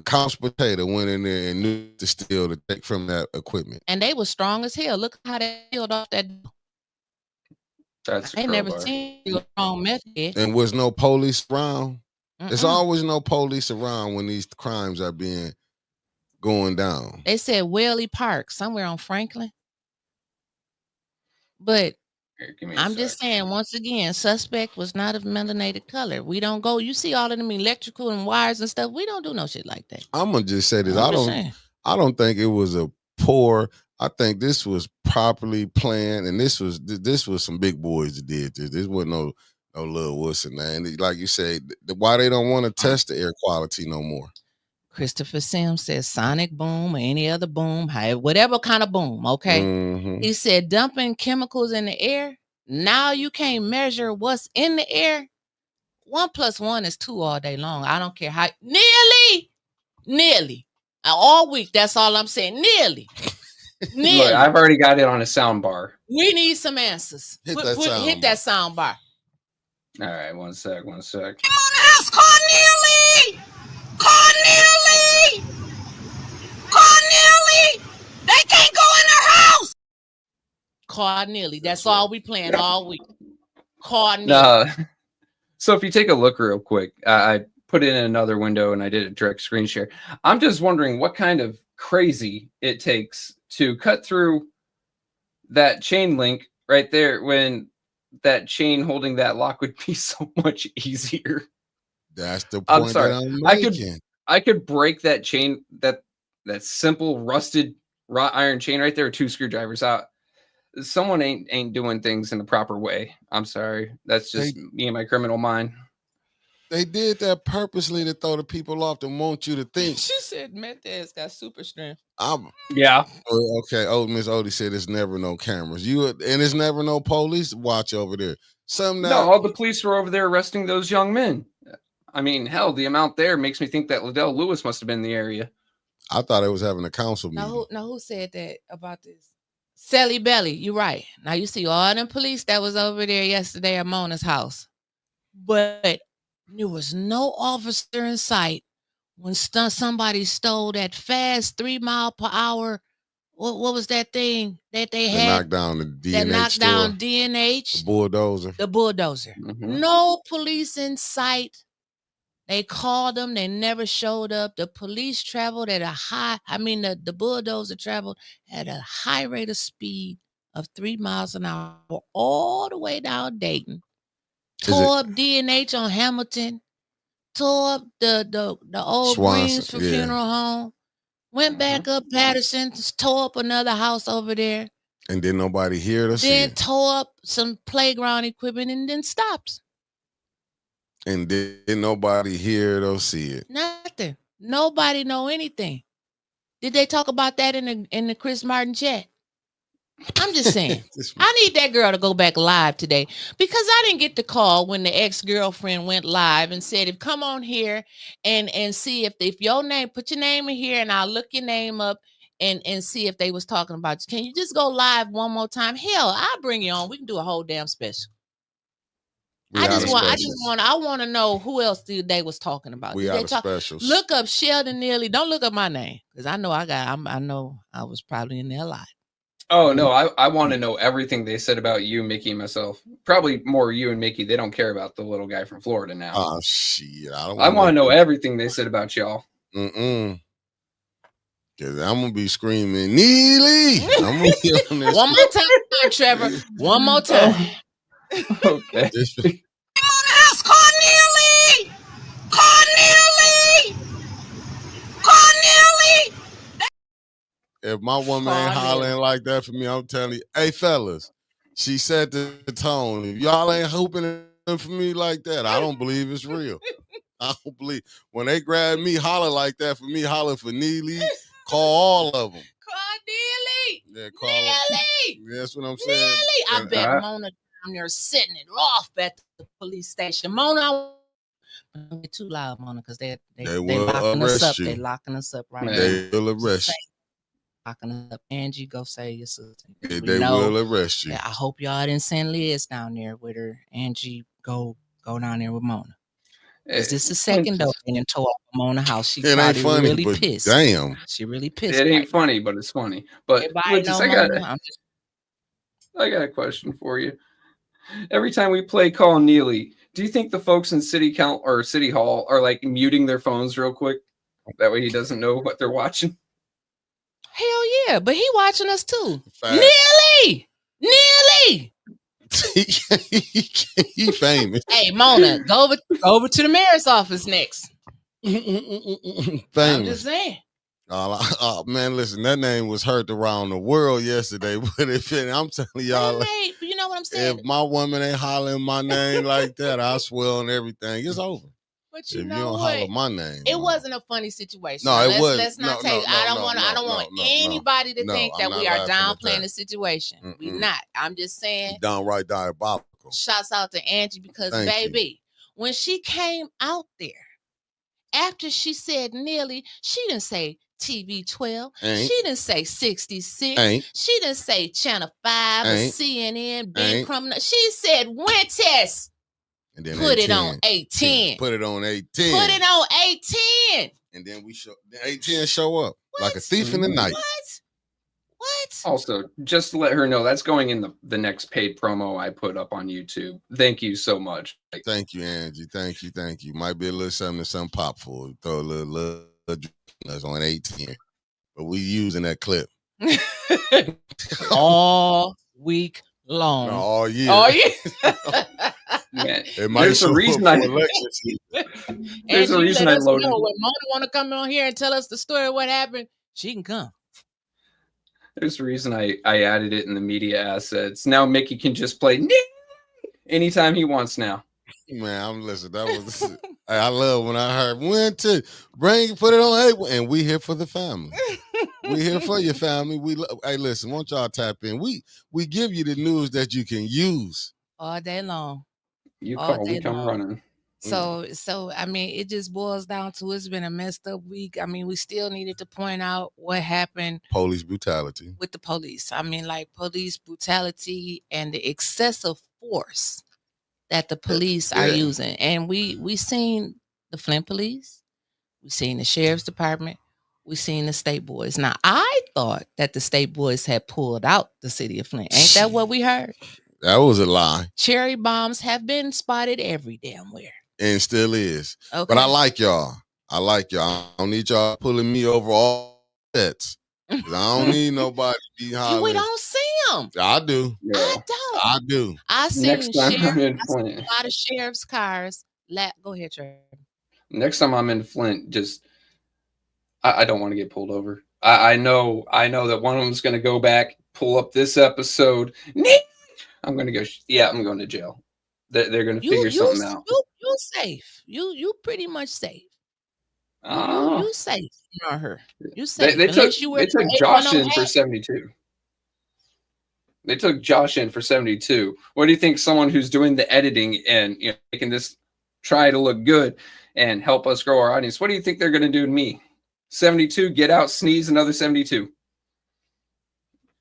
couch potato went in there and knew to steal to take from that equipment. And they were strong as hell. Look how they peeled off that. That's I ain't never seen a strong meth head. And was no police around. There's always no police around when these crimes are going down. They said Whaley Park, somewhere on Franklin. But I'm just saying, once again, suspect was not of melanated color. We don't go. You see all of them electrical and wires and stuff. We don't do no shit like that. I'm gonna just say this. I don't think it was a poor. I think this was properly planned, and this was some big boys that did this. This wasn't no little wuss and that. And like you say, why they don't want to test the air quality no more. Christopher Sims says sonic boom or any other boom, whatever kind of boom, okay? Mm-hmm. He said dumping chemicals in the air. Now you can't measure what's in the air. 1 + 1 is 2 all day long. I don't care how. Nearly. All week, that's all I'm saying. Nearly. Look, I've already got it on a sound bar. We need some answers. Hit that sound bar. All right, one sec. Come on the house, call Nearly! Call Nearly! Call Nearly! They can't go in their house! Call Nearly. That's all we playing all week. Call Nearly. No. So if you take a look real quick, I put it in another window and I did a direct screen share. I'm just wondering what kind of crazy it takes to cut through that chain link right there when that chain holding that lock would be so much easier. That's the point. I'm sorry. That I'm making. I could break that chain, that simple rusted wrought iron chain right there with 2 screwdrivers out. Someone ain't doing things in the proper way. I'm sorry. That's just me and my criminal mind. They did that purposely to throw the people off and want you to think. She said meth has got super strength. Yeah. Okay. Oh, Miss Odie said it's never no cameras. And it's never no police watch over there. No, all the police were over there arresting those young men. I mean, hell, the amount there makes me think that Liddell Lewis must have been in the area. I thought it was having a council meeting. Who said that about this? Sally Belly, you're right. Now you see all them police that was over there yesterday at Mona's house. But there was no officer in sight when somebody stole that fast 3 mile per hour. What was that thing that they had? Knocked down the DNH that knocked down DNH. The bulldozer. Mm-hmm. No police in sight. They called them. They never showed up. The police traveled at the bulldozer traveled at a high rate of speed of 3 miles an hour all the way down Dayton. Tore up DNH on Hamilton. Tore up the old Greens for funeral home. Went back up Patterson. Tore up another house over there. And then nobody hear us. Then tore up some playground equipment and then stopped. And did nobody hear it or see it? Nothing. Nobody know anything. Did they talk about that in the Chris Martin chat? I'm just saying. I need that girl to go back live today because I didn't get the call when the ex-girlfriend went live and said, "If come on here and see if your name, put your name in here and I'll look your name up and see if they was talking about you. Can you just go live one more time? Hell, I'll bring you on. We can do a whole damn special." I want to know who else they was talking about. We out of specials. Look up Sheldon Nearly. Don't look up my name because I know I was probably in there live. Oh no, I want to know everything they said about you, Mickey, and myself. Probably more you and Mickey. They don't care about the little guy from Florida now. Oh shit! I want to know everything they said about y'all. Cause I'm gonna be screaming, Neely. I'm gonna be on this. One more time, Trevor. One more time. Okay. Come on the house, call Nearly! Call Nearly! Call Nearly! If my woman ain't hollering like that for me, I'm telling you, hey fellas, she set the tone. If y'all ain't hooping for me like that, I don't believe it's real. I don't believe when they grab me, holler like that for me, holler for Neely, call all of them. Call Neely. Yeah, Carla. Nearly. That's what I'm saying. Nearly. I And, bet Mona down there setting it off at the police station. Mona, don't get too loud, Mona, because they will locking us up. arrest you. They locking us up right now. They will arrest you. Locking us up. Angie, go say your sister. They will arrest you. I hope y'all didn't send Liz down there with her. Angie, go down there with Mona. Is this the second though? And tore up Mona house. She It ain't funny, really but pissed. damn. She really pissed. It ain't funny, but it's funny. But I got a question for you. Every time we play Call Neely, do you think the folks in City Hall are like muting their phones real quick? That way he doesn't know what they're watching. Hell yeah, but he watching us too. Fact. Nearly. He famous. Hey, Mona, go over to the mayor's office next. Famous. I'm just saying. Oh man, listen, that name was heard around the world yesterday. But I'm telling y'all, you know what I'm saying? If my woman ain't hollering my name like that, I swear on everything, it's over. But if you don't holler my name, it wasn't a funny situation. No, it wasn't. Let's not take. I don't want anybody to think that we are downplaying the situation. We not. I'm just saying. Downright diabolical. Shouts out to Angie because baby, when she came out there, after she said nearly, she didn't say TV 12. She didn't say 66. She didn't say Channel 5 or CNN, Big Crumb. She said Winters. And then put it on 810. Put it on 810. Put it on 810. And then 810 show up like a thief in the night. What? Also, just to let her know, that's going in the next paid promo I put up on YouTube. Thank you so much. Thank you, Angie. Thank you. Might be a little something pop for. Throw a little that's on 810. But we using that clip. All week long. No, all year. All year. Man, there's a reason I loaded. When Mona want to come on here and tell us the story of what happened, she can come. There's a reason I added it in the media assets. Now Mickey can just play anytime he wants now. Man, I'm listening. That was I love when I heard put it on 8, and we here for the family. We here for your family. Hey, listen, won't y'all tap in? We give you the news that you can use all day long. You call, we come running. So I mean, it just boils down to it's been a messed up week. I mean, we still needed to point out what happened. Police brutality. With the police. I mean, like police brutality and the excessive force that the police are using. And we seen the Flint police. We seen the sheriff's department. We seen the state boys. Now, I thought that the state boys had pulled out the city of Flint. Ain't that what we heard? That was a lie. Cherry bombs have been spotted every damn where. And still is. Okay. But I like y'all. I don't need y'all pulling me over all bets. I don't need nobody to be hollering. We don't see them. I do. Yeah. I do. I seen a lot of sheriff's cars. Go ahead, Trevor. Next time I'm in Flint, I don't want to get pulled over. I know that one of them's going to go back, pull up this episode. I'm going to go. I'm going to jail. They're going to figure something out. You're safe. You pretty much safe. You safe. Not her. You safe. They took Josh in for 72. They took Josh in for 72. What do you think? Someone who's doing the editing and making this try to look good and help us grow our audience. What do you think they're going to do to me? 72. Get out. Sneeze. Another 72.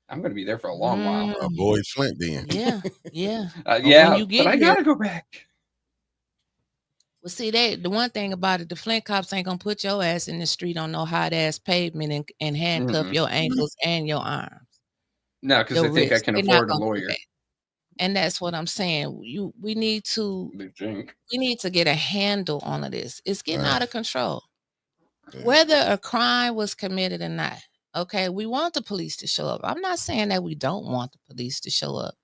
I'm going to be there for a long while. Avoid Flint then. Yeah. But I got to go back. Well, see, the one thing about it, the Flint cops ain't going to put your ass in the street on no hot-ass pavement and handcuff your ankles and your arms. No, because they think I can afford a lawyer. And that's what I'm saying. We need to get a handle on this. It's getting out of control. Yeah. Whether a crime was committed or not. Okay, we want the police to show up. I'm not saying that we don't want the police to show up.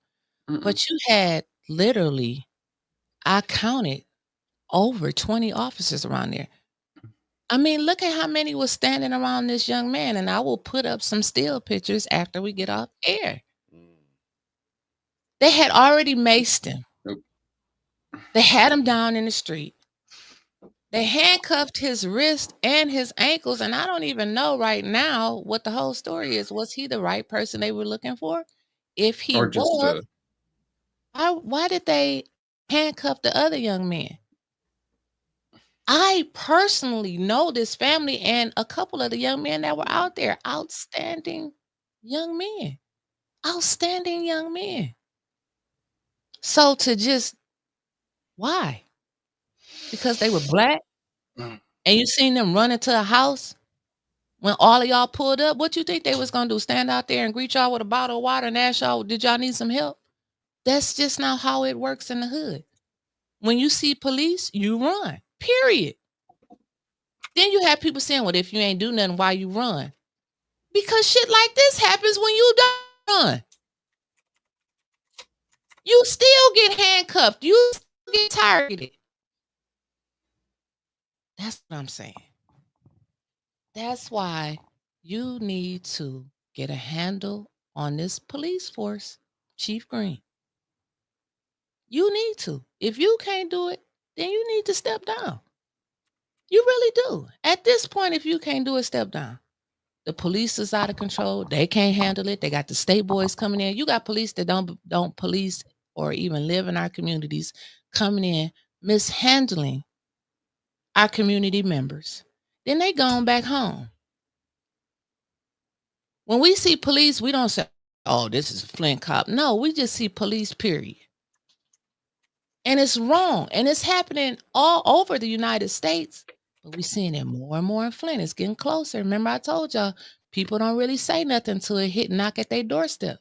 But you had literally, I counted over 20 officers around there. I mean, look at how many was standing around this young man, and I will put up some still pictures after we get off air. They had already maced him. They had him down in the street. They handcuffed his wrist and his ankles, and I don't even know right now what the whole story is. Was he the right person they were looking for? If he Or just was, why did they handcuff the other young man? I personally know this family and a couple of the young men that were out there. Outstanding young men. Outstanding young men. So to just why? Because they were black and you seen them run into a house when all of y'all pulled up, what you think they was gonna do? Stand out there and greet y'all with a bottle of water and ask y'all, did y'all need some help? That's just not how it works in the hood. When you see police, you run. Period. Then you have people saying, well, if you ain't do nothing, why you run? Because shit like this happens when you don't run. You still get handcuffed. You still get targeted. That's what I'm saying. That's why you need to get a handle on this police force, Chief Green. You need to. If you can't do it, then you need to step down. You really do. At this point, if you can't do it, step down. The police is out of control. They can't handle it. They got the state boys coming in. You got police that don't police or even live in our communities coming in, mishandling our community members. Then they gone back home. When we see police, we don't say, oh, this is a Flint cop. No, we just see police, period. And it's wrong. And it's happening all over the United States. But we're seeing it more and more in Flint. It's getting closer. Remember, I told y'all, people don't really say nothing until it knock at their doorstep.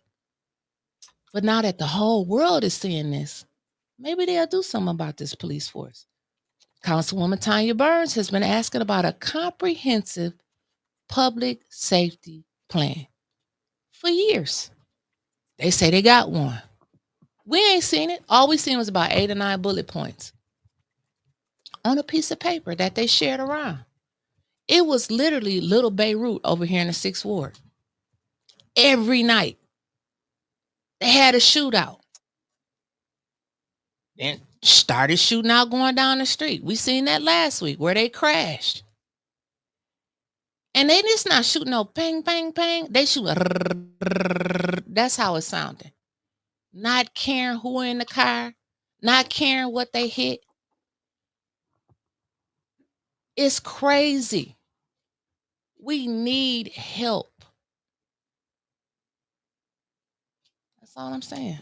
But now that the whole world is seeing this, maybe they'll do something about this police force. Councilwoman Tanya Burns has been asking about a comprehensive public safety plan for years. They say they got one. We ain't seen it. All we seen was about 8 or 9 bullet points on a piece of paper that they shared around. It was literally Little Beirut over here in the 6th Ward. Every night, they had a shootout. Then started shooting out going down the street. We seen that last week where they crashed. And they just not shooting no bang, bang, bang. They shoot. That's how it sounded. Not caring who in the car, not caring what they hit. It's crazy. We need help. That's all I'm saying.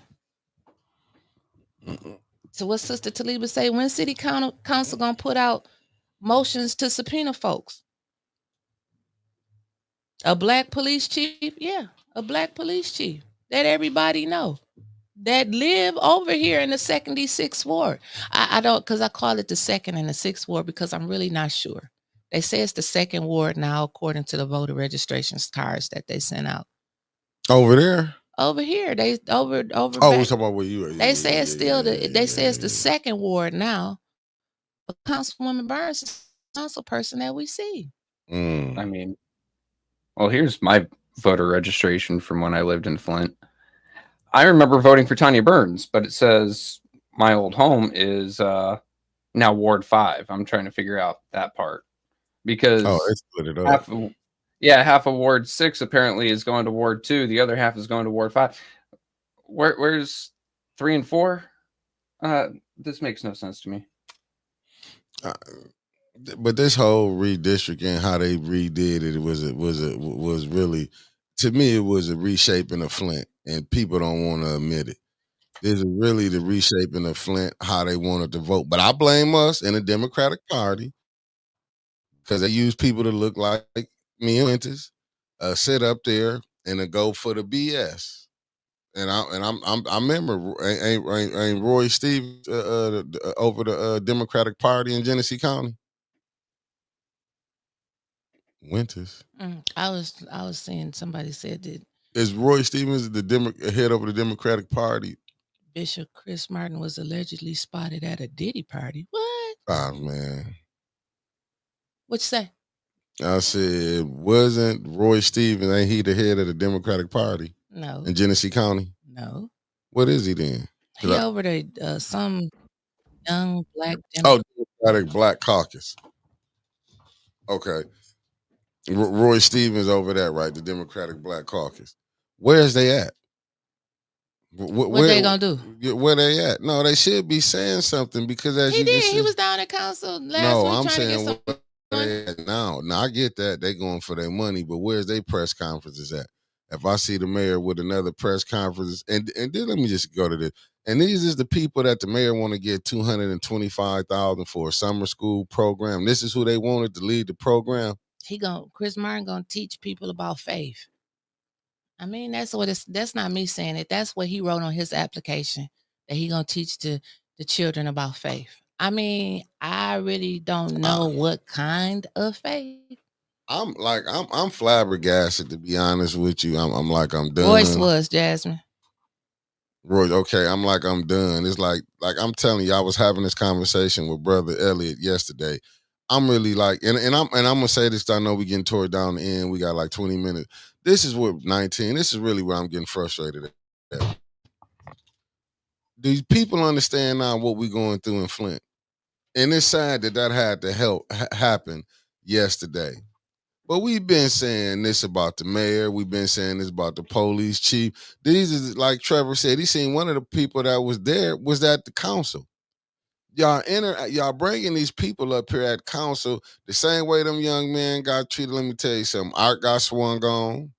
So what Sister Taliba say? When City Council gonna put out motions to subpoena folks? A black police chief? Yeah, a black police chief that everybody know. That live over here in the 76th Ward. I don't, because I call it the 2nd and the 6th Ward because I'm really not sure. They say it's the 2nd Ward now, according to the voter registration cards that they sent out. Over there? Over here. They over. Oh, back. we're talking about where you are. They say it's still they say it's the 2nd Ward now. But Councilwoman Burns is the council person that we see. I mean, well, here's my voter registration from when I lived in Flint. I remember voting for Tanya Burns, but it says my old home is now Ward 5. I'm trying to figure out that part because they split it up. half of Ward 6 apparently is going to Ward 2. The other half is going to Ward 5. Where's 3 and 4? This makes no sense to me. But this whole redistricting, how they redid it, was really, to me, it was a reshaping of Flint, and people don't want to admit it. This is really the reshaping of Flint, how they wanted to vote. But I blame us in the Democratic Party because they use people to look like me and Winters, sit up there and go for the BS. And I remember ain't Roy Stevens over the Democratic Party in Genesee County. Winters. I was seeing somebody said that. Is Roy Stevens the head over the Democratic Party? Bishop Chris Martin was allegedly spotted at a Diddy party. What? Oh man. What you say? I said, wasn't Roy Stevens, ain't he the head of the Democratic Party? No. In Genesee County? No. What is he then? He over there some young black Democrat. Democratic Black Caucus. Okay. Roy Stevens over there, right? The Democratic Black Caucus. Where's they at? What they gonna do? Where they at? No, they should be saying something because as He you just did. He said, was down at council last no, week I'm trying to get saying some where money. they at now. Now I get that they going for their money, but where's they press conferences at? If I see the mayor with another press conference, and then let me just go to this. And these is the people that the mayor want to get $225,000 for a summer school program. This is who they wanted to lead the program. Chris Martin gonna teach people about faith. I mean, that's not me saying it. That's what he wrote on his application, that he gonna teach the children about faith. I mean, I really don't know what kind of faith. I'm flabbergasted, to be honest with you. I'm done. Royce was, Jasmine. Roy, okay, I'm done. It's like I'm telling you, I was having this conversation with Brother Elliot yesterday. I'm really and I'm gonna say this. I know we getting toward down the end. We got like 20 minutes. This is what 19. This is really where I'm getting frustrated at. These people understand now what we're going through in Flint, and it's sad that had to happen yesterday. But we've been saying this about the mayor. We've been saying this about the police chief. These is, like Trevor said, he seen one of the people that was there was at the council. Y'all bringing these people up here at council the same way them young men got treated. Let me tell you something. Art got swung on.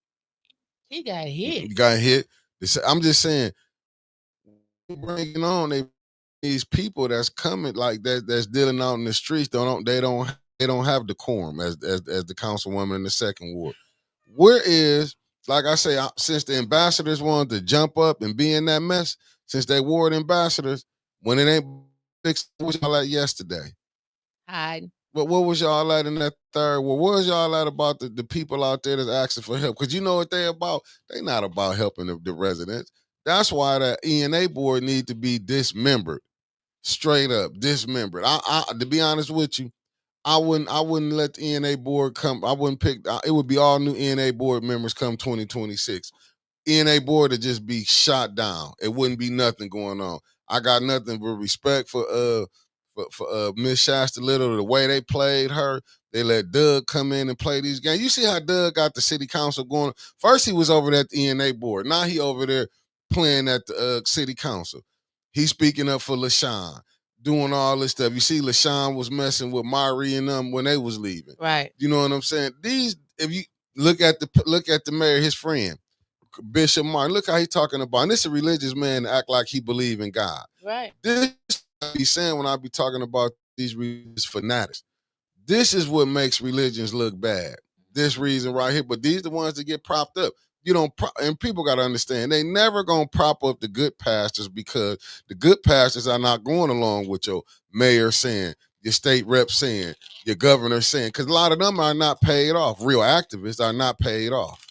He got hit. Got hit. I'm just saying, bringing on these people that's coming like that's dealing out in the streets. They don't have decorum as the councilwoman in the second ward. Where is, like I say, since the ambassadors wanted to jump up and be in that mess, since they ward ambassadors, when it ain't fixed, what was y'all at yesterday? Hide. But what was y'all at in that third? Well, what was y'all at about the people out there that's asking for help? Because you know what they about? They not about helping the residents. That's why the ENA board need to be dismembered. Straight up, dismembered. I to be honest with you, I wouldn't let the ENA board come. I wouldn't pick. It would be all new ENA board members come 2026. ENA board to just be shot down. It wouldn't be nothing going on. I got nothing but respect for Miss Shasta Little, the way they played her. They let Doug come in and play these games. You see how Doug got the city council going. First he was over there at the ENA board. Now he over there playing at the city council. He's speaking up for LaShawn, doing all this stuff. You see, LaShawn was messing with Mari and them when they was leaving. Right. You know what I'm saying? If you look at the mayor, his friend, Bishop Martin, look how he's talking about. And this is a religious man to act like he believe in God. Right. This is what I be saying when I be talking about these religious fanatics. This is what makes religions look bad. This reason right here. But these are the ones that get propped up. And people got to understand, they never going to prop up the good pastors because the good pastors are not going along with your mayor saying, your state rep saying, your governor saying, because a lot of them are not paid off. Real activists are not paid off.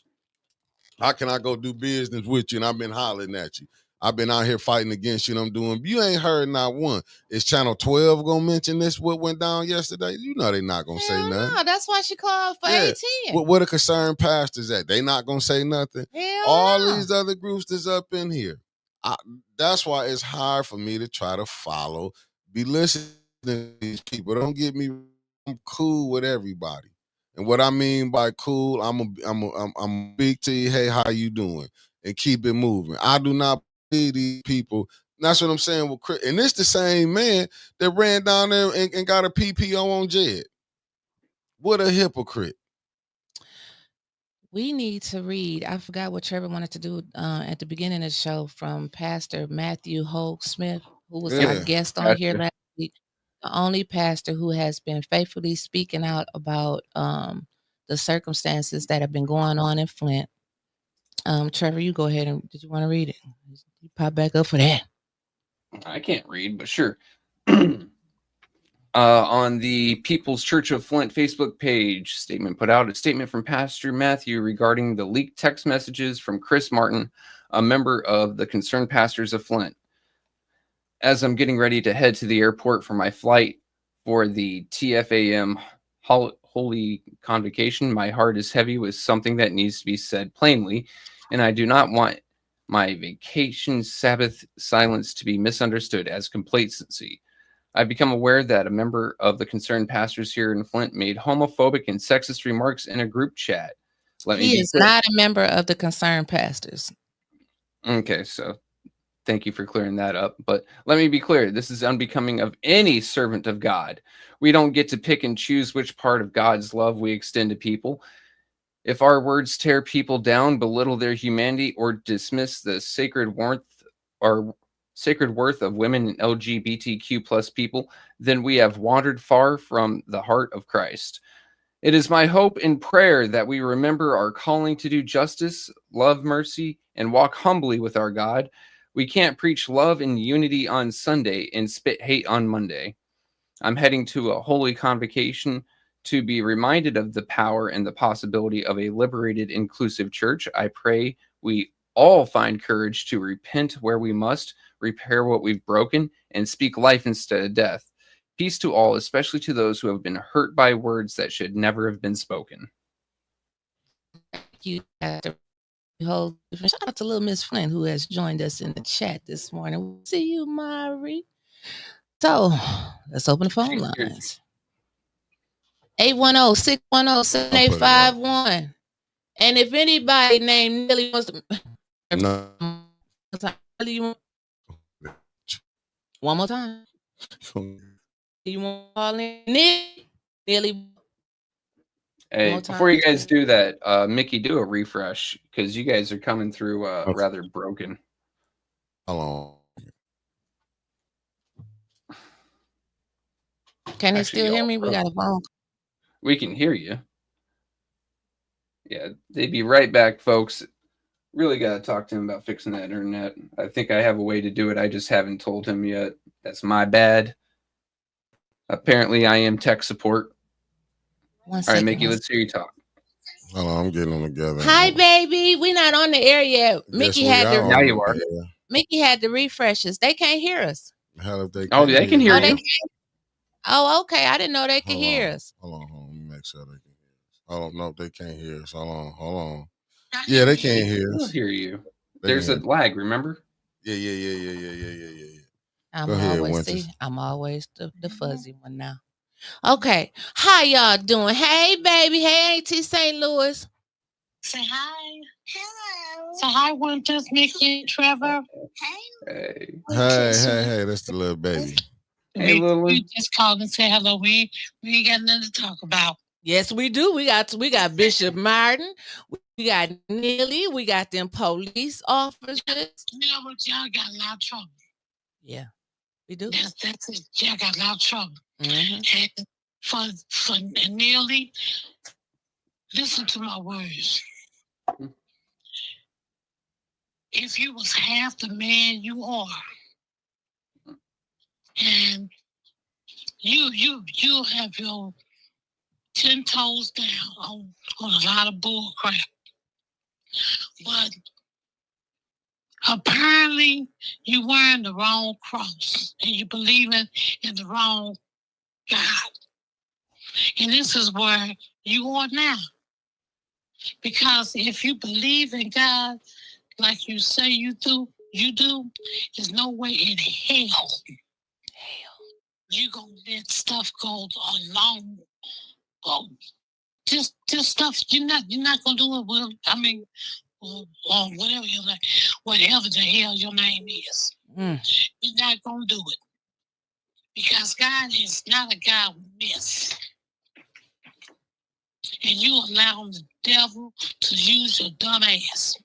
How can I go do business with you and I've been hollering at you? I've been out here fighting against you and I'm doing, you ain't heard not one. Is Channel 12 going to mention this, what went down yesterday? You know they not going to say nothing. No, that's why she called for 18. What are concerned pastors at? They not going to say nothing. All these other groups that's up in here. That's why it's hard for me to try to follow, be listening to these people. Don't get me, I'm cool with everybody. And what I mean by cool, I'm speak to you, hey, how you doing? And keep it moving. I do not believe these people. That's what I'm saying with Chris. And it's the same man that ran down there and got a PPO on Jed. What a hypocrite. We need to read, I forgot what Trevor wanted to do at the beginning of the show, from Pastor Matthew Hogue Smith, who was our guest on here last week. The only pastor who has been faithfully speaking out about the circumstances that have been going on in Flint. Trevor, you go ahead and did you want to read it? You pop back up for that. I can't read, but sure. On the People's Church of Flint Facebook page, statement put out, a statement from Pastor Matthew regarding the leaked text messages from Chris Martin, a member of the Concerned Pastors of Flint. As I'm getting ready to head to the airport for my flight for the TFAM Holy Convocation, my heart is heavy with something that needs to be said plainly, and I do not want my vacation Sabbath silence to be misunderstood as complacency. I've become aware that a member of the concerned pastors here in Flint made homophobic and sexist remarks in a group chat. He is not a member of the concerned pastors. Okay, so thank you for clearing that up. But let me be clear. This is unbecoming of any servant of God. We don't get to pick and choose which part of God's love we extend to people. If our words tear people down, belittle their humanity, or dismiss the sacred worth of women and LGBTQ plus people, then we have wandered far from the heart of Christ. It is my hope and prayer that we remember our calling to do justice, love mercy, and walk humbly with our God. We can't preach love and unity on Sunday and spit hate on Monday. I'm heading to a holy convocation to be reminded of the power and the possibility of a liberated, inclusive church. I pray we all find courage to repent where we must, repair what we've broken, and speak life instead of death. Peace to all, especially to those who have been hurt by words that should never have been spoken. You shout out to little Miss Flint, who has joined us in the chat this morning. See you, Mari. So let's open the phone lines. 810-610-7851. And if anybody named Nelly wants to one more time. You want to call in? Nelly. Hey, before you guys do that, Mickey, do a refresh because you guys are coming through rather broken. Hold on. Can they still hear me? We got a phone. We can hear you. Yeah, they'd be right back, folks. Really got to talk to him about fixing that internet. I think I have a way to do it. I just haven't told him yet. That's my bad. Apparently, I am tech support. All right, Mickey, let's hear you talk. Hold on, I'm getting them together. Hi, baby. We're not on the air yet. Mickey had to. Now you are. Mickey had the refreshes. They can't hear us. How if they? Oh, they can hear you. Oh, okay. I didn't know they could hear us. Hold on. Let me make sure they can hear us. Hold on. No, they can't hear us. Hold on. Yeah, they can't hear us. They'll hear you. There's a lag, remember? Yeah. I'm always the fuzzy one now. Okay. How y'all doing? Hey, baby. Hey, Auntie St. Louis. Say hi. Hello. Say hi, Winters, Mickey, and Trevor. Hey. Hey. That's the little baby. Hey, little. We just called and say hello. We ain't got nothing to talk about. Yes, we do. We got Bishop Martin. We got Neely. We got them police officers. You know what? Y'all got a lot of trouble. Yeah, we do. That's it. Y'all got a lot of trouble. Mm-hmm. And for Neely, listen to my words. If you was half the man you are, and you have your 10 toes down on a lot of bull crap. But apparently you wearing the wrong cross and you believing in the wrong God. And this is where you are now. Because if you believe in God like you say you do, there's no way in hell you gonna let stuff go along. Just stuff you're not gonna do it with. I mean, or whatever your name, whatever the hell your name is, you're not gonna do it because God is not a God with mess, and you allow the devil to use your dumb ass.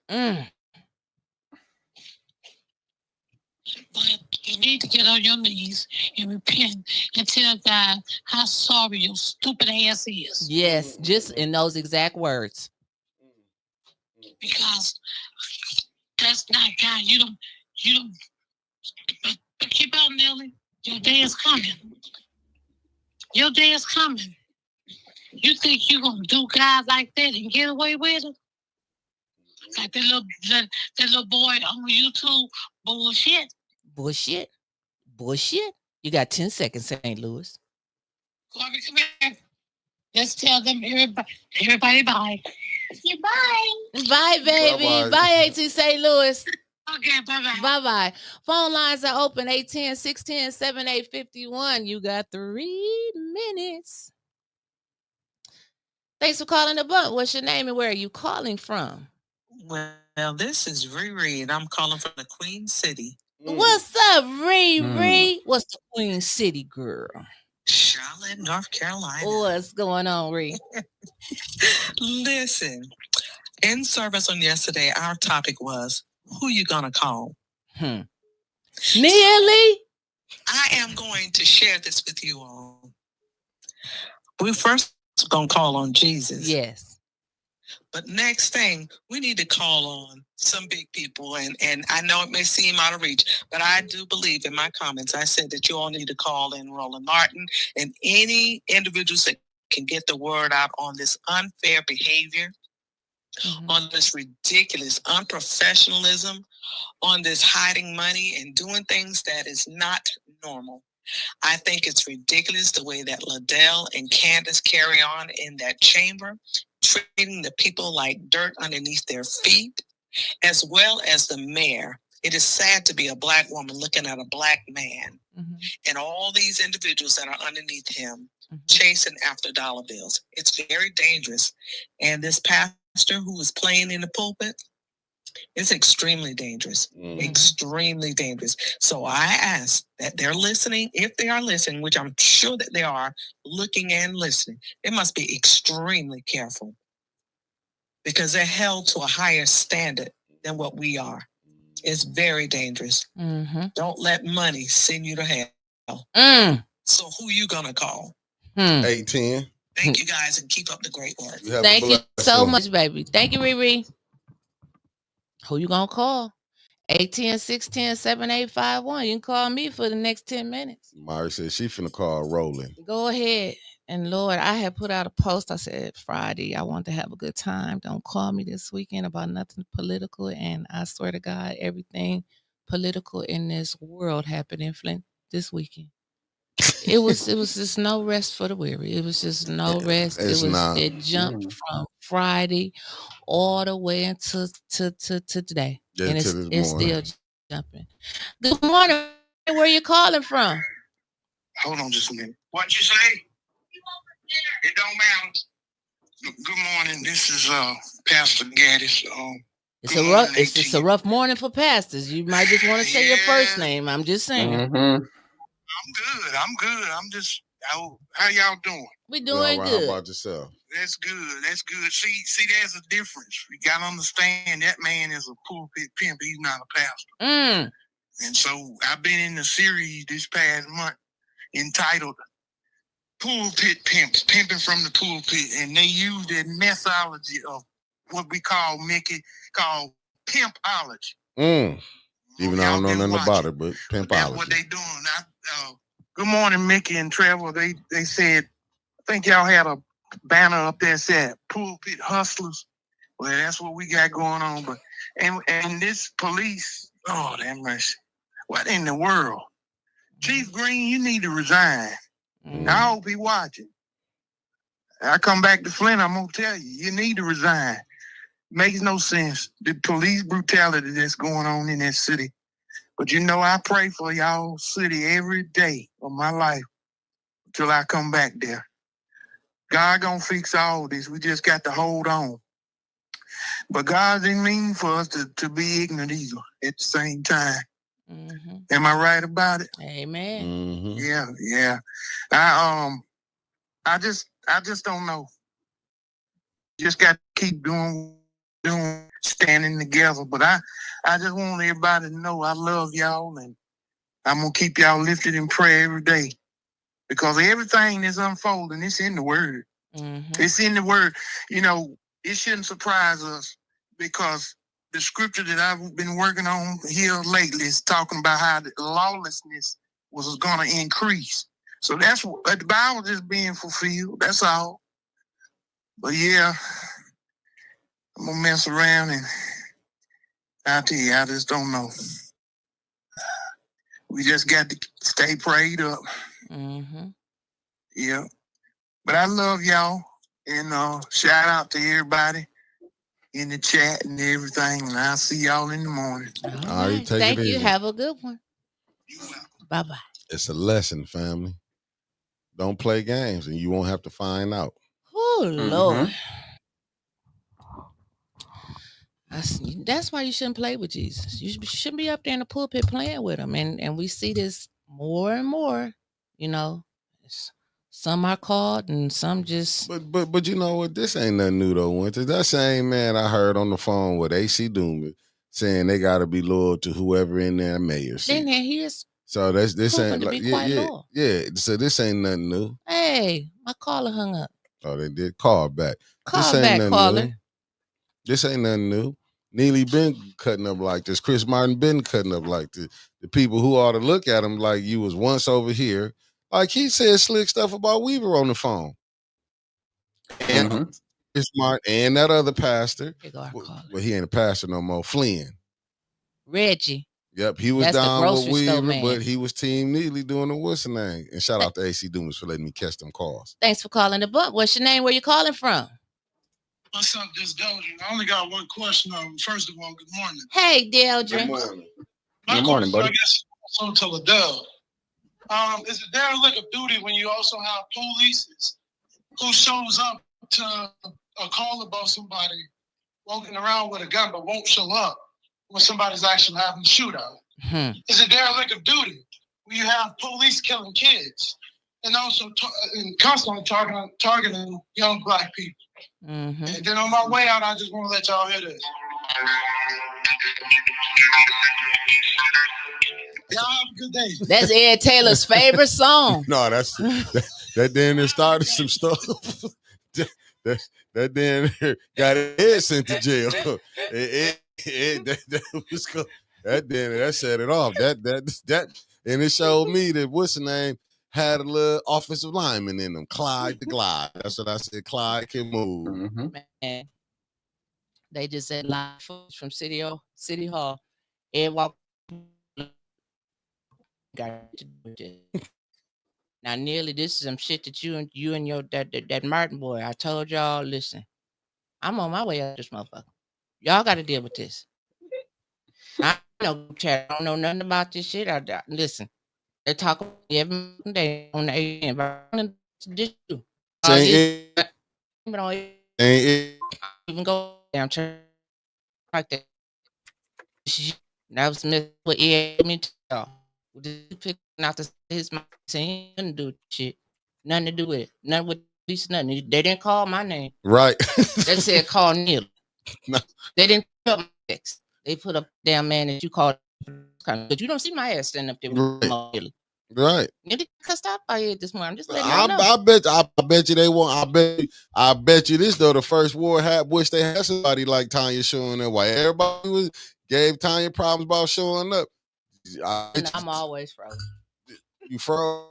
But you need to get on your knees and repent and tell God how sorry your stupid ass is. Yes, just in those exact words. Because that's not God. You don't. But keep on, Nelly. Your day is coming. Your day is coming. You think you're gonna do God like that and get away with it? Like that little boy on YouTube. Bullshit. You got 10 seconds, St. Louis. Corby, come here. Let's tell them everybody bye. Say bye. Bye, baby. Bye, AT St. Louis. Okay, bye-bye. Bye-bye. Phone lines are open 810-610-7851. You got 3 minutes. Thanks for calling the bunk. What's your name and where are you calling from? Well, this is Riri, and I'm calling from the Queen City. What's up, Riri? What's the Queen City, girl? Charlotte, North Carolina. What's going on, Riri? Listen, in service on yesterday, our topic was, who you gonna call? Nearly? I am going to share this with you all. We first gonna call on Jesus. Yes. But next thing, we need to call on some big people. And I know it may seem out of reach, but I do believe in my comments, I said that you all need to call in Roland Martin and any individuals that can get the word out on this unfair behavior, on this ridiculous unprofessionalism, on this hiding money and doing things that is not normal. I think it's ridiculous the way that Liddell and Candace carry on in that chamber, treating the people like dirt underneath their feet, as well as the mayor. It is sad to be a Black woman looking at a Black man and all these individuals that are underneath him chasing after dollar bills. It's very dangerous. And this pastor who is playing in the pulpit, it's extremely dangerous, extremely dangerous. So I ask that they're listening. If they are listening, which I'm sure that they are looking and listening, they must be extremely careful because they're held to a higher standard than what we are. It's very dangerous. Don't let money send you to hell. So who you gonna call? 810. Thank you guys and keep up the great work. Thank you so much, baby. Thank you, Riri. Who you gonna call? 810-610-7851. You can call me for the next 10 minutes. Mari said she finna call Roland. Go ahead. And Lord, I had put out a post. I said Friday, I want to have a good time. Don't call me this weekend about nothing political. And I swear to God, everything political in this world happened in Flint this weekend. It was just no rest for the weary. It was just no rest. It jumped from Friday all the way into to today. Yeah, and it's morning. Still jumping. Good morning. Where you calling from? Hold on just a minute. What you say? It don't matter. Good morning. This is Pastor Gaddis. It's a rough morning for pastors. You might just want to say your first name. I'm just saying. I'm good. I'm just how y'all doing? We doing good. How about yourself? That's good. See, there's a difference. You gotta understand that man is a pulpit pimp. He's not a pastor. And so I've been in the series this past month entitled Pulpit Pimps, Pimping from the Pulpit, and they use that methodology of what we call pimpology. Even though I don't know nothing about it, but pimpology. That's what they doing. Good morning, Mickey and Trevor. They said, I think y'all had a banner up there that said Pulpit Hustlers. Well, that's what we got going on. But and this police, oh damn mercy. What in the world? Chief Green, you need to resign. I hope he watching. I come back to Flint, I'm gonna tell you, you need to resign. Makes no sense. The police brutality that's going on in that city. But I pray for y'all city every day of my life until I come back there. God gonna fix all this. We just got to hold on. But God didn't mean for us to be ignorant either at the same time. Am I right about it? Amen. Yeah. I just don't know. Just got to keep doing, standing together. But I just want everybody to know I love y'all, and I'm gonna keep y'all lifted in prayer every day because everything that's unfolding, it's in the Word. It's in the Word. It shouldn't surprise us because the scripture that I've been working on here lately is talking about how the lawlessness was going to increase. So that's what the Bible just being fulfilled. That's all. But yeah, I'm going to mess around and I'll tell you, I just don't know. We just got to stay prayed up. Yeah. But I love y'all and shout out to everybody. in the chat and everything. And I'll see y'all in the morning. All right, take Thank it you. easy. Have a good one. Bye-bye. It's a lesson, family. Don't play games and you won't have to find out. Oh, Lord. That's why you shouldn't play with Jesus. You shouldn't be up there in the pulpit playing with him. And we see this more and more, you know. Some are called and some just... But you know what? This ain't nothing new though, Winters. That same man I heard on the phone with AC Doomer saying they got to be loyal to whoever in their mayor seat. Then he is so this ain't like loyal. yeah. So this ain't nothing new. Hey, my caller hung up. Oh, they did call back. Call back, caller. New. This ain't nothing new. Neely been cutting up like this. Chris Martin been cutting up like this. The people who ought to look at him like you was once over here. Like he said slick stuff about Weaver on the phone. And Chris Martin and that other pastor. Well, he ain't a pastor no more. Flynn. Reggie. Yep, he was down with Weaver, but he was Team Neely doing the what's the name. And shout out to AC Doomas for letting me catch them calls. Thanks for calling the bump. What's your name? Where you calling from? What's up, this Deldrin? I only got one question. First of all, good morning. Hey, Deldrin. Good morning. Good morning, buddy. I guess also to Liddell. Is it derelict of duty when you also have police who shows up to a call about somebody walking around with a gun but won't show up when somebody's actually having a shootout? Is it derelict of duty when you have police killing kids and also constantly targeting young black people? And then on my way out, I just want to let y'all hear this. Y'all have a good day. That's Ed Taylor's favorite song. No, that then started some stuff. that then got Ed sent to jail. That set it off. That and it showed me that what's the name had a little offensive lineman in them, Clyde the Glide. That's what I said. Clyde can move. Man, they just said live footage from City Hall. Ed walked. Now, nearly this is some shit that you and your that Martin boy. I told y'all, listen, I'm on my way out this motherfucker. Y'all got to deal with this. I don't know nothing about this shit. Listen, they talk every day on the environment. Even go down church like that. That was what Ed me tell. Picking out his mind saying he couldn't do shit. Nothing to do with it. Nothing with least nothing. They didn't call my name. Right. They said call Neil. No. They didn't put my text. They put up damn man that you called. But you don't see my ass standing up there with Neil. Right. You cussed out by it this morning. I'm just letting you know. I bet you they won't. I bet you this though. The first war wish they had somebody like Tanya showing up. Why everybody gave Tanya problems about showing up. I'm always frozen. You froze?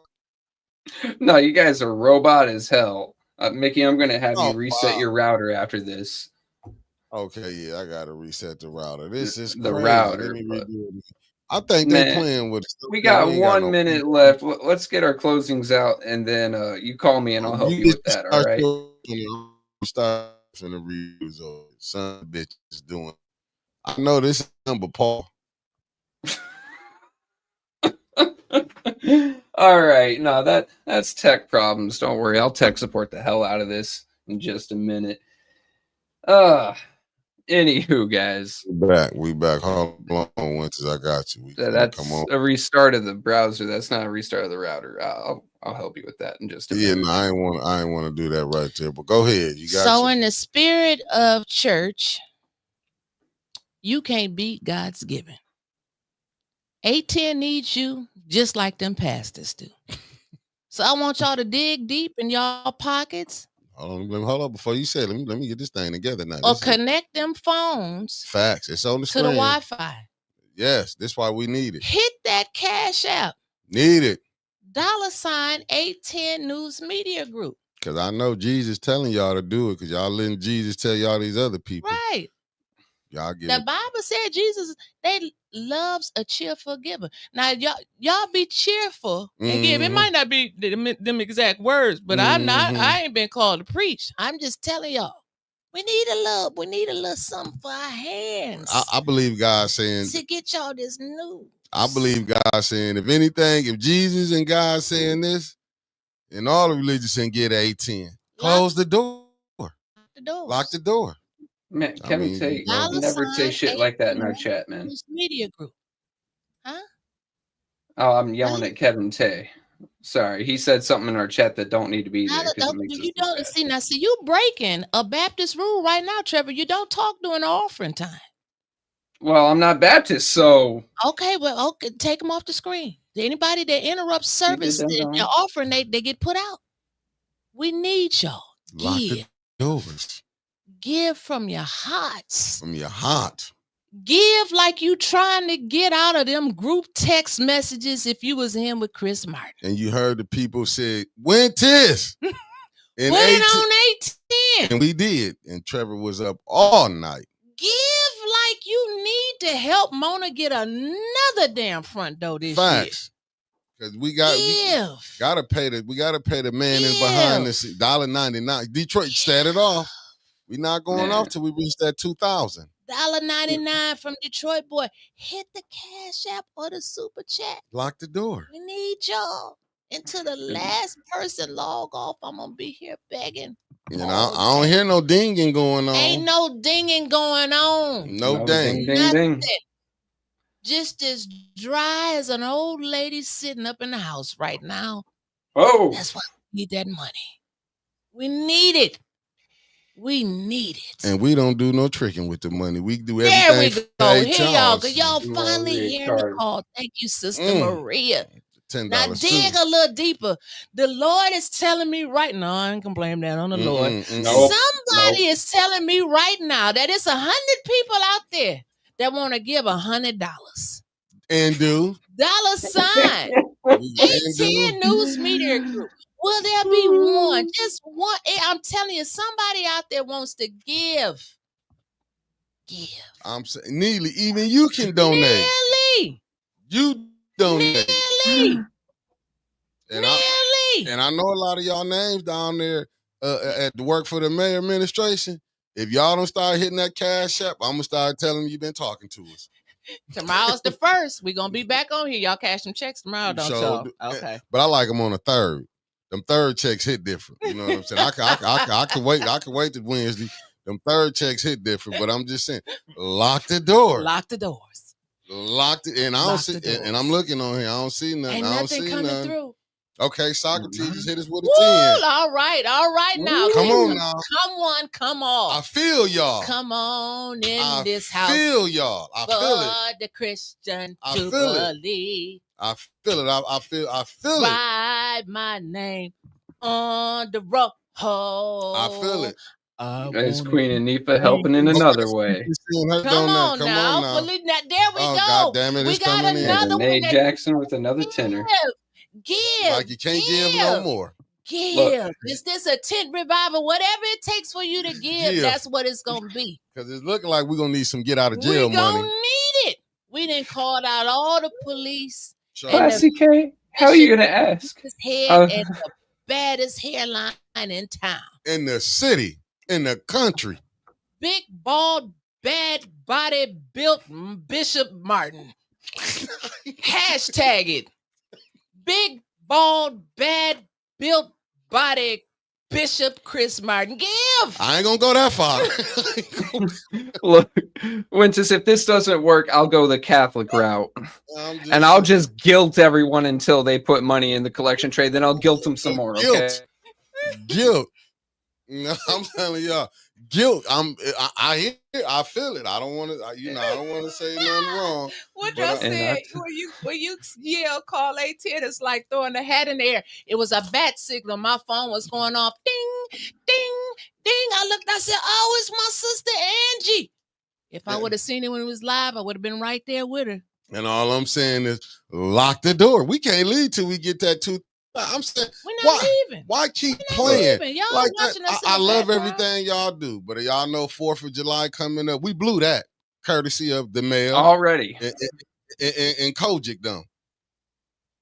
No, you guys are robot as hell. Mickey, I'm going to have you reset your router after this. Okay, yeah, I got to reset the router. This is the crazy. router. I think they're playing with it. We got 1 minute left. Let's get our closings out, and then you call me, and I'll help you with that, all right? Start from the reviews of son of bitch is doing. I know this is number Paul. All right, no, that's tech problems. Don't worry, I'll tech support the hell out of this in just a minute. Anywho, guys, we back. Hold on, Winters, I got you. That's a restart of the browser. That's not a restart of the router. I'll help you with that in just a minute. Yeah, no, I ain't want to do that right there. But go ahead. You got. So, in the spirit of church, you can't beat God's giving. 810 needs you just like them pastors do. So I want y'all to dig deep in y'all pockets. Hold on before you say it. Let me get this thing together now. Or connect them phones. Facts. It's on the screen. To the Wi-Fi. Yes, that's why we need it. Hit that Cash App. Need it. $ 810 News Media Group. Because I know Jesus telling y'all to do it because y'all letting Jesus tell y'all these other people. Right. Y'all get the Bible said Jesus, they loves a cheerful giver. Now, y'all be cheerful and give. It might not be them exact words, but I ain't been called to preach. I'm just telling y'all, We need a little something for our hands. I believe God saying to get y'all this news. I believe God saying, if anything, if Jesus and God saying this, and all the religions saying get 8-10, close the door. Lock the door. Man, Kevin Tate never say shit like that in our chat, man. Media group. Huh? Oh, I'm yelling at Kevin Tay. Sorry, he said something in our chat that don't need to be there because it makes us You don't see now. See, you breaking a Baptist rule right now, Trevor. You don't talk during the offering time. Well, I'm not Baptist, so okay. Well, okay, take them off the screen. Anybody that interrupts service and offering, they get put out. We need y'all. Lock the doors. Give from your hearts. From your heart. Give like you trying to get out of them group text messages if you was in with Chris Martin. And you heard the people say, when tis? Put it on 8-10. And we did. And Trevor was up all night. Give like you need to help Mona get another damn front door this year. Because we gotta pay the man in behind the scene. $1.99. Detroit started off. We not going off till we reach that 2,000. $1.99 from Detroit boy. Hit the Cash App or the Super Chat. Lock the door. We need y'all. Until the last person log off, I'm gonna be here begging. And I don't hear no dinging going on. Ain't no dinging going on. No ding. Ding. Just as dry as an old lady sitting up in the house right now. Oh. That's why we need that money. We need it. We need it. And we don't do no tricking with the money. We do everything. There we go. Here y'all go. Y'all finally hearing the call. Thank you, Sister Maria. $10 now dig a little deeper. The Lord is telling me right now. I ain't gonna blame that on the Lord. Somebody is telling me right now that it's 100 people out there that want to give $100. And do $sign 810 News Media Group. Will there be one? Just one. I'm telling you, somebody out there wants to give. I'm saying, Neely, even you can donate. Neely. You donate. Neely. And I know a lot of y'all names down there at the work for the mayor administration. If y'all don't start hitting that Cash App, I'm gonna start telling you you've been talking to us. Tomorrow's the 1st. We're gonna be back on here. Y'all cash some checks tomorrow, don't y'all? Okay. But I like them on the 3rd. Them 3rd checks hit different. You know what I'm saying? I can wait. I can wait till Wednesday. Them 3rd checks hit different. But I'm just saying, lock the door. Lock the doors. Lock it. And I don't see. And I'm looking on here. I don't see nothing. Ain't nothing coming through. Okay, Socrates hit us with a 10. All right now. Come on now. Come on. I feel y'all. Come on in this house. I feel y'all. I feel it. The Christian Jubilee. I feel it. I feel it. Write my name on the road. I feel it. There's Queen Anifa helping in another way. Come on now. There we go. God damn it, we got another one. Jackson with another tenor. Give. Like you can't give no more. Give. Look, is this a tent revival? Whatever it takes for you to give, that's what it's going to be. Because it's looking like we're going to need some get out of jail money. We're going to need it. We done called out all the police. Classy K, how are you going to ask? His head and the baddest hairline in town. In the city. In the country. Big, bald, bad body built Bishop Martin. Hashtag it. Big, bald, bad built body Bishop Chris Martin. Give. I ain't gonna go that far. Look, Wintus, if this doesn't work, I'll go the Catholic route. And I'll just guilt everyone until they put money in the collection tray. Then I'll guilt them some more. Okay? Guilt. No, I'm telling y'all, guilt. I feel it. I don't want to. I don't want to say nothing wrong. What y'all said when you yell call 810, it's like throwing the hat in the air. It was a bat signal. My phone was going off. Ding, ding, ding. I looked. I said, "Oh, it's my sister Angie." If I would have seen it when it was live, I would have been right there with her. And all I'm saying is, lock the door. We can't leave till we get that 2. I'm saying, we're not leaving. Why keep playing? Y'all like watching that? Us I love everything y'all do, but y'all know 4th of July coming up. We blew that, courtesy of the mail already. And Kojic done.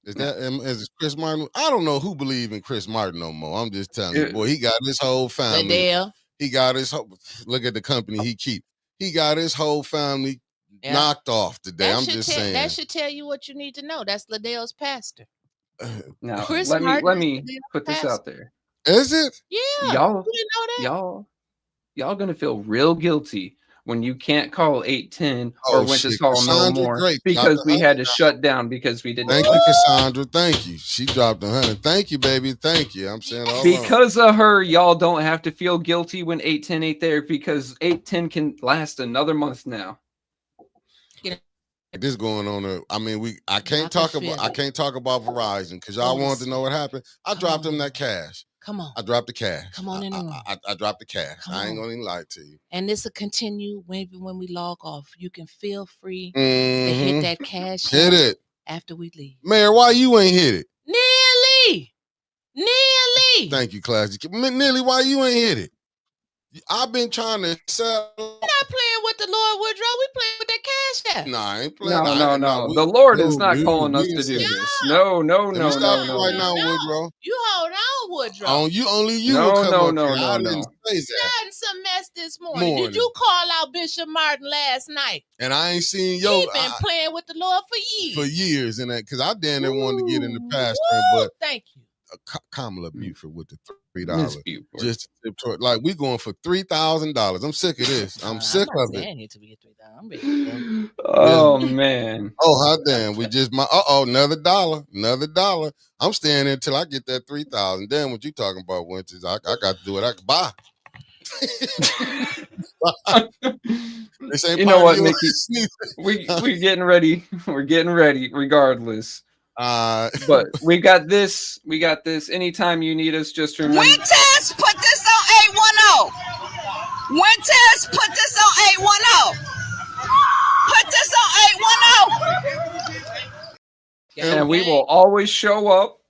Is Chris Martin? I don't know who believe in Chris Martin no more. I'm just telling you, boy, he got his whole family. He got his whole, look at the company he keep. He got his whole family knocked off today. I'm just saying. That should tell you what you need to know. That's Liddell's pastor. Now, Chris let Martin me is put this pastor. out there. Is it? Yeah. Y'all, you didn't know that? y'all gonna feel real guilty when you can't call 810 Oh, or went to shit. call no Cassandra, more great. because Dropped we had to 100. shut down because we didn't. Thank you, Cassandra. Thank you. She dropped 100. Thank you, baby. Thank you. I'm saying all Because of her, y'all don't have to feel guilty when 810 ain't there because 810 can last another month now. this going on. I mean, I can't talk about Verizon because y'all wanted to know what happened. I dropped them that cash. Come on. I dropped the cash. Come on in the room. I dropped the cash. Come I ain't on. gonna even lie to you. And this will continue when we log off. You can feel free to hit that cash. Hit it after we leave. Mayor, why you ain't hit it? Nearly. Thank you, Class. Nearly, why you ain't hit it? I've been trying to sell. We're not playing with the Lord Woodrow. We playing with that cash app. Nah, I ain't playing. No. The Lord is not calling us to do this. No. Let me stop you right now, Woodrow. You hold on, Woodrow. Only you will come up here. I didn't say that. Got some mess this morning. Did you call out Bishop Martin last night? And I ain't seen He been playing with the Lord for years. For years, and that because I damn near wanted to get in the pastor, but thank you. Kamala Buford with the $3. Just like we going for $3,000. I'm sick of this. I'm sick of it. Need to be $3,000. Oh man. Oh hot damn. We just another $1. I'm staying there until I get that 3,000. Damn, what you talking about, Winters? I got to do what I can buy. This ain't you know what, Mickey? we getting ready. We're getting ready regardless. But we got this. Anytime you need us, just remember. Winters, put this on 810. Winters, put this on 810. Put this on 810. And we will always show up.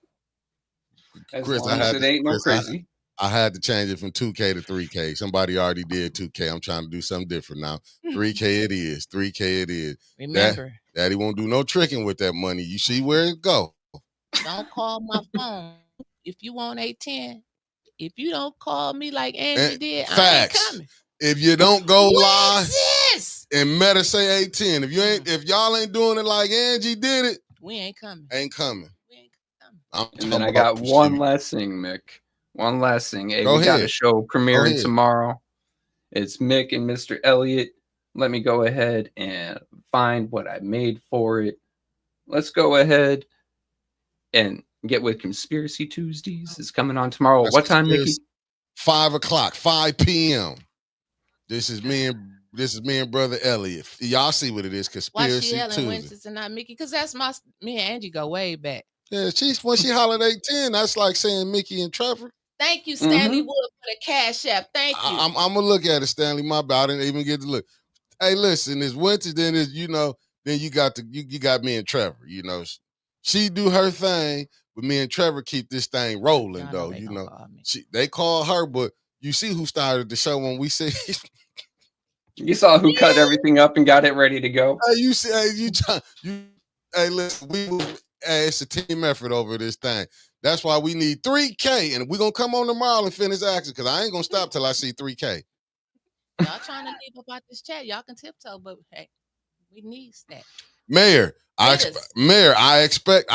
As Chris, long as it ain't no crazy. I had to change it from 2K to 3K. Somebody already did 2K. I'm trying to do something different now. 3K it is. 3K it is. Remember. Daddy won't do no tricking with that money. You see where it go. Don't call my phone. If you want 810, if you don't call me like Angie did, facts. I ain't coming. If you don't go live and Meta say 810, if y'all ain't doing it like Angie did it, we ain't coming. Ain't coming. And then I got one last thing, Mick. One last thing. Hey, we got a show premiering tomorrow. It's Mick and Mr. Elliott. Let me go ahead and find what I made for it. Let's go ahead and get with Conspiracy Tuesdays. It's coming on tomorrow. What time, Mickey? 5 o'clock, 5 p.m. This is me and Brother Elliott. Y'all see what it is. Conspiracy Tuesday. Why she Ellen Winters and not Mickey? Because that's me and Angie go way back. Yeah, when she hollered 810, that's like saying Mickey and Trevor. Thank you, Stanley Wood, for the cash app. Thank you. I'm gonna look at it, Stanley. My bad. I didn't even get to look. Hey, listen, it's Winters, then it's, then you got you got me and Trevor. She do her thing, but me and Trevor keep this thing rolling, though. They call her, but you see who started the show when we said. You saw who cut everything up and got it ready to go. Hey, you see, hey, listen, it's a team effort over this thing. That's why we need 3K, and we're gonna come on tomorrow and finish action because I ain't gonna stop till I see 3K. Y'all trying to leave about this chat. Y'all can tiptoe, but hey, we need that. Mayor, I expect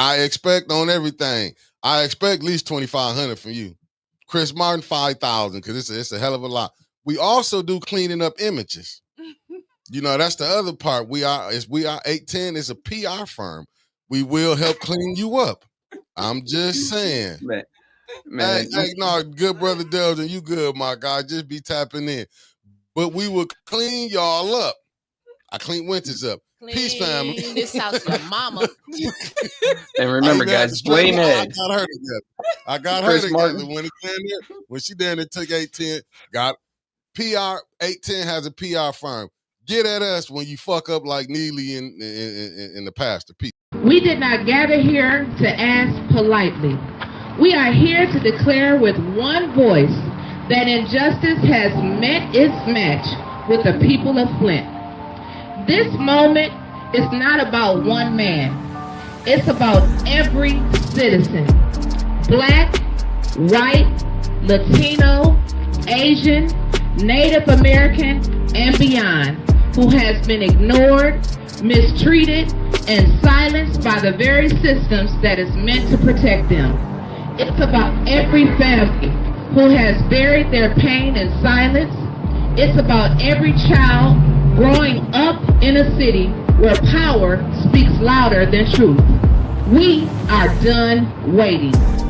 on everything. I expect at least 2,500 from you. Chris Martin, 5,000 because it's a hell of a lot. We also do cleaning up images. That's the other part. We are 810 is a PR firm. We will help clean you up. I'm just saying. Man. Hey, no, good brother Delvin, you good, my guy. Just be tapping in. But we will clean y'all up. I clean Winters up. Peace, family. This house, your mama. And remember, guys, blame Ed. I got her together. When she down there took 810, got PR. 810 has a PR firm. Get at us when you fuck up like Neely in the pastor. Peace. We did not gather here to ask politely. We are here to declare with one voice that injustice has met its match with the people of Flint. This moment is not about one man. It's about every citizen. Black, white, Latino, Asian, Native American, and beyond, who has been ignored, mistreated, and silenced by the very systems that is meant to protect them. It's about every family who has buried their pain in silence. It's about every child growing up in a city where power speaks louder than truth. We are done waiting.